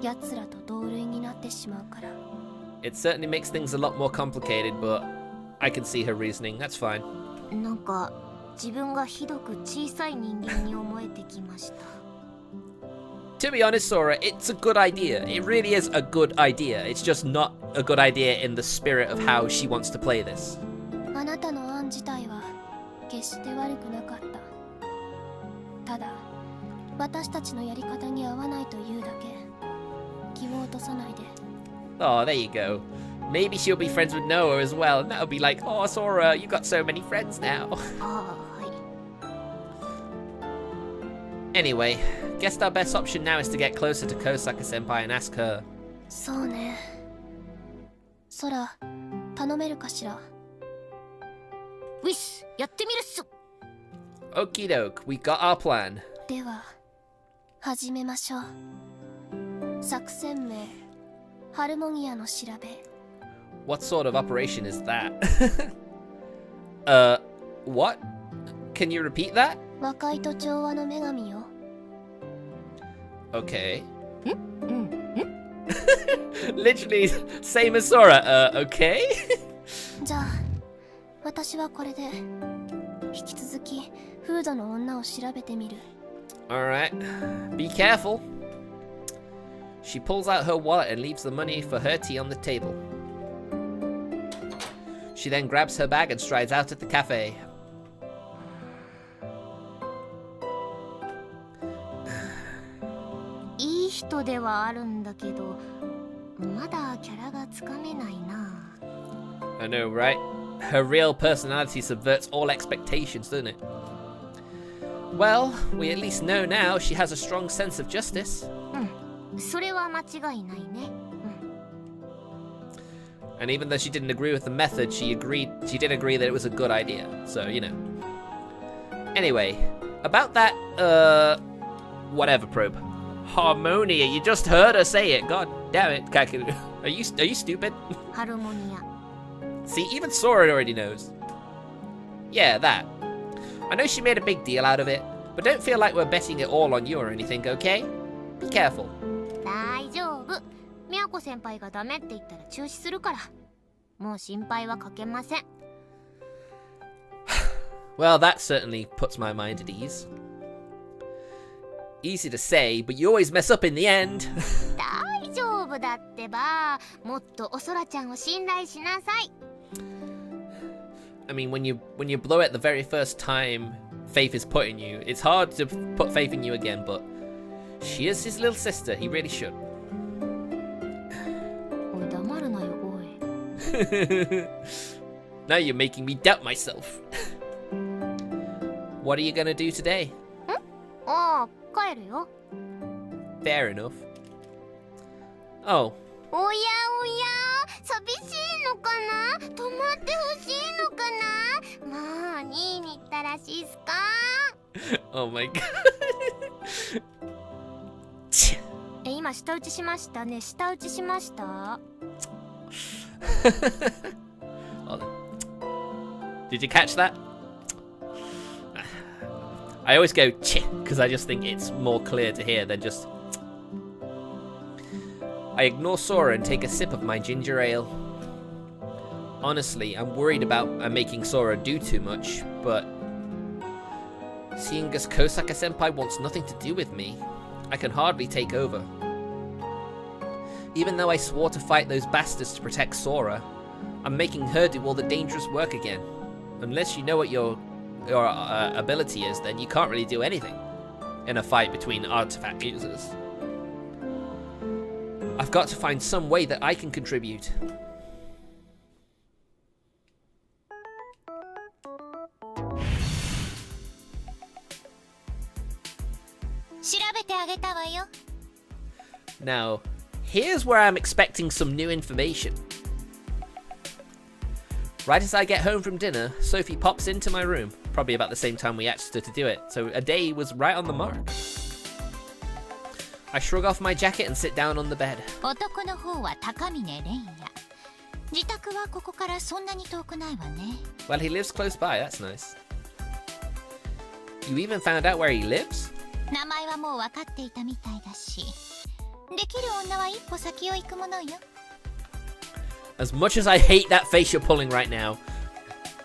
奴らと同類になってしまうから。It certainly makes things a lot more complicated, but I can see her reasoning. That's fine. なんか自分がひどく小さい人間に思えてきました。To be honest, Sora, it's a good idea. It really is a good idea. It's just not a good idea in the spirit of how she wants to play this. あなたの案自体は決して悪くなかった。ただ、私たちのやり方に合わないというだけ。気を落とさないで。Oh, there you go. Maybe she'll be friends with Noah as well, and that'll be like, oh, Sora, you got so many friends now. ああ、はい。 Anyway, guess our best option now is to get closer to Kosaka Senpai and ask her. そうね。空、頼めるかしら。ウィス、やってみるっす。 Okie doke, we got our plan. では、始めましょう。作戦名、ハルモニアの調べ。 What sort of operation is that? What? Can you repeat that? 和解と調和の女神よ。 Okay. Literally, same as Sora. Okay? じゃあ、私はこれで、引き続き、フードの女を調べてみる。 Alright. Be careful. She pulls out her wallet and leaves the money for her tea on the table. She then grabs her bag and strides out at the cafe.いい人ではあるんだけど、まだキャラがつかめないな。 I know, right? Her real personality subverts all expectations, doesn't it? Well, we at least know now she has a strong sense of justice. それは間違いないね。 And even though she didn't agree with the method, she did agree that it was a good idea. So, you know. Anyway, about that, whatever probe. Harmonia, you just heard her say it. God damn it, Kakeru. Are you stupid? ハルモニア。 See, even Sora already knows. Yeah, that. I know she made a big deal out of it, but don't feel like we're betting it all on you or anything, okay? Be careful. 大丈夫。みやこ先輩がダメって言ったら中止するから。もう心配はかけません。 Well, that certainly puts my mind at ease. Easy to say, but you always mess up in the end. 大丈夫だってば。もっとおそらちゃんを信頼しなさい。 I mean, when you blow it the very first time faith is put in you, it's hard to put faith in you again, but she is his little sister. He really should. おい、黙るなよ、おい。 Now you're making me doubt myself. What are you gonna do today? ああ、帰るよ。 Fair enough. Oh, おやおや、寂しいのかな？泊まってほしいのかな？もうニーニったらしいっすか？ oh my god. 今舌打ちしましたね。舌打ちしました。 Hold on. Did you catch that? I always go ch because I just think it's more clear to hear than just. I ignore Sora and take a sip of my ginger ale. Honestly, I'm worried about making Sora do too much, but seeing as Kosaka Senpai wants nothing to do with me, I can hardly take over. Even though I swore to fight those bastards to protect Sora, I'm making her do all the dangerous work again. Unless you know what your ability is, then you can't really do anything in a fight between artifact users. I've got to find some way that I can contribute. Now, here's where I'm expecting some new information. Right as I get home from dinner, Sophie pops into my room, probably about the same time we asked her to do it, so a day was right on the mark. I shrug off my jacket and sit down on the bed. 男の方は高峰蓮也。自宅はここからそんなに遠くないわね。 Well, he lives close by, that's nice. You even found out where he lives? 名前はもう分かっていたみたいだし、できる女は一歩先を行くものよ。 As much as I hate that face you're pulling right now,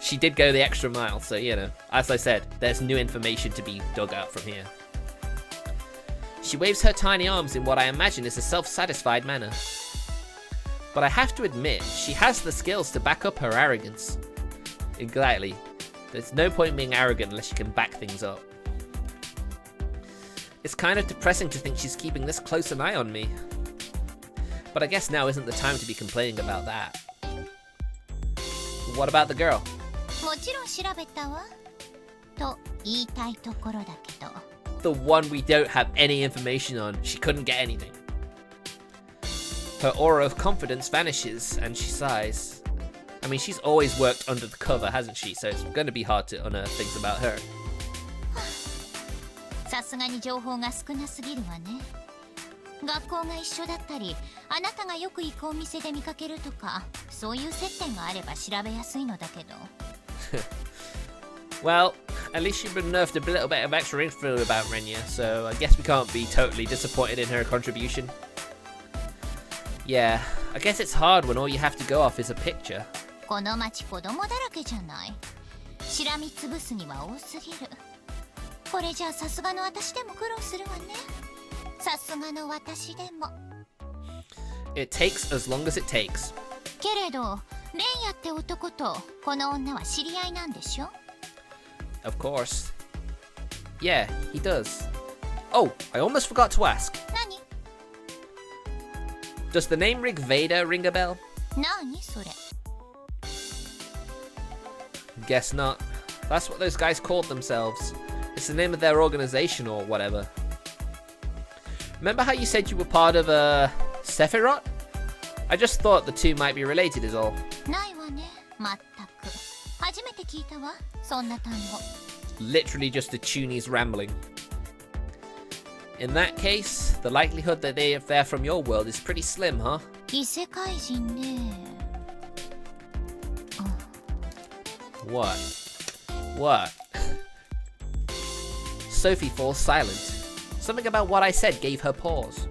she did go the extra mile, so, you know, as I said, there's new information to be dug out from here. She waves her tiny arms in what I imagine is a self-satisfied manner. But I have to admit, she has the skills to back up her arrogance. Exactly. There's no point being arrogant unless you can back things up. It's kind of depressing to think she's keeping this close an eye on me. But I guess now isn't the time to be complaining about that. What about the girl? もちろん調べたわと言いたいところだけど The one we don't have any information on. She couldn't get anything. Her aura of confidence vanishes and she sighs. I mean, she's always worked under the cover, hasn't she? So it's going to be hard to unearth things about her. さすがに情報が少なすぎるわね学校が一緒だったりあなたがよく行くお店で見かけるとかそういう接点があれば調べやすいのだけど Well, at least you've been nerfed a little bit of extra info about Renya, so I guess we can't be totally disappointed in her contribution. Yeah, I guess it's hard when all you have to go off is a picture. この町子供だらけじゃないしらみつぶすには多すぎるこれじゃあさすがの私でも苦労するわねさすがの私でも It takes as long as it takes. けれどレイヤって男とこの女は知り合いなんでしょ Of course. Yeah, he does. Oh, I almost forgot to ask. 何 Does the name Rig Vader ring a bell? 何それ Guess not. That's what those guys called themselves. It's the name of their organization or whatever. Remember how you said you were part of Sephiroth? I just thought the two might be related is all. ないわねまったく初めて聞いたわそんな単語 Literally just a Tunies rambling. In that case, the likelihood that they're from your world is pretty slim, huh? 異世界人ね What? What? Sophie falls silent. Something about what I said gave her pause.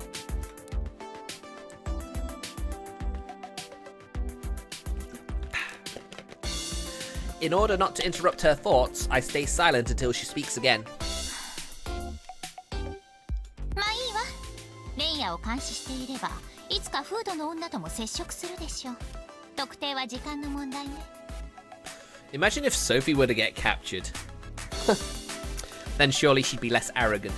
In order not to interrupt her thoughts, I stay silent until she speaks again. まあいいわレイヤを監視していればいつかフードの女とも接触するでしょう特定は時間の問題ね Imagine if Sophie were to get captured. Then surely she'd be less arrogant.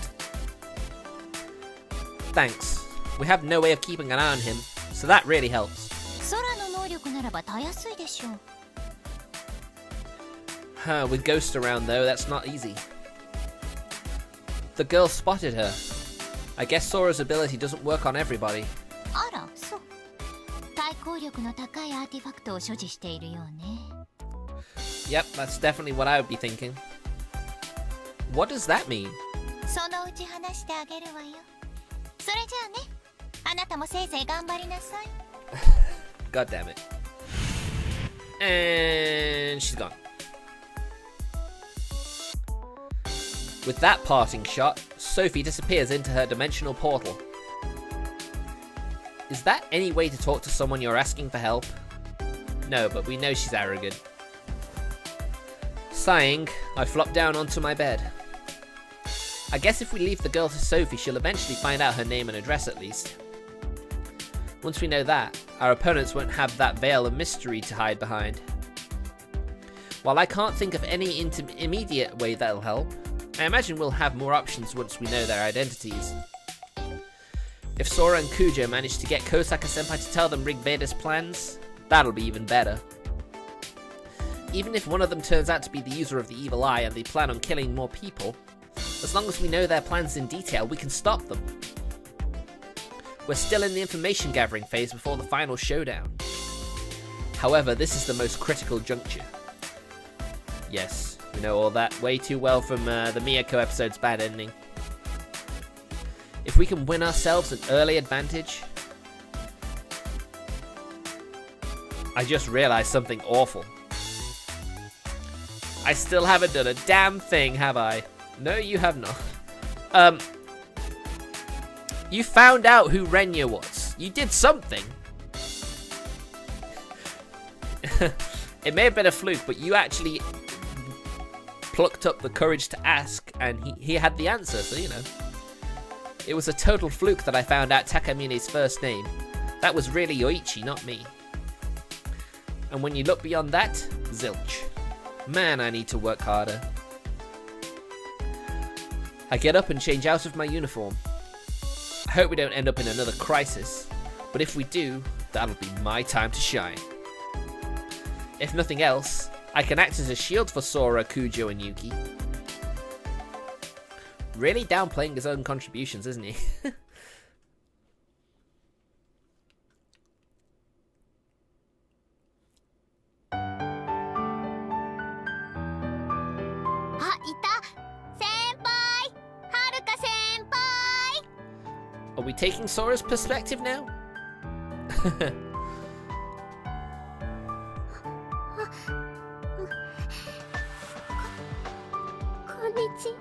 Thanks. We have no way of keeping an eye on him, so that really helps. 空の能力ならばたやすいでしょう With Ghost around though, that's not easy. The girl spotted her. I guess Sora's ability doesn't work on everybody. あらそう対抗力の高いアーティファクトを所持しているようね Yep, that's definitely what I would be thinking. What does that mean? そのうち話してあげるわよそれじゃあねあなたもせいぜい頑張りなさい God damn it. And she's gone. With that parting shot, Sophie disappears into her dimensional portal. Is that any way to talk to someone you're asking for help? No, but we know she's arrogant. Sighing, I flop down onto my bed. I guess if we leave the girl to Sophie, she'll eventually find out her name and address at least. Once we know that, our opponents won't have that veil of mystery to hide behind. While I can't think of any immediate way that'll help, I imagine we'll have more options once we know their identities. If Sora and Kuja manage to get Kosaka Senpai to tell them Rig Vader's plans, that'll be even better. Even if one of them turns out to be the user of the evil eye and they plan on killing more people, as long as we know their plans in detail, we can stop them. We're still in the information gathering phase before the final showdown. However, this is the most critical juncture. Yes, we know all that way too well from the Miyako episode's bad ending. If we can win ourselves an early advantage... I just realized something awful. I still haven't done a damn thing, have I? No, you have not. You found out who Renya was. You did something. It may have been a fluke, but you actually plucked up the courage to ask, and he had the answer, so you know. It was a total fluke that I found out Takamine's first name. That was really Yoichi, not me. And when you look beyond that, zilch. Man, I need to work harder. I get up and change out of my uniform. I hope we don't end up in another crisis, But if we do, that'll be my time to shine. If nothing else, I can act as a shield for Sora, Kujo, and Yuki. Really downplaying his own contributions, isn't he? あ、いた。先輩、はるか先輩。 Are we taking Sora's perspective now? こんにち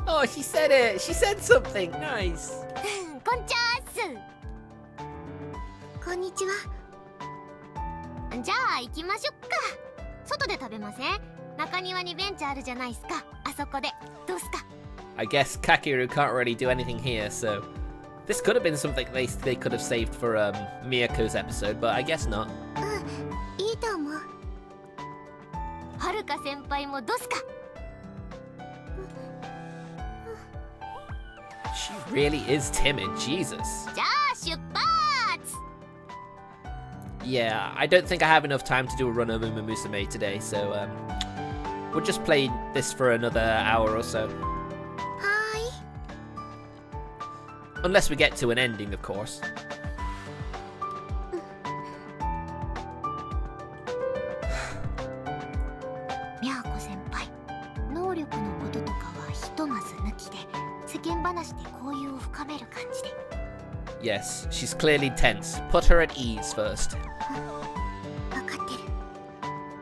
Oh, she said it! She said something! Nice! こんちゃーす。こんにちは。じゃあ行きましょっか。外で食べません？中庭にベンチあるじゃないっすか。あそこでどうっすか？ I guess Kakeru can't really do anything here, so this could have been something they could have saved for Miyako's episode, but I guess not. いいと思う。はるか先輩もどうっすか？ She really is timid, Jesus. じゃあ出発。 Yeah, I don't think I have enough time to do a run of Musume today, so we'll just play this for another hour or so. はーい。 Unless we get to an ending, of course. みやこ先輩、能力のこととかはひとまず抜きで、世間話で交友を深める感じで。 Yes, she's clearly tense. Put her at ease first. わかってる。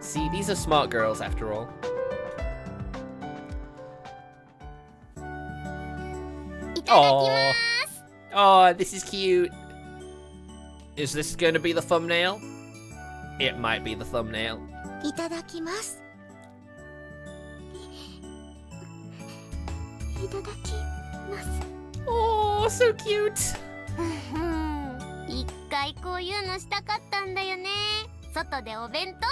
See, these are smart girls after all. いただきます。 Oh, this is cute. Is this going to be the thumbnail? It might be the thumbnail. いただきます。いただきます。 Oh, so cute. 一回こういうのしたかったんだよね。外でお弁当。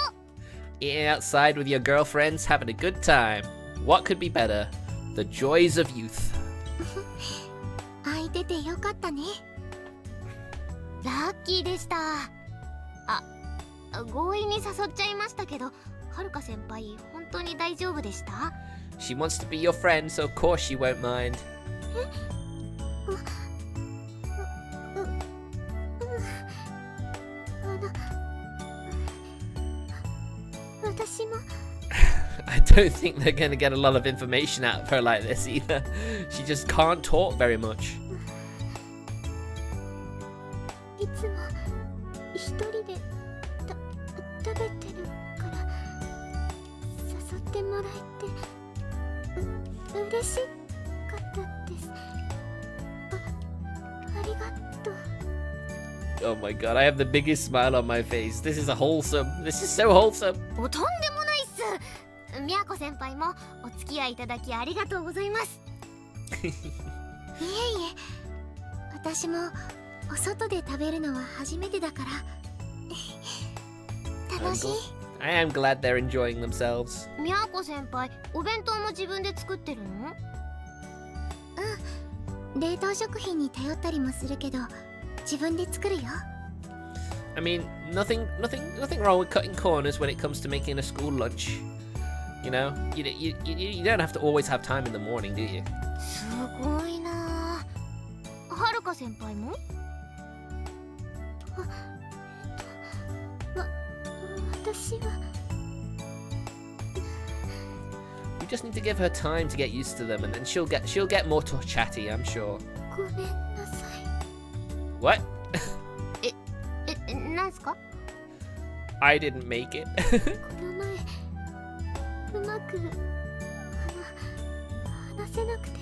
Eating outside with your girlfriends, having a good time. What could be better? The joys of youth. 空いててよかったね。ラッキーでした。あ、強引に誘っちゃいましたけど、はるか先輩本当に大丈夫でした？ She wants to be your friend, so of course she won't mind. 私も。 I don't think they're going to get a lot of information out of her like this either. She just can't talk very much. いつも一人で食べてるから誘ってもらえて嬉しかったです。ありがとう。 Oh my god, I have the biggest smile on my face. This is so wholesome. とんでもないっす。みやこ先輩もお付き合いいただきありがとうございます。いえいえ、私もお外で食べるのは初めてだから楽しい。 I am glad they're enjoying themselves. みやこ先輩、お弁当も自分で作ってるの？うん、冷凍食品に頼ったりもするけど、自分で作るよ。 I mean, nothing wrong with cutting corners when it comes to making a school lunch. You know, you don't have to always have time in the morning, do you? すごいなあ。はるか先輩も？私は。 We just need to give her time to get used to them, and then she'll get more chatty, I'm sure. ごめんなさい。 What? なんすか？ I didn't make it. この前うまく話せなくて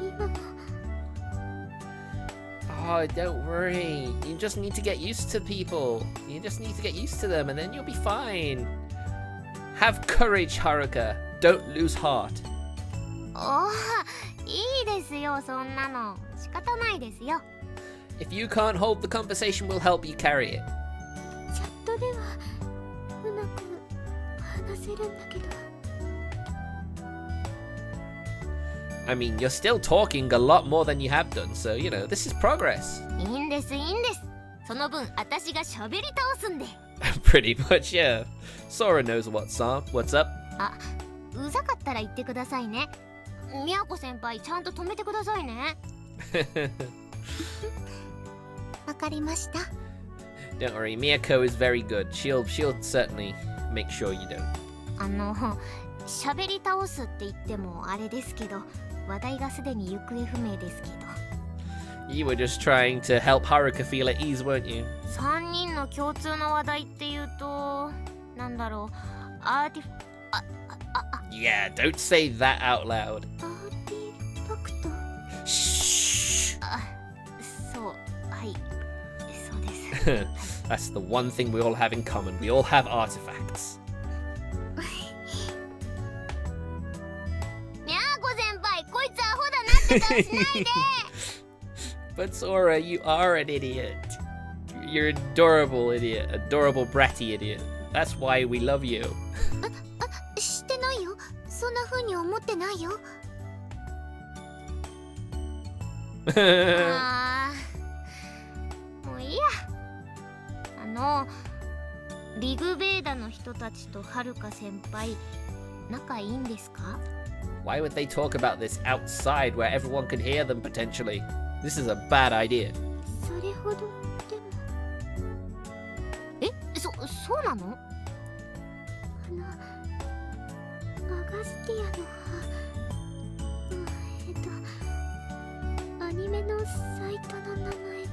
今も。 Oh, don't worry. You just need to get used to people. You just need to get used to them, and then you'll be fine. Have courage, Haruka. Don't lose heart. おー、いいですよ、そんなの。仕方ないですよ。 If you can't hold the conversation, we'll help you carry it. チャットではうまく話せるんだけど。I mean, you're still talking a lot more than you have done, so, you know, this is progress. いいんですいいんです。その分私が喋り倒すんで。Pretty much, yeah. Sora knows what's up. あ、うざかったら言ってくださいね。みやこ先輩ちゃんと止めてくださいね。わかりました。 Don't worry, Miyako is very good. She'll certainly make sure you don't. 喋り倒すって言ってもあれですけど、話題がすでに行方不明ですけど。You were just trying to help Haruka feel at ease, weren't you? 3人の共通の話題っていうと、なんだろう、アーティフYeah, don't say that out loud. ァクト。 Shh. そう、はい、そうです。That's the one thing we all have in common. We all have artifacts. みやこ先輩、こいつアホだなって顔しないで。But Sora, you are an idiot. You're an adorable idiot. Adorable bratty idiot. That's why we love you. してないよ。そんな風に思ってないよ。あー、もういいや。リグベーダの人たちとはるか先輩、仲いいんですか？ Why would they talk about this outside where everyone could hear them potentially? This is a bad idea. それほどでも。そうなの？アガスティアのアニメのサイトの名前って。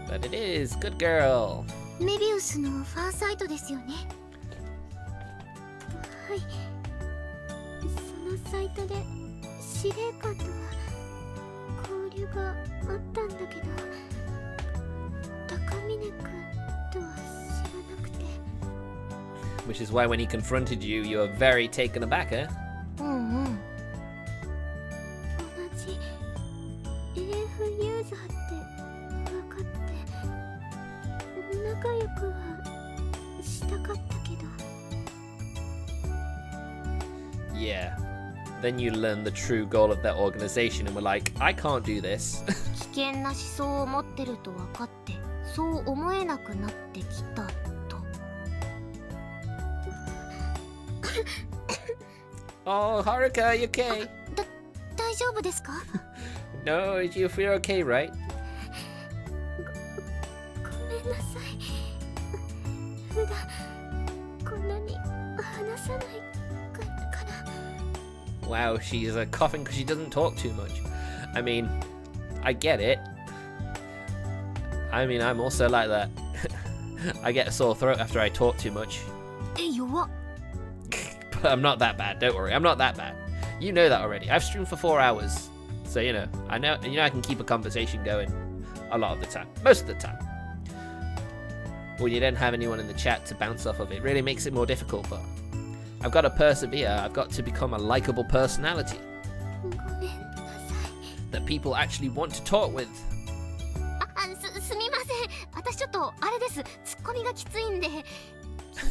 But it is. Good girl. メビウスのファンサイトですよね。はい。そのサイトで司令官とは交流があったんだけど、高峰君とは知らなくて。 Which is why when he confronted you, you were very taken aback, eh? うんうん。同じ AF ユーザーって分かって仲良くはしたかったけど。 Yeah. Then you learn the true goal of that organization and were like, I can't do this. 危険な思想を持ってると分かって、そう思えなくなってきたと。Oh, Haruka, are you okay? 大丈夫ですか？ No, you feel okay, right? ごめんなさい。普段こんなに話さないから。 Wow, she's coughing because she doesn't talk too much. I mean, I get it. I mean, I'm also like that. I get a sore throat after I talk too much. 弱っ。 But I'm not that bad, don't worry. I'm not that bad. You know that already. I've streamed for 4 hours. So, you know, I can keep a conversation going a lot of the time. Most of the time. When you don't have anyone in the chat to bounce off of, it really makes it more difficult, but I've got to persevere. I've got to become a likable personality ごめんなさい。 that people actually want to talk with. すみません。私ちょっとあれです。ツッコミがきついんで気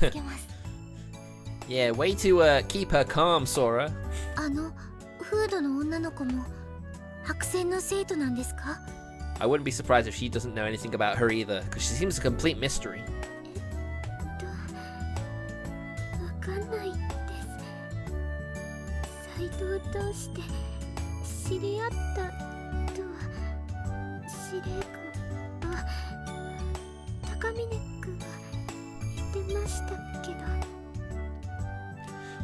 をつけます。Yeah, way to keep her calm, Sora. フードの女の子も白線の生徒なんですか？ I wouldn't be surprised if she doesn't know anything about her either, because she seems a complete mystery. わかんないです。サイトを通して知り合ったとは司令官高峰君が言ってましたけど。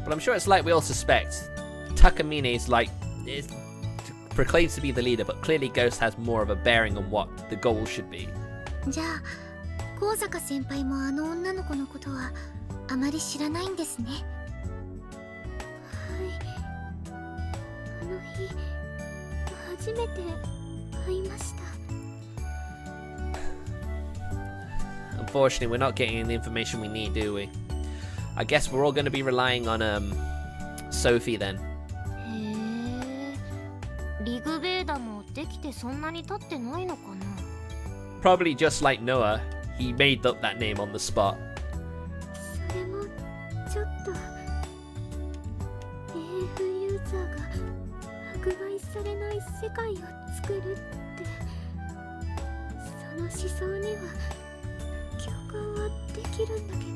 But I'm sure it's like we all suspect. Takamine is proclaims to be the leader, but clearly Ghost has more of a bearing on what the goal should be. じゃあ、高坂先輩もあの女の子のことはあまり知らないんですね。はい。あの日、初めて会いました。 Unfortunately, we're not getting the information we need, do we? I guess we're all going to be relying on Sophie then. へえ。リグベーダもできてそんなに経ってないのかな。 Probably just like Noah, he made up that name on the spot. それもちょっと AF ユーザーが世界を作るって、その思想には共感はできるんだけど。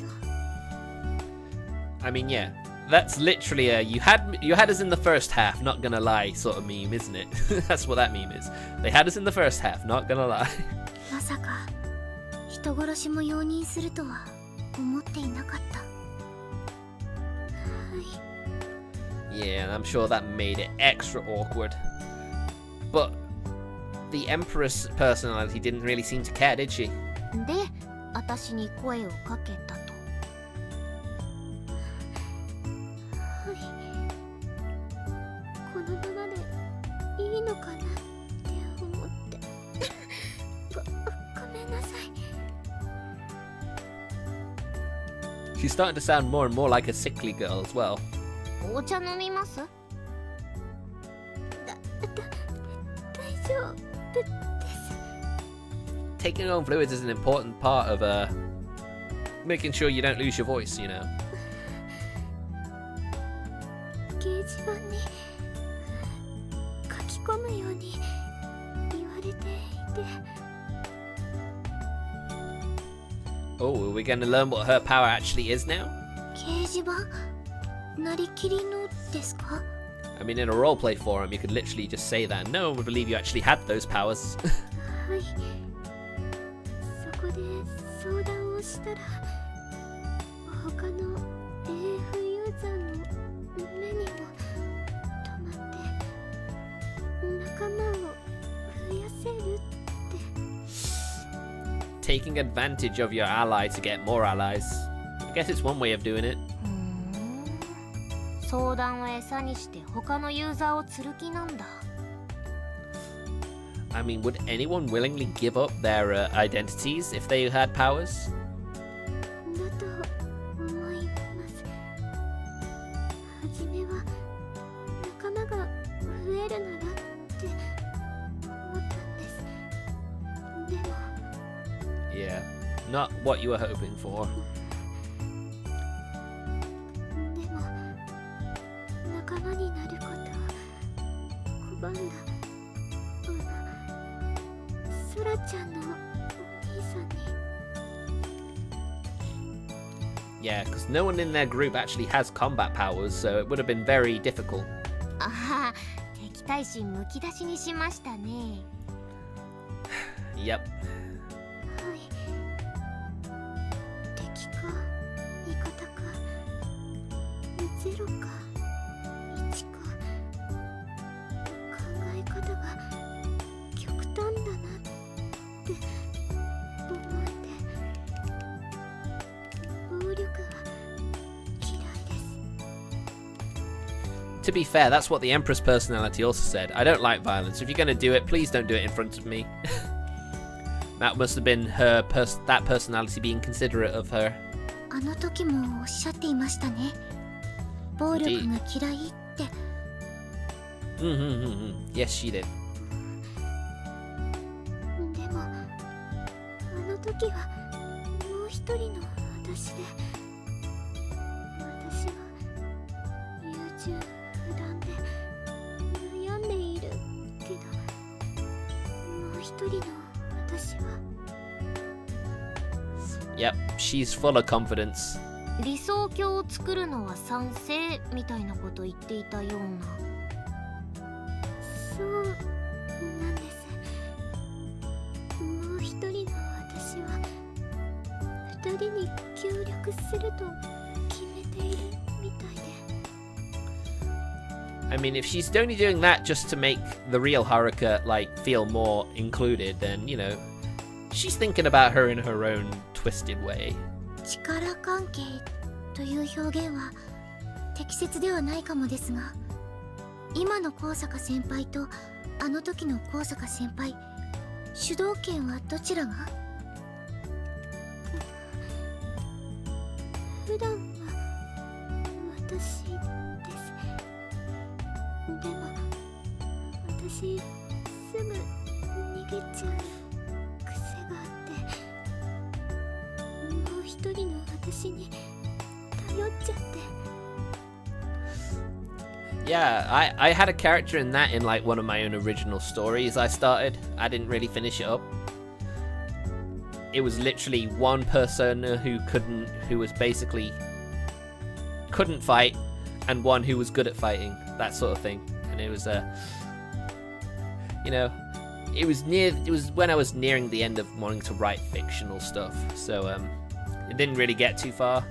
I mean, yeah, that's literally a you had us in the first half, not gonna lie sort of meme, isn't it? That's what that meme is. They had us in the first half, not gonna lie. まさか人殺しも容認するとは思っていなかった。はい。 Yeah, and I'm sure that made it extra awkward. But the Empress personality didn't really seem to care, did she? で私に声をかけたと。はい。このままでいいのかなって思って。ごめんなさい。 She's starting to sound more and more like a sickly girl as well. お茶飲みます？大丈夫です。 Taking on fluids is an important part of making sure you don't lose your voice, you know. 掲示板に書き込むように言われていて。 Oh, are we going to learn what her power actually is now? 掲示板なりきりのですか？ I mean, in a roleplay forum, you could literally just say that and no one would believe you actually had those powers. はい。そこで相談をしたら、他の AF ユーザーの目にも留まって、仲間を増やせるって。 Taking advantage of your ally to get more allies. I guess it's one way of doing it. 相談を餌にして他のユーザーを釣る気なんだ。 I mean, would anyone willingly give up their identities if they had powers? だと思います。はじめは仲間が増えるならって思ったんです。でも Yeah, not what you were hoping for. でも仲間になることを拒んだ。ソラちゃんのお兄さんに。 Yeah, because no one in their group actually has combat powers, so it would have been very difficult. ああ、敵対心むき出しにしましたね。Yep. はい。敵か味方か0か1か、考え方が極端だなって思えて、暴力は嫌いです。 To be fair, that's what the Empress personality also said. I don't like violence. If you're going to do it, please don't do it in front of me. That must have been her that personality being considerate of her. あの時もおっしゃっていましたね。暴力が嫌いって。 Yes, she did. でもあの時はもう一人の私で、私は優柔不断で悩んでいるけど、もう一人の私は。 Yep, she's full of confidence. 理想郷を作るのは賛成みたいなこと言っていたような。そうなんです。もう一人の私は二人に協力すると決めているみたいで。 I mean, if she's only doing that just to make the real Haruka, like, feel more included, then, you know, she's thinking about her in her own twisted way. 力関係という表現は適切ではないかもですが、今の高坂先輩とあの時の高坂先輩、主導権はどちらが？普段は私です。でも私すぐ逃げちゃう癖があって、もう一人の私に頼っちゃって。Yeah, I had a character in that in like one of my own original stories I started. I didn't really finish it up. It was literally one persona who was basically couldn't fight, and one who was good at fighting, that sort of thing. And it was you know, it was when I was nearing the end of wanting to write fictional stuff, so it didn't really get too far.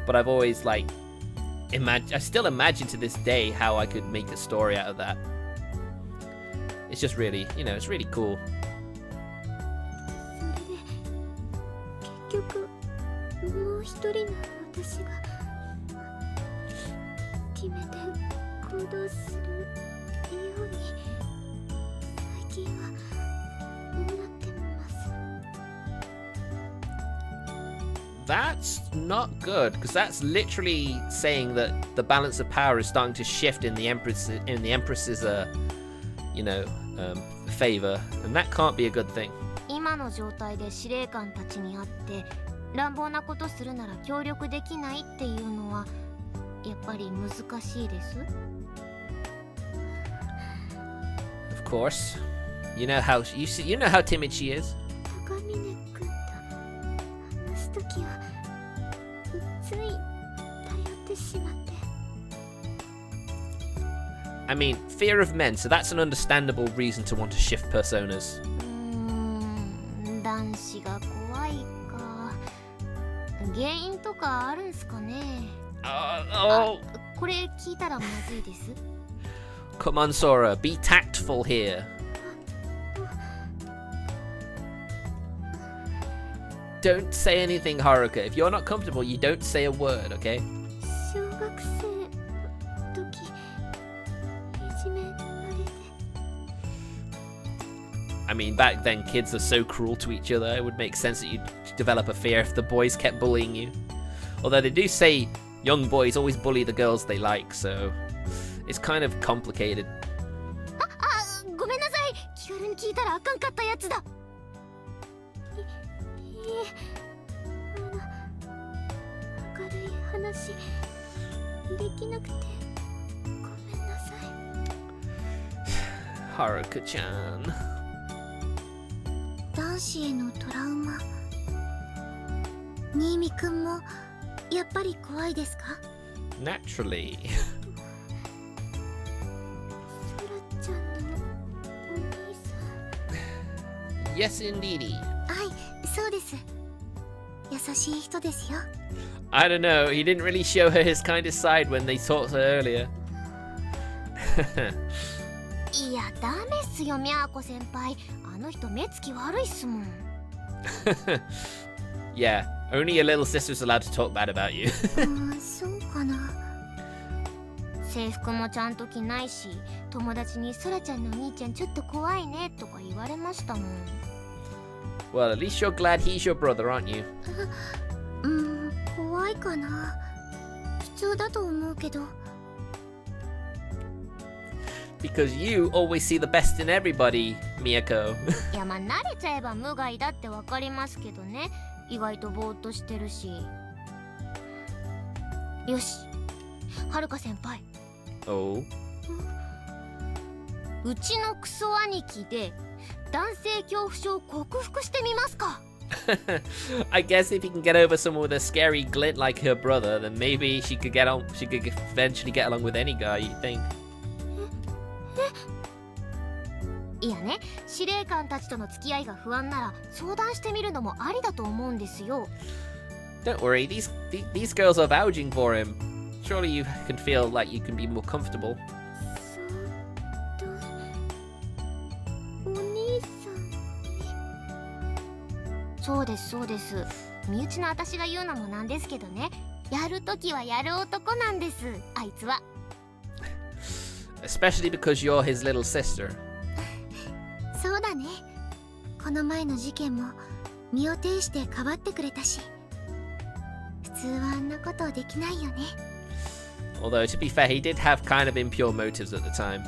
But I've always like I still imagine to this day how I could make a story out of that. It's just really, it's really cool. それで結局もう一人の私が決めて行動するように最近はなってます。 That's not good, because that's literally saying that the balance of power is starting to shift in the Empress's favor, and that can't be a good thing. 今の状態で司令官たちに会って乱暴なことするなら協力できないっていうのはやっぱり難しいです。 Of course, you know how timid she is. 高峰君と話すときはつい頼ってしまって。 I mean, fear of men, so that's an understandable reason to want to shift personas. 男子が怖いか。原因とかあるんすかね。これ聞いたらまずいです。 Come on, Sora, be tactful here. Don't say anything, Haruka. If you're not comfortable, you don't say a word, okay? 小学生の時いじめられて。 I mean, back then, kids are so cruel to each other. It would make sense that you'd develop a fear if the boys kept bullying you. Although they do say young boys always bully the girls they like, so it's kind of complicated. ごめんなさい。気軽に聞いたらあかんかったやつだ。明るい話できなくてごめんなさい。 Haruka-chan. 男子へのトラウマ、新見くんもやっぱり怖いですか？ Naturally. ソラちゃんのお兄さん。 Yes, indeedy. はい、そうです。優しい人ですよ。 I don't know. He didn't really show her his kind of side when they talked to her earlier. いやダメっすよ、みやこ先輩。あの人目つき悪いっすもん。Yeah, only your little sister's allowed to talk bad about you. そうかな。制服もちゃんと着ないし、友達にソラちゃんのお兄ちゃんちょっと怖いねとか言われましたもん。 Well, at least you're glad he's your brother, aren't you? 怖いかな。普通だと思うけど。 Because you always see the best in everybody, Miyako. いやまあ慣れちゃえば無害だってわかりますけどね。意外とぼーっとしてるし。よし、はるか先輩。 Oh? うちのクソ兄貴で男性恐怖症を克服してみますか。I guess if you can get over someone with a scary glint like her brother, then maybe she could eventually get along with any guy, you'd think. いやね、司令官たちとの付き合いが不安なら相談してみるのもありだと思うんですよ。 Don't worry, these girls are vouching for him. Surely you can feel like you can be more comfortable. お兄さん。そうですそうです。身内の私が言うのもなんですけどね。やるときはやる男なんです。あいつは。 Especially because you're his little sister. そうだね。この前の事件も身を挺してかばってくれたし。普通はあんなことできないよね。 Although, to be fair, he did have kind of impure motives at the time.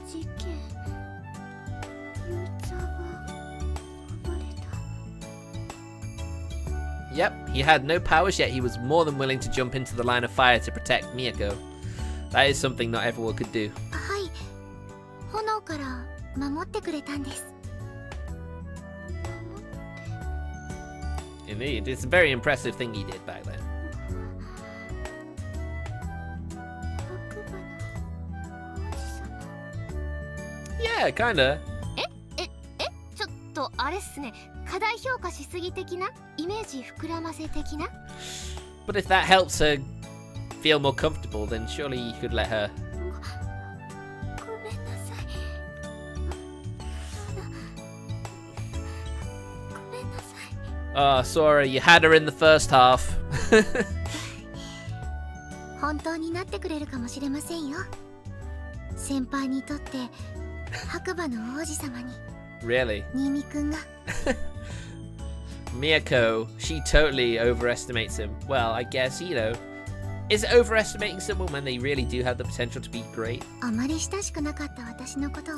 事件。ユーザーが暴れた。 Yep, he had no powers yet he was more than willing to jump into the line of fire to protect Miyako. That is something not everyone could do. はい、炎から守ってくれたんです。 Indeed, it's a very impressive thing he did back then. 白馬の王子様。 Yeah, kinda. ちょっとあれっすね。過大評価しすぎ的なイメージ膨らませ的な。 But if that helps her feel more comfortable, then surely you could let her. ごめんなさい。ごめんなさい。 Oh, Sora, you had her in the first half. 本当になってくれるかもしれませんよ。先輩にとって白馬の王子様に Really? 新見くんが Miyako, she totally overestimates him. Well, I guess, you know. Is it overestimating someone when they really do have the potential to be great? あまり親しくなかった私のことを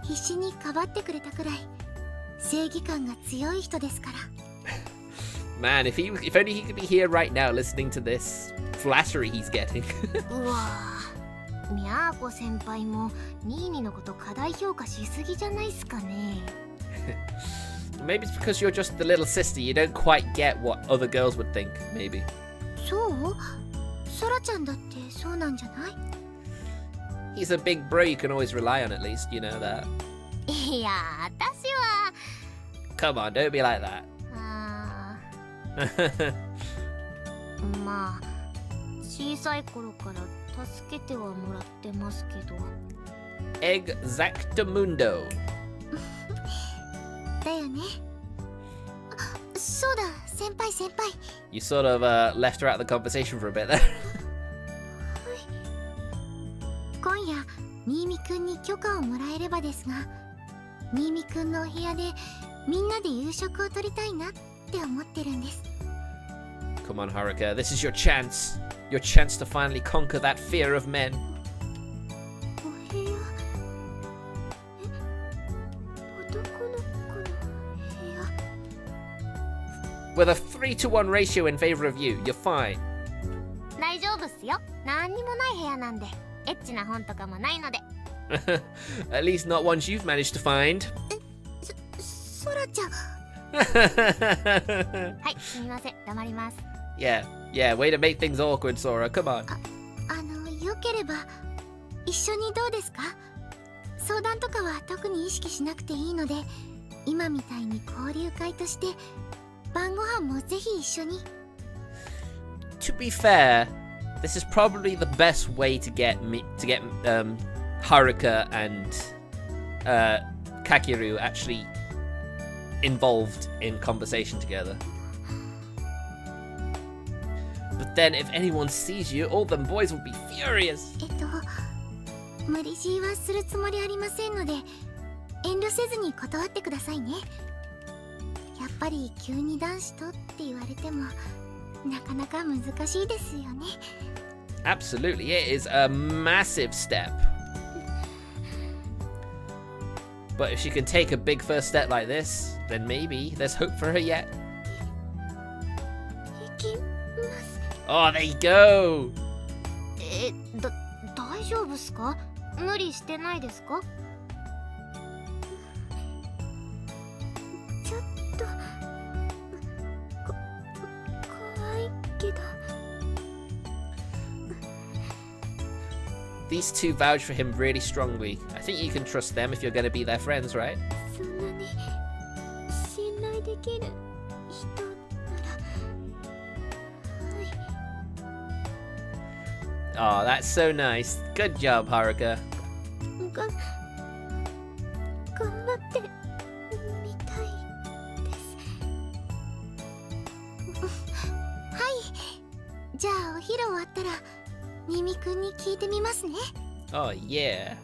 必死にかばってくれたくらい正義感が強い人ですから。 Man, if only he could be here right now listening to this flattery he's getting. うわぁ、みやこ先輩もニーニのこと過大評価しすぎじゃないっすかね。 Maybe it's because you're just the little sister, you don't quite get what other girls would think, maybe. そう？ソラちゃんだってそうなんじゃない？ He's a big bro you can always rely on at least, you know that. いや、私は Come on, don't be like that. まあ小さい頃から助けてはもらってますけど。 Exactamundo. だよね。あ、そうだ、先輩。 You sort of left her out of the conversation for a bit there. 今夜新見くんに許可をもらえればですが、新見くんのお部屋でみんなで夕食をとりたいなって思ってるんです。 Come on, Haruka, this is your chance. Your chance to finally conquer that fear of men. お部屋？男の子の部屋？ With a 3-to-1 ratio in favor of you, you're fine. 大丈夫っすよ。何にもない部屋なんで。エッチな本とかもないので。 At least not ones you've managed to find. ソラちゃん。はい、すみません。黙ります。 Yeah, way to make things awkward, Sora. Come on. よければ一緒にどうですか？相談とかは特に意識しなくていいので、今みたいに交流会として晩ご飯もぜひ一緒に。 To be fair, this is probably the best way to get Haruka and Kakeru actually involved in conversation together. But then if anyone sees you, all them boys will be furious. 無理強いはするつもりありませんので、遠慮せずに断ってくださいね。やっぱり急に男子とって言われてもなかなか難しいですよね。 Absolutely, it is a massive step. But if she can take a big first step like this, then maybe there's hope for her yet. 行きます。 Oh, there you go. 大丈夫っすか？無理してないですか？ちょっと怖いけど。 These two vouch for him really strongly. I think you can trust them if you're going to be their friends, right? そんなに信頼できる人なら。はい。 Oh, that's so nice. Good job, Haruka. 頑張ってみたいです。はい。じゃあお昼終わったらミミくんに聞いてみますね。 Oh, yeah.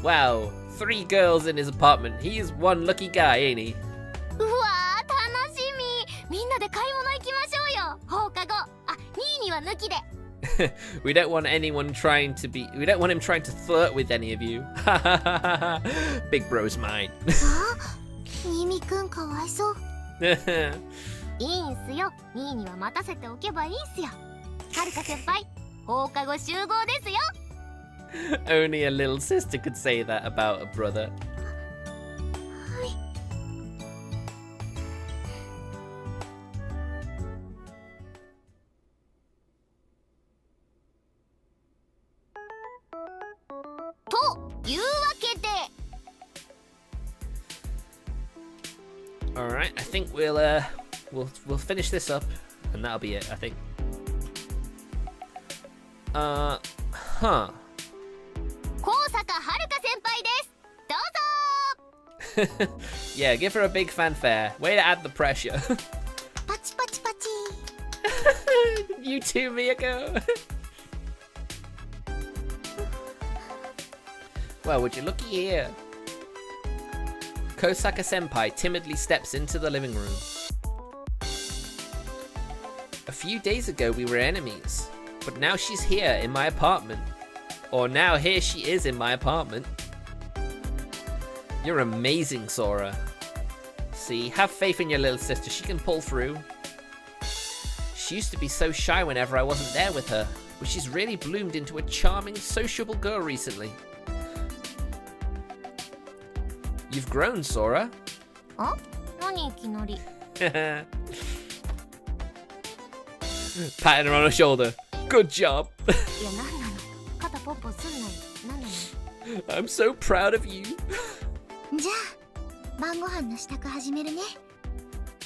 Wow, 3 girls in his apartment. He is one lucky guy, ain't he? うわー、楽しみ。みんなで買い物行きましょうよ。放課後。あ、ニーニは抜きで。We don't want anyone trying to be. We don't want him trying to flirt with any of you. Big bro's mine. ミミくんかわいそう。いいんすよ。ニーニは待たせておけばいいんすよ。はるか先輩、放課後集合ですよ。 Only a little sister could say that about a brother. Alright, I think we'll finish this up and that'll be it, I think. Kosaka Haruka senpai desu. Dozo. Yeah, give her a big fanfare. Way to add the pressure. Pachi pachi pachi. You too, Miyako. Well, would you looky here? Kosaka Senpai timidly steps into the living room. A few days ago we were enemies, but now she's here in my apartment. Or now here she is in my apartment. You're amazing, Sora. See, have faith in your little sister, she can pull through. She used to be so shy whenever I wasn't there with her, but she's really bloomed into a charming, sociable girl recently. You've grown, Sora. Huh? 何いきなり? Patting her on her shoulder. Good job. いや、なんなの? 肩ポンポンすんなよ。なんなの? I'm so proud of you. じゃあ晩ご飯の支度始めるね。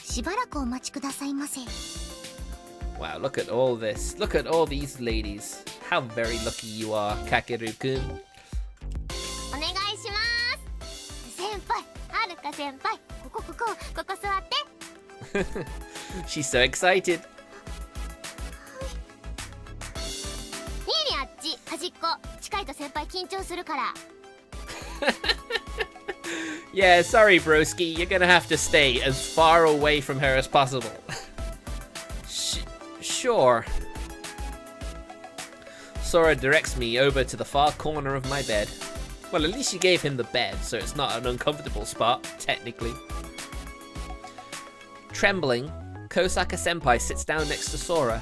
しばらくお待ちくださいませ。 Wow, look at all this. Look at all these ladies. How very lucky you are, Kakeru-kun. お願いします。先輩、はるか先輩、ここ座って。She's so excited. ニーニあっち、端っこ。近いと先輩緊張するから。Yeah, sorry, broski. You're gonna have to stay as far away from her as possible. Sure. Sora directs me over to the far corner of my bed. Well, at least you gave him the bed, so it's not an uncomfortable spot, technically. Trembling, Kosaka Senpai sits down next to Sora.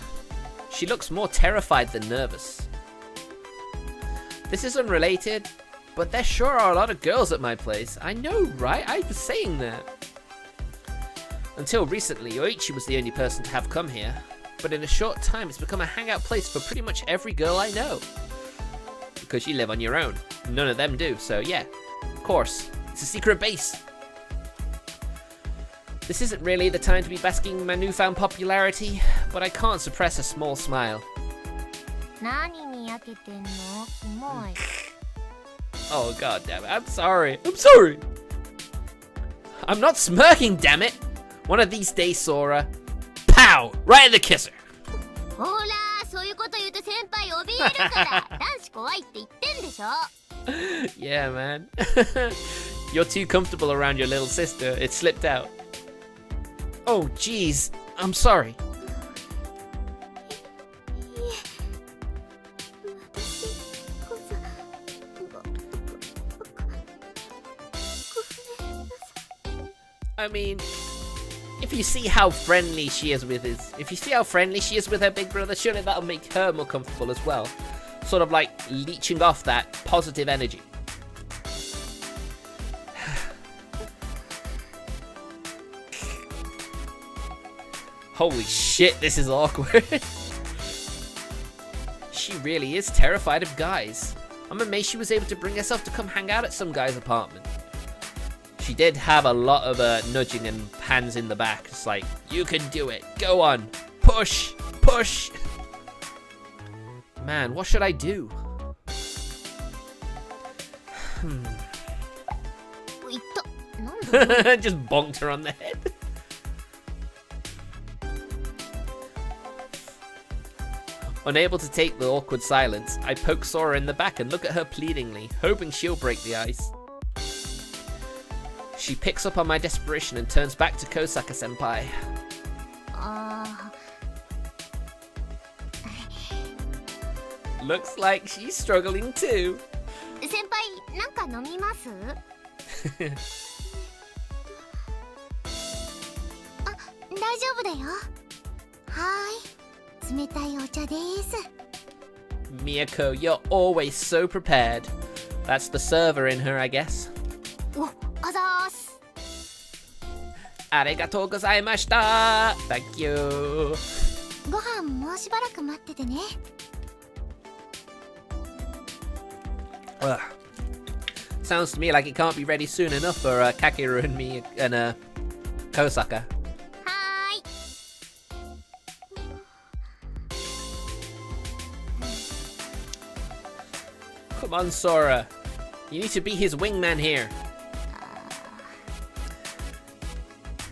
She looks more terrified than nervous. This is unrelated, but there sure are a lot of girls at my place. I know, right? I was saying that. Until recently, Yoichi was the only person to have come here, but in a short time it's become a hangout place for pretty much every girl I know. Because you live on your own. None of them do, so yeah, of course, it's a secret base. This isn't really the time to be basking in my newfound popularity, but I can't suppress a small smile. 何にやけてんの? キモい。 Oh god damn it, I'm sorry. I'm sorry. I'm not smirking, damn it. One of these days, Sora. Pow! Right in the kisser. ほら、そういうこと言うと先輩怯えるから。男子怖いって言ってんでしょ。 Yeah, man. You're too comfortable around your little sister. It slipped out. Oh, jeez. I'm sorry. いえ、私、I mean, if you see how friendly she is with her big brother, surely that'll make her more comfortable as well. Sort of like leeching off that positive energy. Holy shit, this is awkward. She really is terrified of guys. I'm amazed she was able to bring herself to come hang out at some guy's apartment. She did have a lot of nudging and hands in the back. It's like, you can do it. Go on. Push. Push. Man, what should I do? いった。なんだ Just bonked her on the head. Unable to take the awkward silence, I poke Sora in the back and look at her pleadingly, hoping she'll break the ice. She picks up on my desperation and turns back to Kosaka Senpai. あ Looks like she's struggling too. ー先輩、なんか飲みます？あ、大丈夫だよ。はーい。冷たいお茶です。Miyako, you're always so prepared. That's the server in her, I guess. おあざーす。 Arigatou gozaimashita! Thank you. ご飯もうしばらく待っててね。 Ugh. Sounds to me like it can't be ready soon enough for Kakeru and me and Kosaka. はーい。 Come on, Sora. You need to be his wingman here.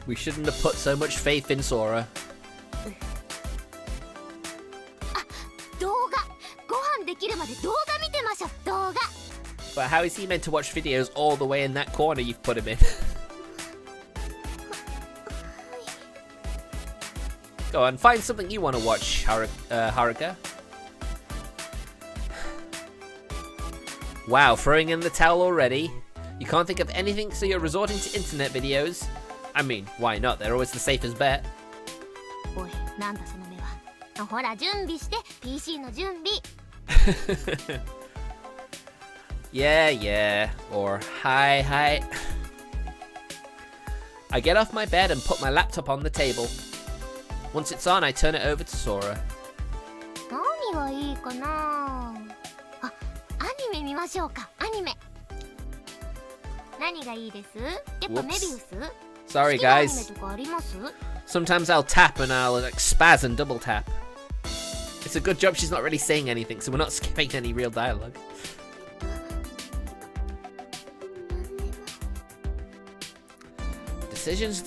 We shouldn't have put so much faith in Sora. 動画。ご飯できるまで動画見てましょう。動画。 But how is he meant to watch videos all the way in that corner you've put him in? Go on, find something you want to watch, Haruka. Wow, throwing in the towel already? You can't think of anything, so you're resorting to internet videos? I mean, why not? They're always the safest bet. おい、なんだその目は。ほら、準備して。PC の準備。 Yeah, yeah. Or, hi, hi. I get off my bed and put my laptop on the table. Once it's on, I turn it over to Sora. 何がいいかなあ、アニメ見ましょうか。アニメ。何がいいです？やっぱメビウス？ Sorry, 好きなアニメ guys. とかあります？ Sometimes I'll tap and I'll like spaz and double tap. It's a good job she's not really saying anything, so we're not skipping any real dialogue. Decisions,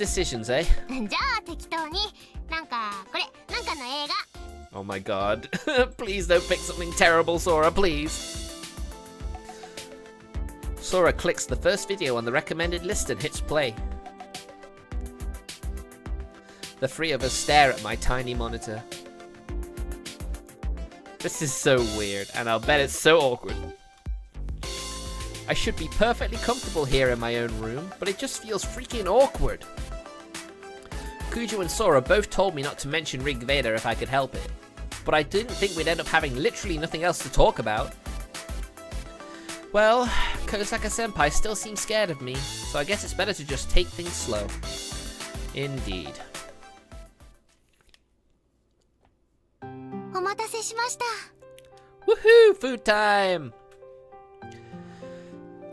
eh? じゃあ適当に。なんかこれ、なんかの映画。 Oh my god. Please don't pick something terrible, Sora, please. Sora clicks the first video on the recommended list and hits play. The three of us stare at my tiny monitor. This is so weird, and I'll bet it's so awkward. I should be perfectly comfortable here in my own room, but it just feels freaking awkward. Kujo and Sora both told me not to mention Rig Veda if I could help it, but I didn't think we'd end up having literally nothing else to talk about. Well, Kosaka Senpai still seems scared of me, so I guess it's better to just take things slow. Indeed. お待たせしました。 Woohoo! Food time!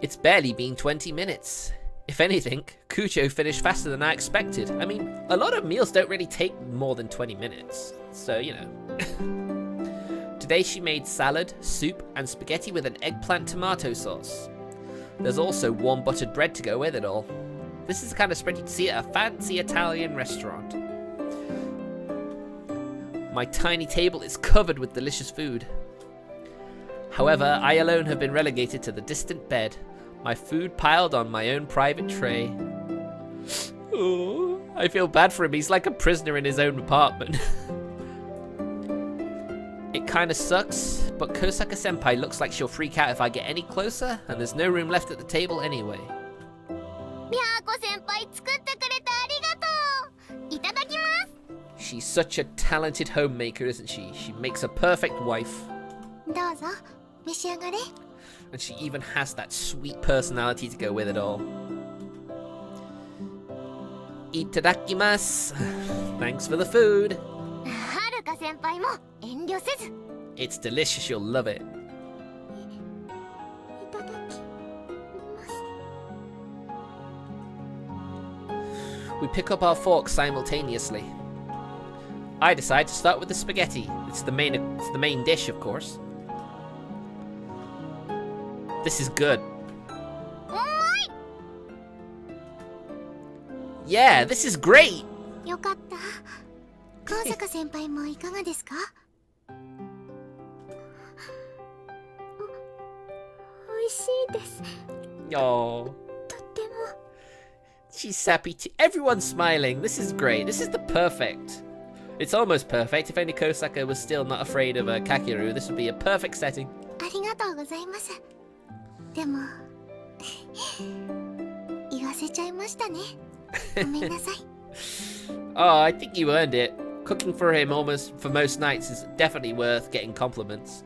It's barely been 20 minutes. If anything, Kucho finished faster than I expected. I mean, a lot of meals don't really take more than 20 minutes, so you know. Today she made salad, soup, and spaghetti with an eggplant tomato sauce. There's also warm buttered bread to go with it all. This is the kind of spread you'd see at a fancy Italian restaurant. My tiny table is covered with delicious food. However, I alone have been relegated to the distant bed, my food piled on my own private tray. Oh, I feel bad for him, he's like a prisoner in his own apartment. It kinda sucks, but Kosaka Senpai looks like she'll freak out if I get any closer, and there's no room left at the table anyway. みやこ先輩作ってくれてありがとう。いただきます。 She's such a talented homemaker, isn't she? She makes a perfect wife. どうぞ召し上がれ。 And she even has that sweet personality to go with it all. Itadakimasu. Thanks for the food. はるか先輩も遠慮せず。 It's delicious, you'll love it. いただきます。 We pick up our forks simultaneously. I decide to start with the spaghetti. It's the main dish, of course. This is good. おーい。 Yeah, this is great. よかった。高坂先輩もいかがですか？おいしいです。 Oh, とっても。 she's happy too. Everyone's smiling. This is great. This is the perfect. It's almost perfect. If only Kosaka was still not afraid of Kakeru, this would be a perfect setting. ありがとうございます。でも言わせちゃいましたね。ごめんなさい。 Oh, I think you earned it. Cooking for him almost for most nights is definitely worth getting compliments.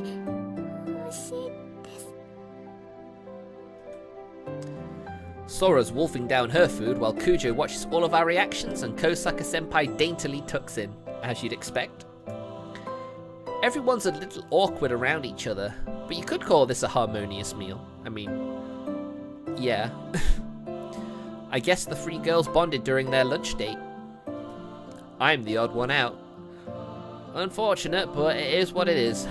欲しいです。 Sora's wolfing down her food while Kujo watches all of our reactions and Kosaka Senpai daintily tucks in, as you'd expect. Everyone's a little awkward around each other, but you could call this a harmonious meal. I mean, yeah. I guess the three girls bonded during their lunch date. I'm the odd one out. Unfortunate, but it is what it is.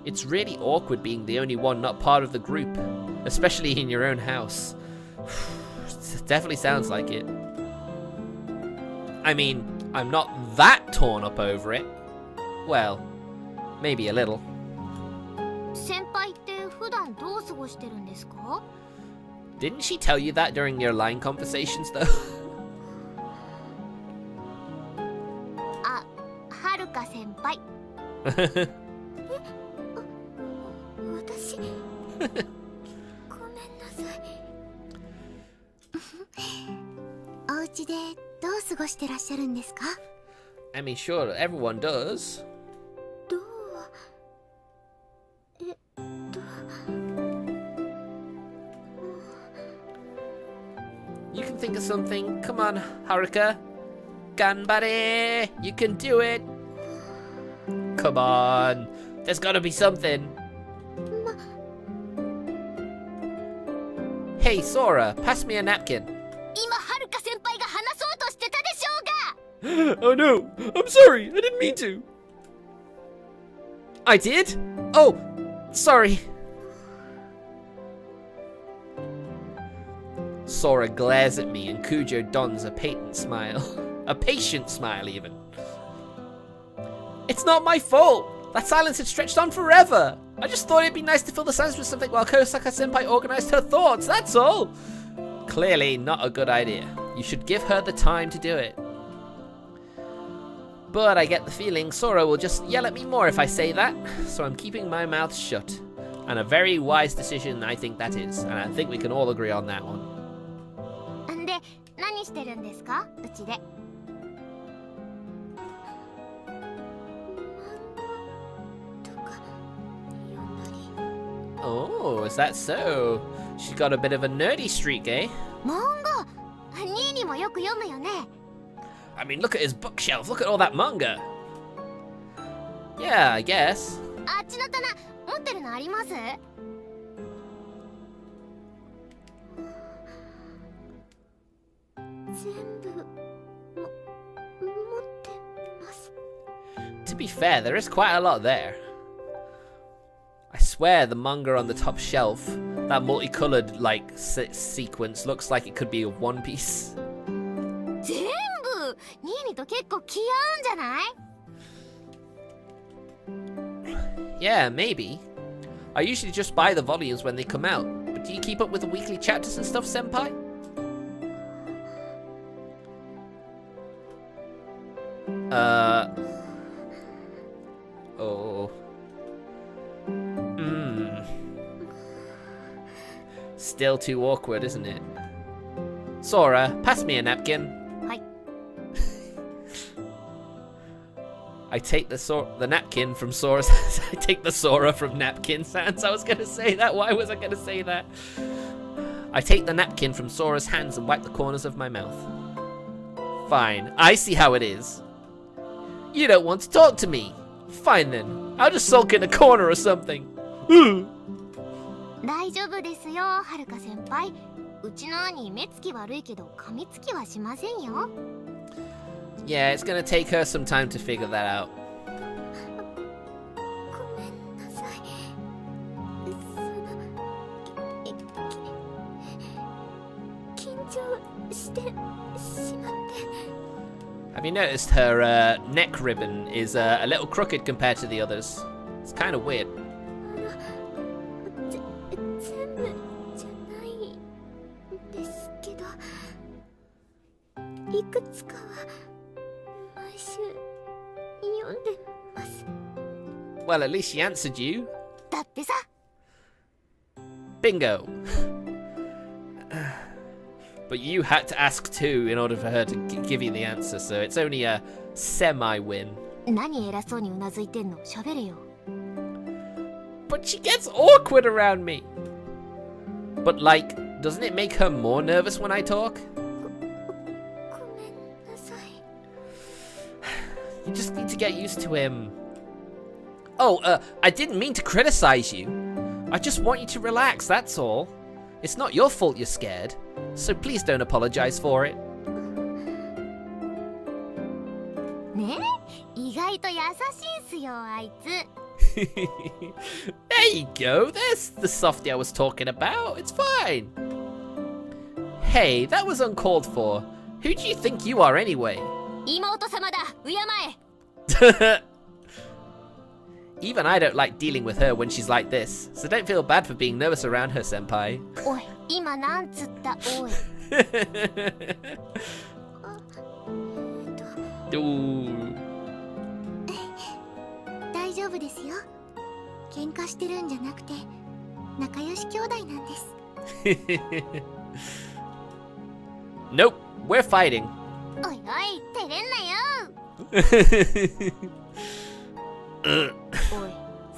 It's really awkward being the only one not part of the group, especially in your own house. It definitely sounds like it. I mean, I'm not that torn up over it. Well, maybe a little. 先輩って普段どう過ごしてるんですか？ Didn't she tell you that during your line conversations, though? あ、はるか先輩。私ごめんなさい。お家でどう過ごしてらっしゃるんですか？ I mean, sure, everyone does. どうYou can think of something. Come on, Haruka. Ganbare! You can do it! Come on. There's gotta be something. Hey, Sora, pass me a napkin. 今はるか先輩が話そうとしてたでしょうが。 Oh no! I'm sorry! I didn't mean to! I did? Oh! Sorry! Sora glares at me and Kujo dons a patient smile. A patient smile, even. It's not my fault! That silence had stretched on forever! I just thought it'd be nice to fill the silence with something while Kosaka Senpai organized her thoughts, that's all! Clearly not a good idea. You should give her the time to do it. But I get the feeling Sora will just yell at me more if I say that, so I'm keeping my mouth shut. And a very wise decision I think that is, and I think we can all agree on that one. んで、何してるんですか？うちで。 Oh, is that so? She's got a bit of a nerdy streak, eh? 漫画、ニーニもよく読むよね。 I mean, look at his bookshelf, look at all that manga. Yeah, I guess. あっちの棚、持ってるのあります？ 全部持ってます。 To be fair, there is quite a lot there. I swear the manga on the top shelf, that multicolored, like, sequence looks like it could be of One Piece. 全部ニーニと結構気合うんじゃない？ Yeah, maybe. I usually just buy the volumes when they come out. But do you keep up with the weekly chapters and stuff, Senpai? Oh. Still too awkward, isn't it? Sora, pass me a napkin. はい。 I take the napkin from Sora's. I take the Sora from napkin hands. I was gonna say that. Why was I gonna say that? I take the napkin from Sora's hands and wipe the corners of my mouth. Fine, I see how it is. You don't want to talk to me. Fine then. I'll just sulk in a corner or something. 大丈夫ですよ、はるか先輩。うちの兄、目つき悪いけど、噛みつきはしませんよ。 Yeah, it's gonna take her some time to figure that out. ごめんなさい。緊張してしまって。 Have you noticed her neck ribbon is a little crooked compared to the others? It's kind of weird. 全部じゃないですけど、いくつかは毎週読んでます。 Well, at least she answered you. だってさ。 Bingo. But you had to ask too in order for her to give you the answer, so it's only a semi-win. 何偉そうにうなずいてんの？喋れよ。But she gets awkward around me. But like, doesn't it make her more nervous when I talk? ごめんなさい。 You just need to get used to him. Oh, I didn't mean to criticize you. I just want you to relax, that's all. It's not your fault you're scared, so please don't apologize for it. ねえ、意外と優しいんすよあいつ。 There you go, there's the softie I was talking about. It's fine. Hey, that was uncalled for. Who do you think you are anyway? 妹様だ、敬え。 Even I don't like dealing with her when she's like this, so don't feel bad for being nervous around her, senpai. おい、今なんつったおい。 Ooh. 大丈夫ですよ。喧嘩してるんじゃなくて仲良し兄弟なんです。 Nope, we're fighting. おいおい、照れんなよ。おい、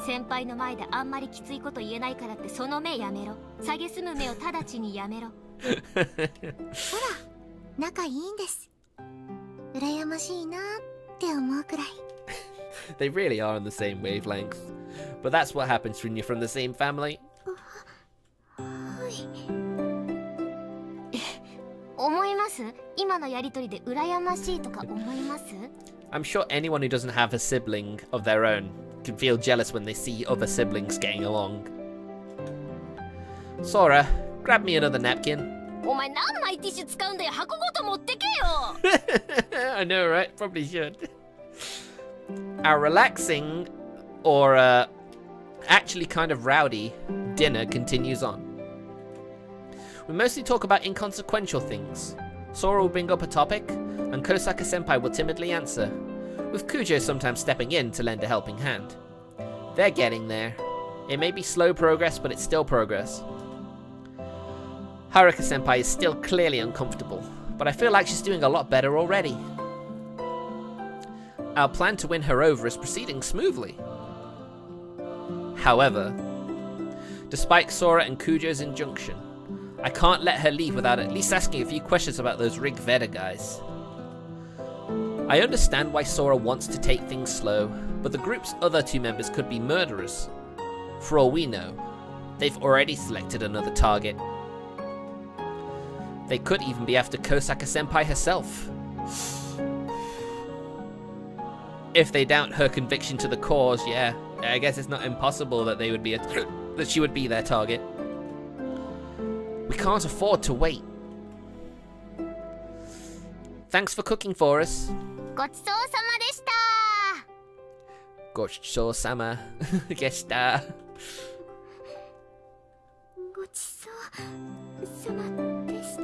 先輩の前であんまりきついこと言えないからってその目やめろ。下げすむ目を直ちにやめろ。ほら、仲いいんです。羨ましいなって思うくらい。 They really are on the same wavelength. But that's what happens when you're from the same family. はい。思います？今のやりとりで羨ましいとか思います？ I'm sure anyone who doesn't have a sibling of their own can feel jealous when they see other siblings getting along. Sora, grab me another napkin. お前何枚ティッシュ使うんだよ。箱ごと持ってけよ。 I know, right? Probably should. Our relaxing, or actually kind of rowdy, dinner continues on. We mostly talk about inconsequential things. Sora will bring up a topic, and Kosaka Senpai will timidly answer, with Kujo sometimes stepping in to lend a helping hand. They're getting there. It may be slow progress, but it's still progress. Haruka Senpai is still clearly uncomfortable, but I feel like she's doing a lot better already. Our plan to win her over is proceeding smoothly. However, despite Sora and Kujo's injunction, I can't let her leave without at least asking a few questions about those Rig Veda guys. I understand why Sora wants to take things slow, but the group's other two members could be murderers. For all we know, they've already selected another target. They could even be after Kosaka Senpai herself. If they doubt her conviction to the cause, yeah, I guess it's not impossible that they would be that she would be their target. We can't afford to wait. Thanks for cooking for us. ごちそうさまでした。 Gochou-sama deshita. ごちそうさまでした。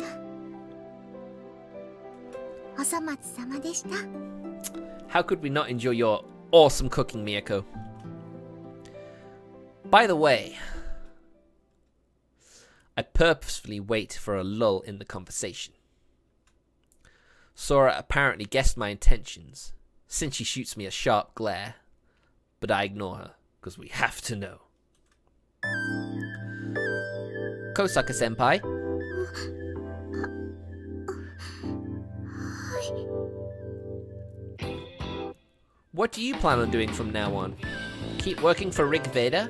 お粗末様でした。 How could we not enjoy your awesome cooking, Miyako? By the way, I purposefully wait for a lull in the conversation. Sora apparently guessed my intentions, since she shoots me a sharp glare, but I ignore her, because we have to know. Kosaka Senpai? What do you plan on doing from now on? Keep working for Rig Veda?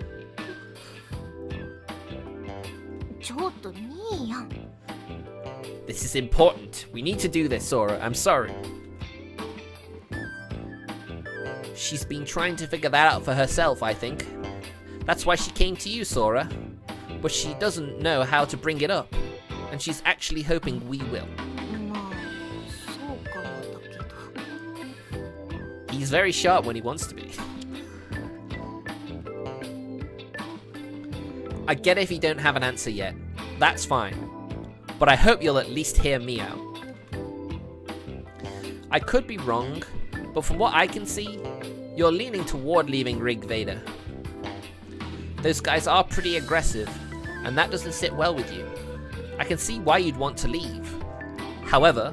ちょっと兄やん。 This is important. We need to do this, Sora. I'm sorry. She's been trying to figure that out for herself, I think. That's why she came to you, Sora. But she doesn't know how to bring it up. And she's actually hoping we will. まあ、そうかもだけど。 He's very sharp when he wants to be. I get if you don't have an answer yet. That's fine. But I hope you'll at least hear me out. I could be wrong, but from what I can see, you're leaning toward leaving Rig Veda. Those guys are pretty aggressive, and that doesn't sit well with you. I can see why you'd want to leave. However,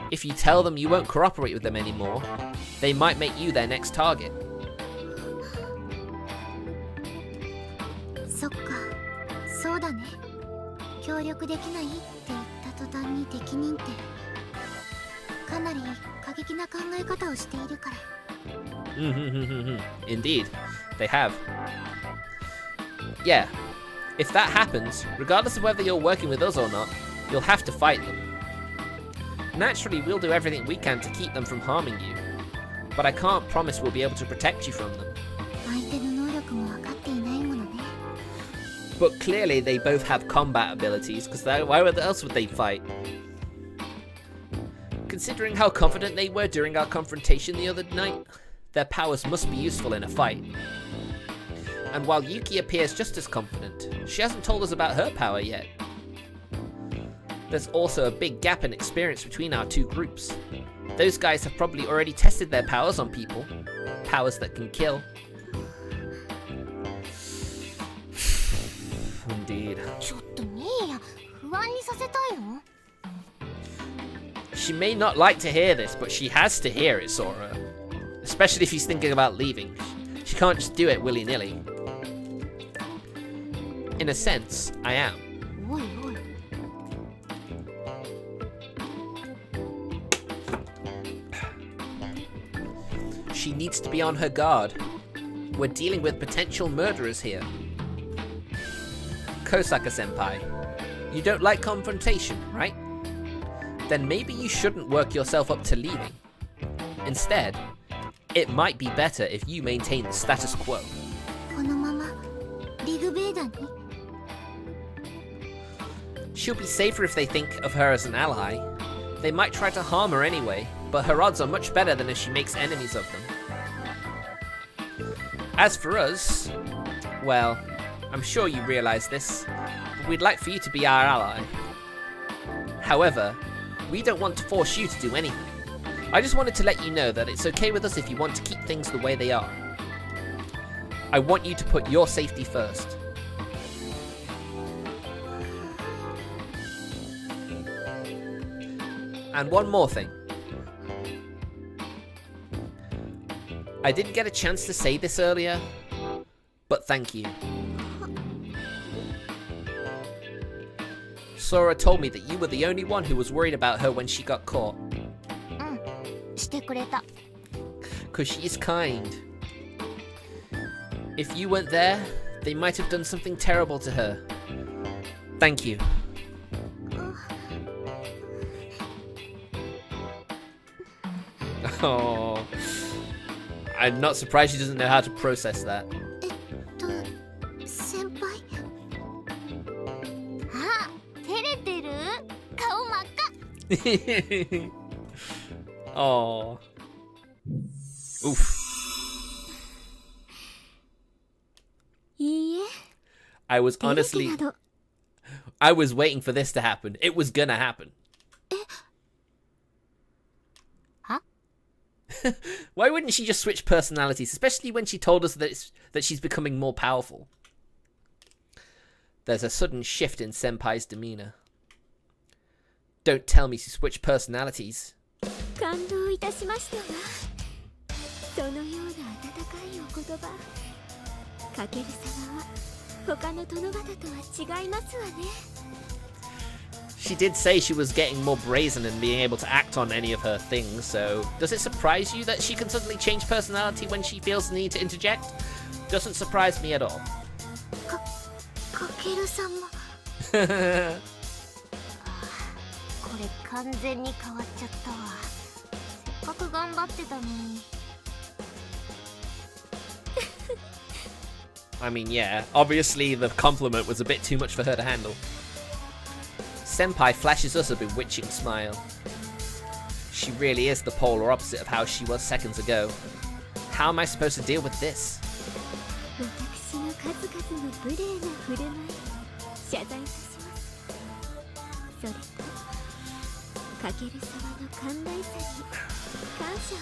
if you tell them you won't cooperate with them anymore, they might make you their next target. そうだね。協力できないって言った途端に適任ってかなり過激な考え方をしているから。Indeed, they have. Yeah, if that happens, regardless of whether you're working with us or not, you'll have to fight them. Naturally, we'll do everything we can to keep them from harming you, but I can't promise we'll be able to protect you from them. 相手の能力も分かっていないものね。But clearly they both have combat abilities, because why else would they fight? Considering how confident they were during our confrontation the other night, their powers must be useful in a fight. And while Yuki appears just as confident, she hasn't told us about her power yet. There's also a big gap in experience between our two groups. Those guys have probably already tested their powers on people. Powers that can kill. Indeed. ちょっとミーヤ、不安にさせたいの？ She may not like to hear this, but she has to hear it, Sora. Especially if she's thinking about leaving. She can't just do it willy-nilly. In a sense, I am. おいおい。She needs to be on her guard. We're dealing with potential murderers here. Kosaka Senpai, you don't like confrontation, right? Then maybe you shouldn't work yourself up to leaving. Instead, it might be better if you maintain the status quo. このままリグベーダに。 She'll be safer if they think of her as an ally. They might try to harm her anyway, but her odds are much better than if she makes enemies of them. As for us, well, I'm sure you realize this, but we'd like for you to be our ally. However, we don't want to force you to do anything. I just wanted to let you know that it's okay with us if you want to keep things the way they are. I want you to put your safety first. And one more thing. I didn't get a chance to say this earlier, but thank you. Sora told me that you were the only one who was worried about her when she got caught. してくれた。 Cause she is kind. If you weren't there, they might have done something terrible to her. Thank you. Oh, I'm not surprised she doesn't know how to process that. 先輩。あ、照れてる？顔真っ赤。Oh. Oof. いいえ。 I was 照れて honestly, など。 I was waiting for this to happen. It was gonna happen. は？ Why wouldn't she just switch personalities, especially when she told us that she's becoming more powerful? There's a sudden shift in Senpai's demeanor. Don't tell me she switched personalities. 感動いたしましたわ。そのような温かいお言葉。かける様は他の殿方とは違いますわね。 She did say she was getting more brazen and being able to act on any of her things, so does it surprise you that she can suddenly change personality when she feels the need to interject? Doesn't surprise me at all. かける様。これ完全に変わっちゃったわ。せっかく頑張ってたのに。I mean, yeah, obviously the compliment was a bit too much for her to handle. Senpai flashes us a bewitching smile. She really is the polar opposite of how she was seconds ago. How am I supposed to deal with this? 私の数々の無礼な振る舞い、謝罪いたします。それと、かける様の寛大さに感謝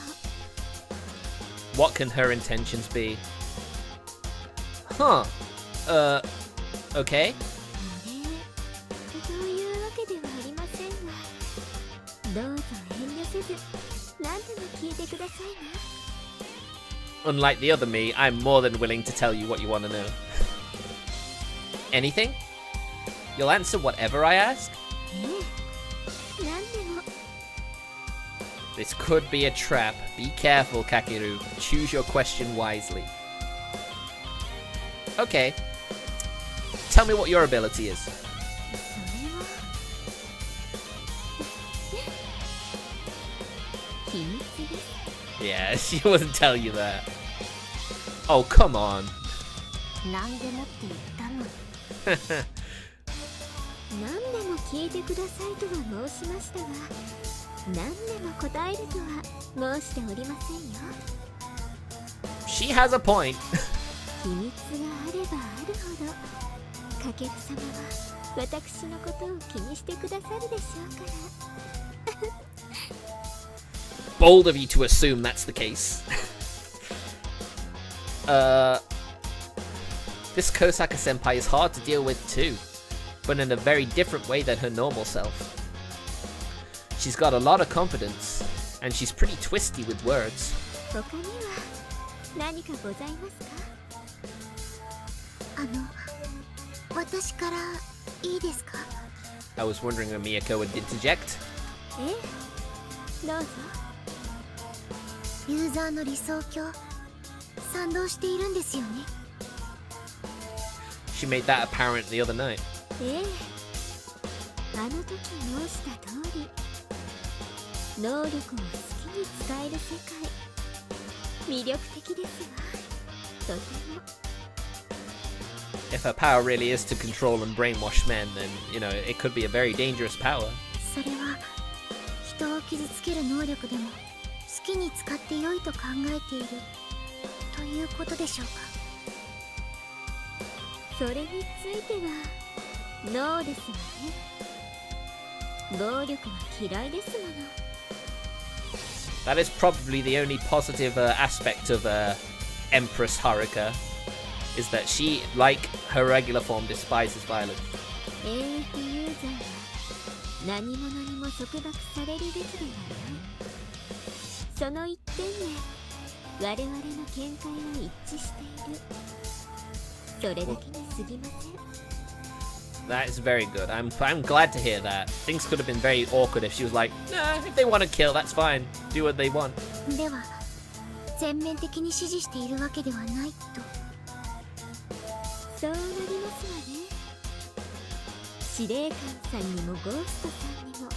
を。 What can her intentions be? Huh. Okay. そういうわけではありませんが、どうぞ遠慮せず、何でも聞いてくださいな。 Unlike the other me, I'm more than willing to tell you what you want to know. Anything? You'll answer whatever I ask? 何でも This could be a trap. Be careful, Kakeru. Choose your question wisely. Okay. Tell me what your ability is. それは秘密です Yeah, she wouldn't tell you that. Oh, come on. 何でもって言ったのに。何でも聞いてくださいとは申しましたが、何でも答えるとは申しておりませんよ。 She has a point. 秘密があればあるほど、かける様は私のことを気にしてくださるでしょうから。Bold of you to assume that's the case. This Kosaka Senpai is hard to deal with too, but in a very different way than her normal self. She's got a lot of confidence, and she's pretty twisty with words. 他には何かございますか？私からいいですか？ I was wondering if Miyako would interject. ええ、どうぞ。ユーザーの理想郷、賛同しているんですよね。She made that apparent the other night. ええ、あの時申した通り、能力を好きに使える世界、魅力的ですわ。とても。If her power really is to control and brainwash men, then, you know, it could be a very dangerous power. それは人を傷つける能力でも好きに使って良いと考えているということでしょうか？それについてはノーですわね。暴力は嫌いですもの。 That is probably the only positive aspect of Empress Haruka, is that she, like her regular form, despises violence. AF ユーザーは何者にも束縛されるべきではない。その一点で我々の見解は一致している。それだけに過ぎません。 That is very good. I'm glad to hear that. Things could have been very awkward if she was like, nah, if they want to kill, that's fine. Do what they want. では全面的に支持しているわけではないと。そうなりますわね。司令官さんにもゴーストさんにも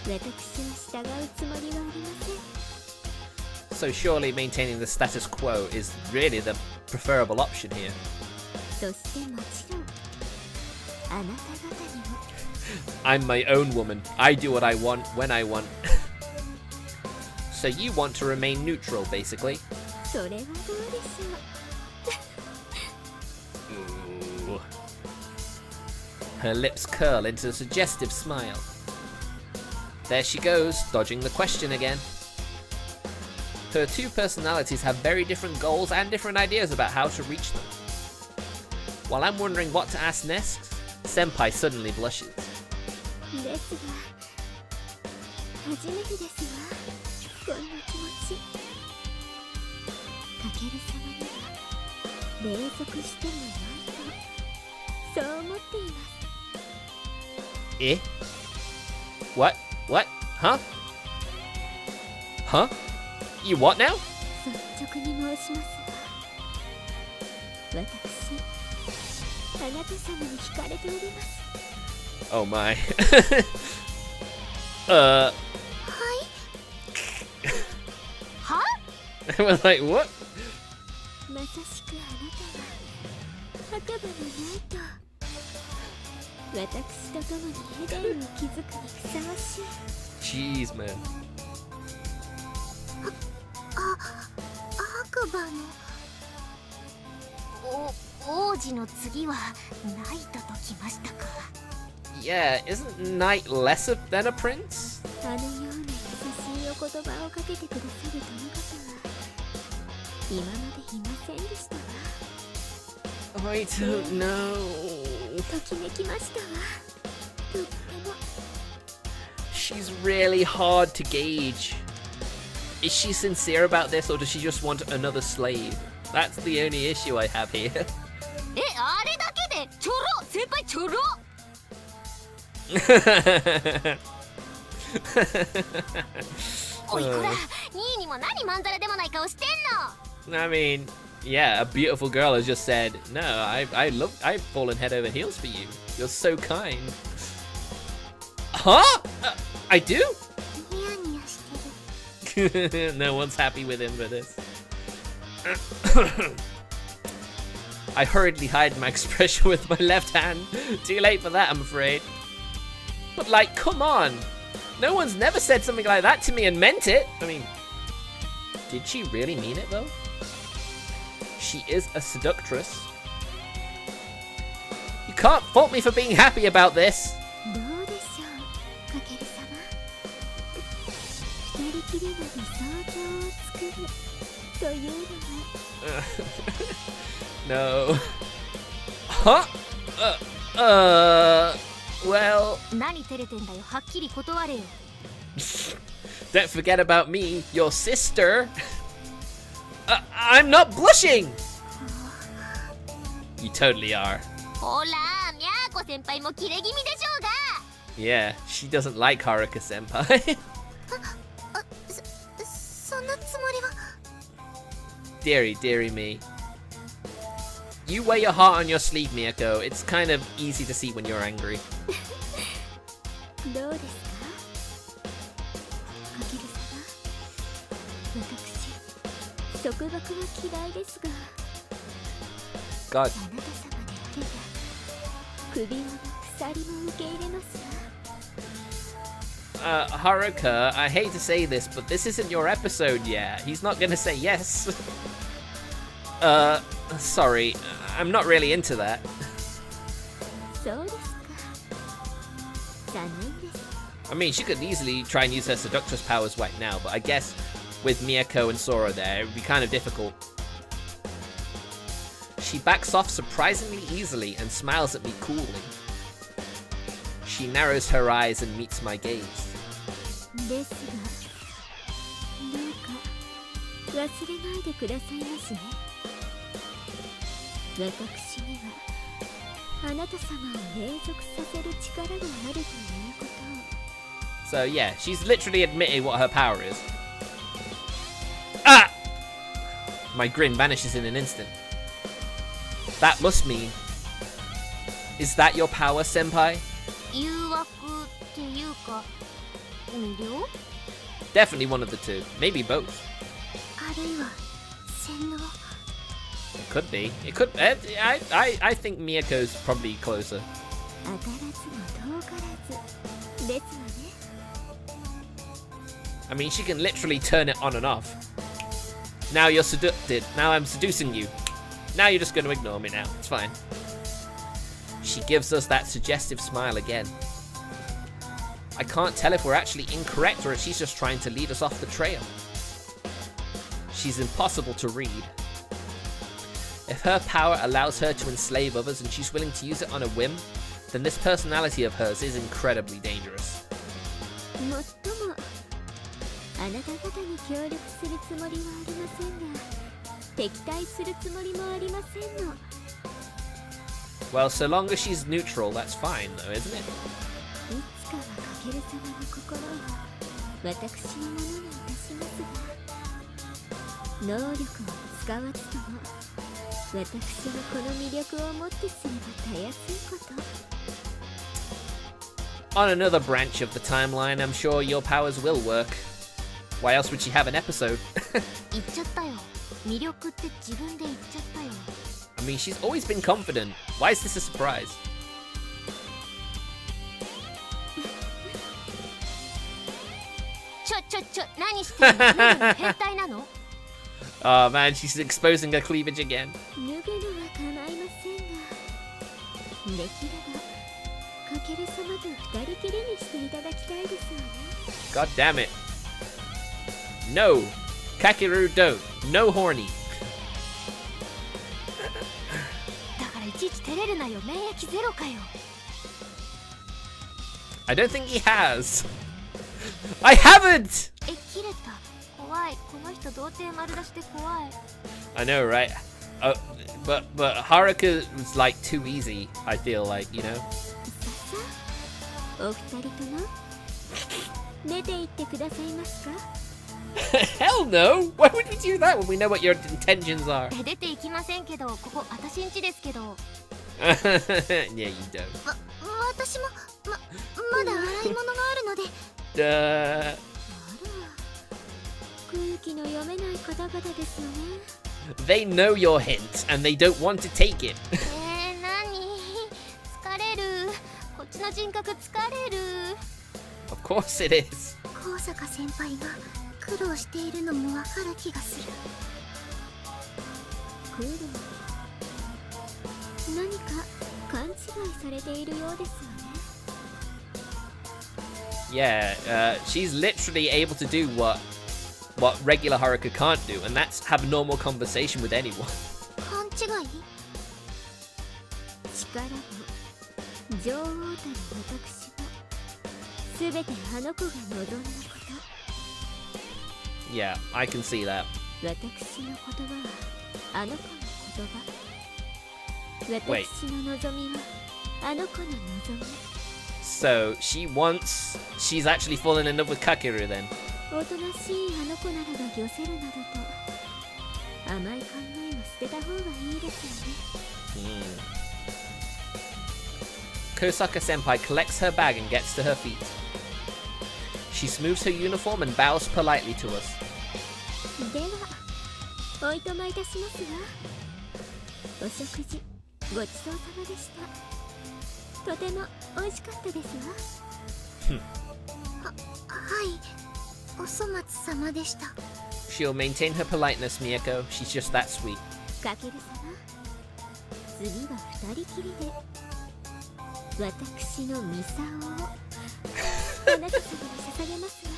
私は従うつもりはありません。 So surely maintaining the status quo is really the preferable option here. そしてもちろんあなた方にも。 I'm my own woman. I do what I want when I want. So you want to remain neutral, basically. それはどうでしょう。 Ooh. Her lips curl into a suggestive smile. There she goes, dodging the question again. Her two personalities have very different goals and different ideas about how to reach them. While I'm wondering what to ask next, Senpai suddenly blushes. ですが初めてですわ、こんな気持ち。かける様には隷属してもないとそう思っています。 Eh? What? What? Huh? Huh? You what now? 率直に申しますが、私あなた様に惹かれております。 Oh my. は I was like, what? まさしくあなたは墓場のナイト、私と共にエデンを築くにふさわしい。 Jeez, man. 白馬の王子の次はナイトときましたか。 Yeah, isn't Knight lesser than a prince? あのような優しいお言葉をかけてくださる殿方は今までいませんでしたわ。 I don't know. ときめきましたわ。とっても。 She's really hard to gauge. Is she sincere about this, or does she just want another slave? That's the only issue I have here. あれだけでちょろ先輩ちょろ。おいこら、ニーにも何まんざらでもない顔してんの。 I mean, yeah, a beautiful girl has just said, no, I've fallen head over heels for you. You're so kind. Huh? I do? ニヤニヤしてる。 No one's happy with him for this. I hurriedly hide my expression with my left hand. Too late for that, I'm afraid. But like, come on. No one's never said something like that to me and meant it. I mean, did she really mean it though? She is a seductress. You can't fault me for being happy about this. どうでしょう、かける様。二人きりの理想郷を作るというのは。No. Huh? Well. 何照れてんだよ、はっきり断れよ。 Don't forget about me, your sister. I'm not blushing. You totally are. ほら、みゃーこ先輩もキレ気味でしょうが。 Yeah, she doesn't like Haruka Senpai. そんなつもりは。 Dearie me. You wear your heart on your sleeve, Miyako. It's kind of easy to see when you're angry. どうですか、かける様。私、束縛は嫌いですが、 God. あなた様であれば、首輪も鎖も受け入れますわ。 Haruka, I hate to say this, but this isn't your episode yet. He's not gonna say yes. Sorry. I'm not really into that. そうですか。残念です。 I mean, she could easily try and use her seductress powers right now, but I guess with Miyako and Sora there, it would be kind of difficult. She backs off surprisingly easily and smiles at me coolly. She narrows her eyes and meets my gaze. ですが、どうか忘れないでくださいましね。私にはあなた様を永続させる力があるということを。 So yeah, she's literally admitted what her power is. Ah! My grin vanishes in an instant. That must mean... Is that your power, Senpai? 誘惑っていうか、魅了？ Definitely one of the two. Maybe both. あるいは洗脳？ It could be. It could... I think Miyako's probably closer. 当たらずも遠からずですわね。 I mean, she can literally turn it on and off. Now you're seduced. Now I'm seducing you. Now you're just going to ignore me now. It's fine. She gives us that suggestive smile again. I can't tell if we're actually incorrect or if she's just trying to lead us off the trail. She's impossible to read. If her power allows her to enslave others and she's willing to use it on a whim, then this personality of hers is incredibly dangerous. もっともあなた方に協力するつもりはありませんが、敵対するつもりもありませんの。 Well, so long as she's neutral, that's fine though, isn't it? いつかはかける様の心を私のものにいたしますが、能力を使わずとも私はこの魅力をもってすればたやすいこと。 On another branch of the timeline, I'm sure your powers will work. Why else would she have an episode? 言っちゃったよ。魅力って自分で言っちゃったよ。 I mean, she's always been confident. Why is this a surprise? 何してんの？何変態なの？ Oh man, she's exposing her cleavage again. 脱ぐのは構いませんが、できればかける様と二人きりにしていただきたいですわね。 God damn it. No. Kakeru don't. No horny. だからいちいち照れるなよ。免疫ゼロかよ。 I don't think he has. I haven't! え、切れた。怖い。この人童貞丸出しで怖い。 I know, right? But Haruka was like too easy, I feel like, you know? お二人とも出て行ってくださいますか？ Hell no! Why would we do that when we know what your intentions are? 出て行きませんけど、ここ私ん家ですけど。Yeah, you don't. 私もまだ洗い物があるので。Duh. あら、空気の読めない方々ですよね。They know your hint and they don't want to take it. 何？疲れる。こっちの人格疲れる。Of course it is. 高坂先輩が苦労しているのもわかる気がする。苦労。何か勘違いされているようですよね。Yeah, she's literally able to do what regular Haruka can't do, and that's have a normal conversation with anyone. 勘違い？力も女王たる私もすべてあの子が望んだこと。Yeah, I can see that. 私の言葉はあの子の言葉。Wait. 私の望みはあの子の望み。So she's actually fallen in love with Kakeru then. おとなしいあの子ならば御せるなどと甘い考えは捨てた方がいいですよね。Kosaka Senpai collects her bag and gets to her feet. She smooths her uniform and bows politely to us. ではおいとまいたしますわ。お食事ごちそうさまでした。とても美味しかったですわ。はい、お粗末様でした。 She'll maintain her politeness, Miyako. She's just that sweet. かける様、次は二人きりで私のミサオをあなた様に捧げますわ。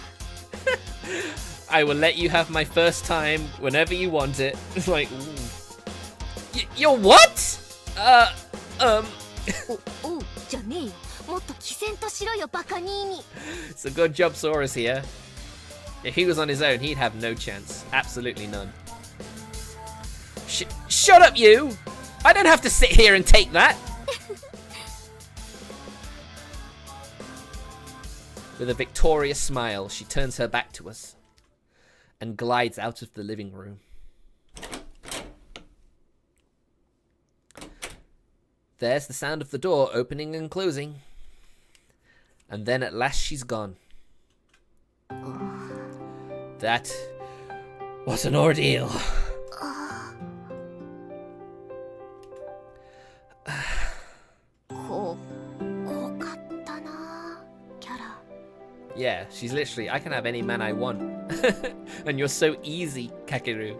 I will let you have my first time whenever you want it. It's like, you're what? おうじゃねえよ。もっと毅然としろよバカニーニ。 It's a good job Sora's here. If he was on his own, he'd have no chance. Absolutely none. Shut up, you! I don't have to sit here and take that! With a victorious smile, she turns her back to us and glides out of the living room. There's the sound of the door opening and closing. And then at last she's gone. That was an ordeal. Yeah, she's literally, I can have any man I want. And you're so easy, Kakeru.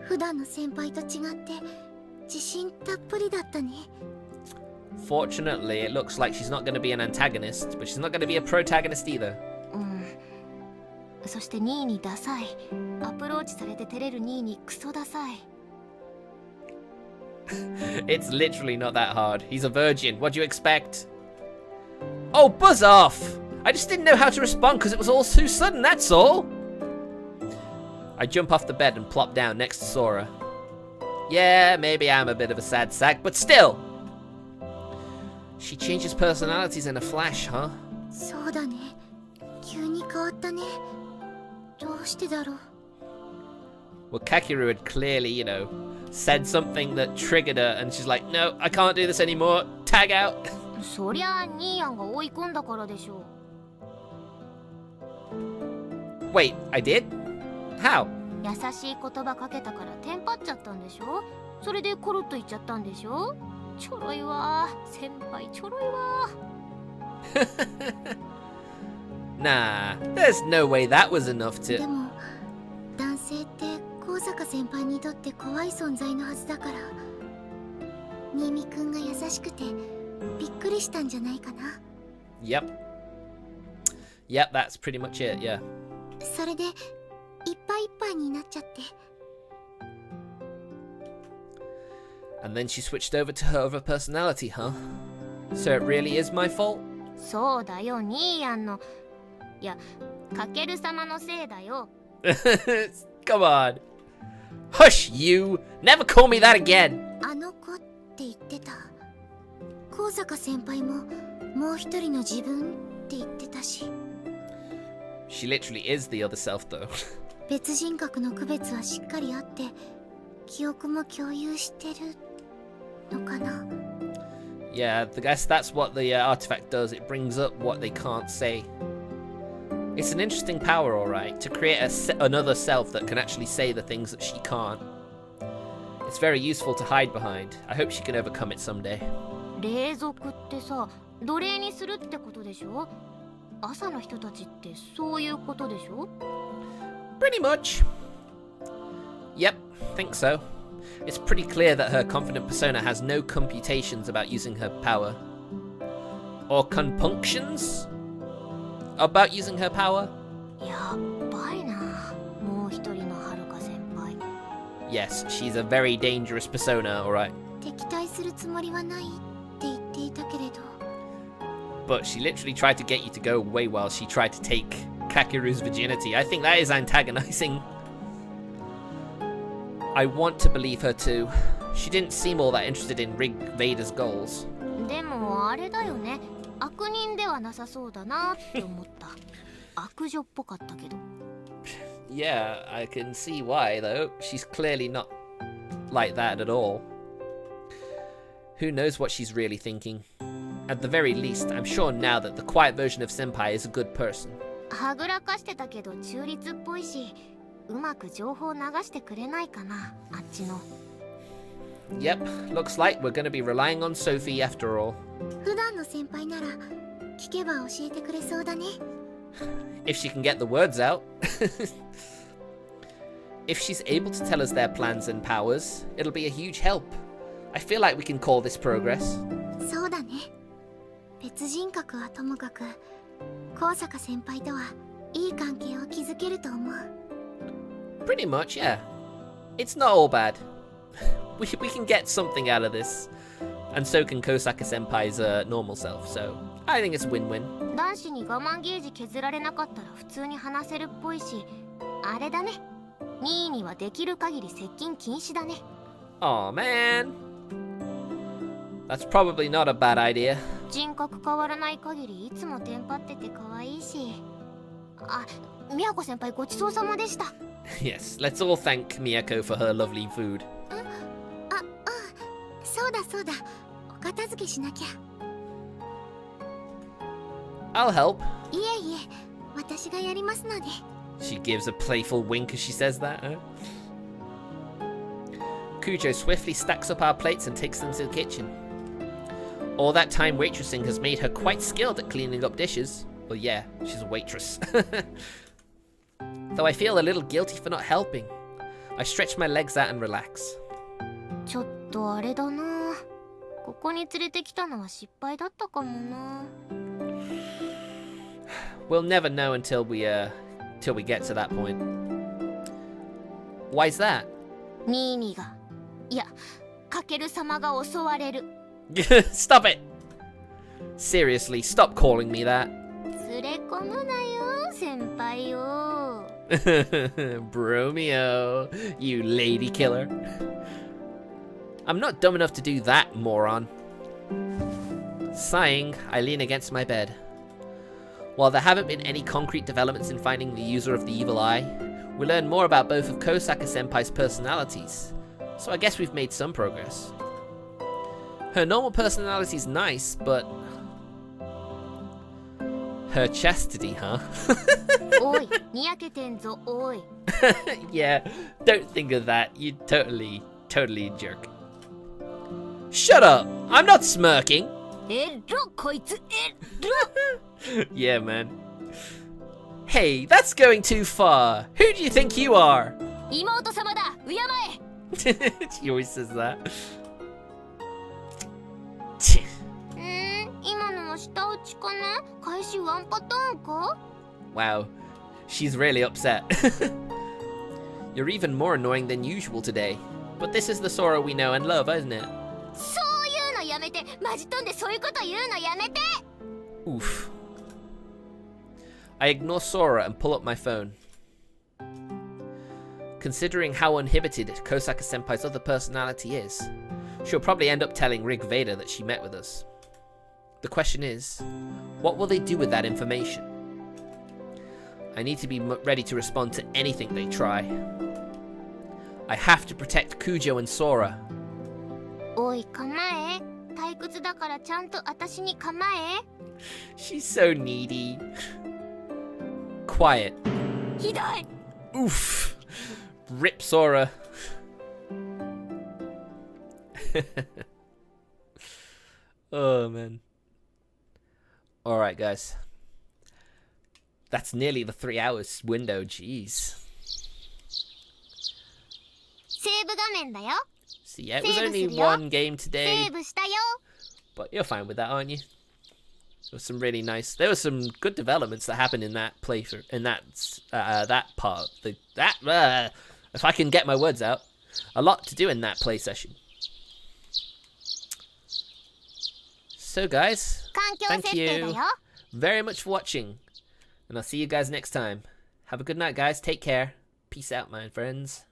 普段の先輩と違って自信たっぷりだったね。 Fortunately, it looks like she's not going to be an antagonist, but she's not going to be a protagonist either. そしてニーニダサい。アプローチされて照れるニーニクソダサい。It's literally not that hard. He's a virgin. What do you expect? Oh, buzz off! I just didn't know how to respond because it was all too sudden, that's all. I jump off the bed and plop down next to Sora. Yeah, maybe I'm a bit of a sad sack, but still! She changes personalities in a flash, huh? そうだね。急に変わったね。どうしてだろう。 Well, Kakeru had clearly, you know, said something that triggered her, and she's like, no, I can't do this anymore. Tag out. そりゃあニーヤンが追い込んだからでしょう。 Wait, I did? How? 優しい言葉かけたからテンパっちゃったんでしょ。それでコロッと言っちゃったんでしょ。ちょろいわ先輩、ちょろいわ。Nah, there's no way that was enough で to... も男性って高坂先輩にとって怖い存在のはずだから、新見くんが優しくてびっくりしたんじゃないかな。 Yep. Yep, that's pretty much it, yeah. それでいっぱいいっぱいになっちゃって。 And then she switched over to her other personality, huh? So it really is my fault? そうだよ、ニーヤンの、いや、かける様のせいだよ。 Come on. Hush, you! Never call me that again! あの子って言ってた。高坂先輩ももう一人の自分って言ってたし。 She literally is the other self, though. 別人格の区別はしっかりあって、記憶も共有してるのかな。 Yeah, I guess that's what the artifact does. It brings up what they can't say. It's an interesting power, alright, to create another self that can actually say the things that she can't. It's very useful to hide behind. I hope she can overcome it someday. 霊族ってさ、奴隷にするってことでしょ？朝の人たちってそういうことでしょ？ Pretty much. Yep, think so. It's pretty clear that her confident persona has no computations about using her power. Or compunctions about using her power? やばいな、もう一人のはるか先輩。 Yes, she's a very dangerous persona, alright. 敵対するつもりはないって言っていたけれど。 But she literally tried to get you to go away while she tried to take Kakeru's virginity. I think that is antagonizing. I want to believe her too. She didn't seem all that interested in Rig Vader's goals. でもあれだよね、悪人ではなさそうだなって思った。悪女っぽかったけど。 Yeah, I can see why though. She's clearly not like that at all. Who knows what she's really thinking? At the very least, I'm sure now that the quiet version of Senpai is a good person. はぐらかしてたけど中立っぽいし、うまく情報流してくれないかな、あっちの。 Yep, looks like we're gonna be relying on Sophie after all. 普段の先輩なら聞けば教えてくれそうだね。 If she can get the words out. If she's able to tell us their plans and powers, it'll be a huge help. I feel like we can call this progress. そうだね。別人格はともかく、高坂先輩とはいい関係を築けると思う。 Pretty much, yeah. It's not all bad. We can get something out of this. And so can Kosaka Senpai's normal self, so I think it's a win-win. 男子に我慢ゲージ削られなかったら普通に話せるっぽいし、あれだね。ニーにはできる限り接近禁止だね。 Aw, man. That's probably not a bad idea. 人格変わらない限りいつもテンパってて可愛いし。あ、宮子先輩ごちそうさまでした。 Yes, let's all thank Miyako for her lovely food. そうだそうだ。お片付けしなきゃ。 I'll help. いえいえ、私がやりますので。 She gives a playful wink as she says that, huh? Kujo swiftly stacks up our plates and takes them to the kitchen. All that time waitressing has made her quite skilled at cleaning up dishes. Well, yeah, she's a waitress. Though I feel a little guilty for not helping. I stretch my legs out and relax. ちょっとあれだな。ここに連れてきたのは失敗だったかもな。We'll never know until we get to that point. Why's that? ニーニが、いや、かける様が襲われる。Stop it! Seriously, stop calling me that. 連れ込むなよ、先輩よ。Bromeo, you lady killer. I'm not dumb enough to do that, moron. Sighing, I lean against my bed. While there haven't been any concrete developments in finding the user of the evil eye, we learn more about both of Kosaka Senpai's personalities, so I guess we've made some progress. Her normal personality's nice, but... her chastity, huh? おい、にやけてんぞ、おい。Yeah, don't think of that. You totally a jerk. Shut up! I'm not smirking! えろ、こいつ、えろ。Yeah, man. Hey, that's going too far. Who do you think you are? 妹様だ、敬え。 She always says that. 今のは舌打ちかな？開始ワンパターンか？ Wow, she's really upset. You're even more annoying than usual today. But this is the Sora we know and love, isn't it? そういうのやめて、マジ飛んでそういうこと言うのやめて。 Oof. I ignore Sora and pull up my phone. Considering how uninhibited Kosaka Senpai's other personality is, she'll probably end up telling Rig Vader that she met with us. The question is, what will they do with that information? I need to be ready to respond to anything they try. I have to protect Kujo and Sora. おい構え、退屈だからちゃんと私に構え。 She's so needy. Quiet. ひどい。 Oof. Rip Sora. Oh man. Alright guys. That's nearly the 3 hours window, jeez. セーブ画面だよ。 So yeah, it was only Save us, one game セ today, ーブしたよ。 but you're fine with that, aren't you? There was some good developments that happened in that playthrough, in that part. If I can get my words out, a lot to do in that play session. So guys, 環境 thank 設定だ you よ。 very much for watching, and I'll see you guys next time. Have a good night, guys. Take care. Peace out, my friends.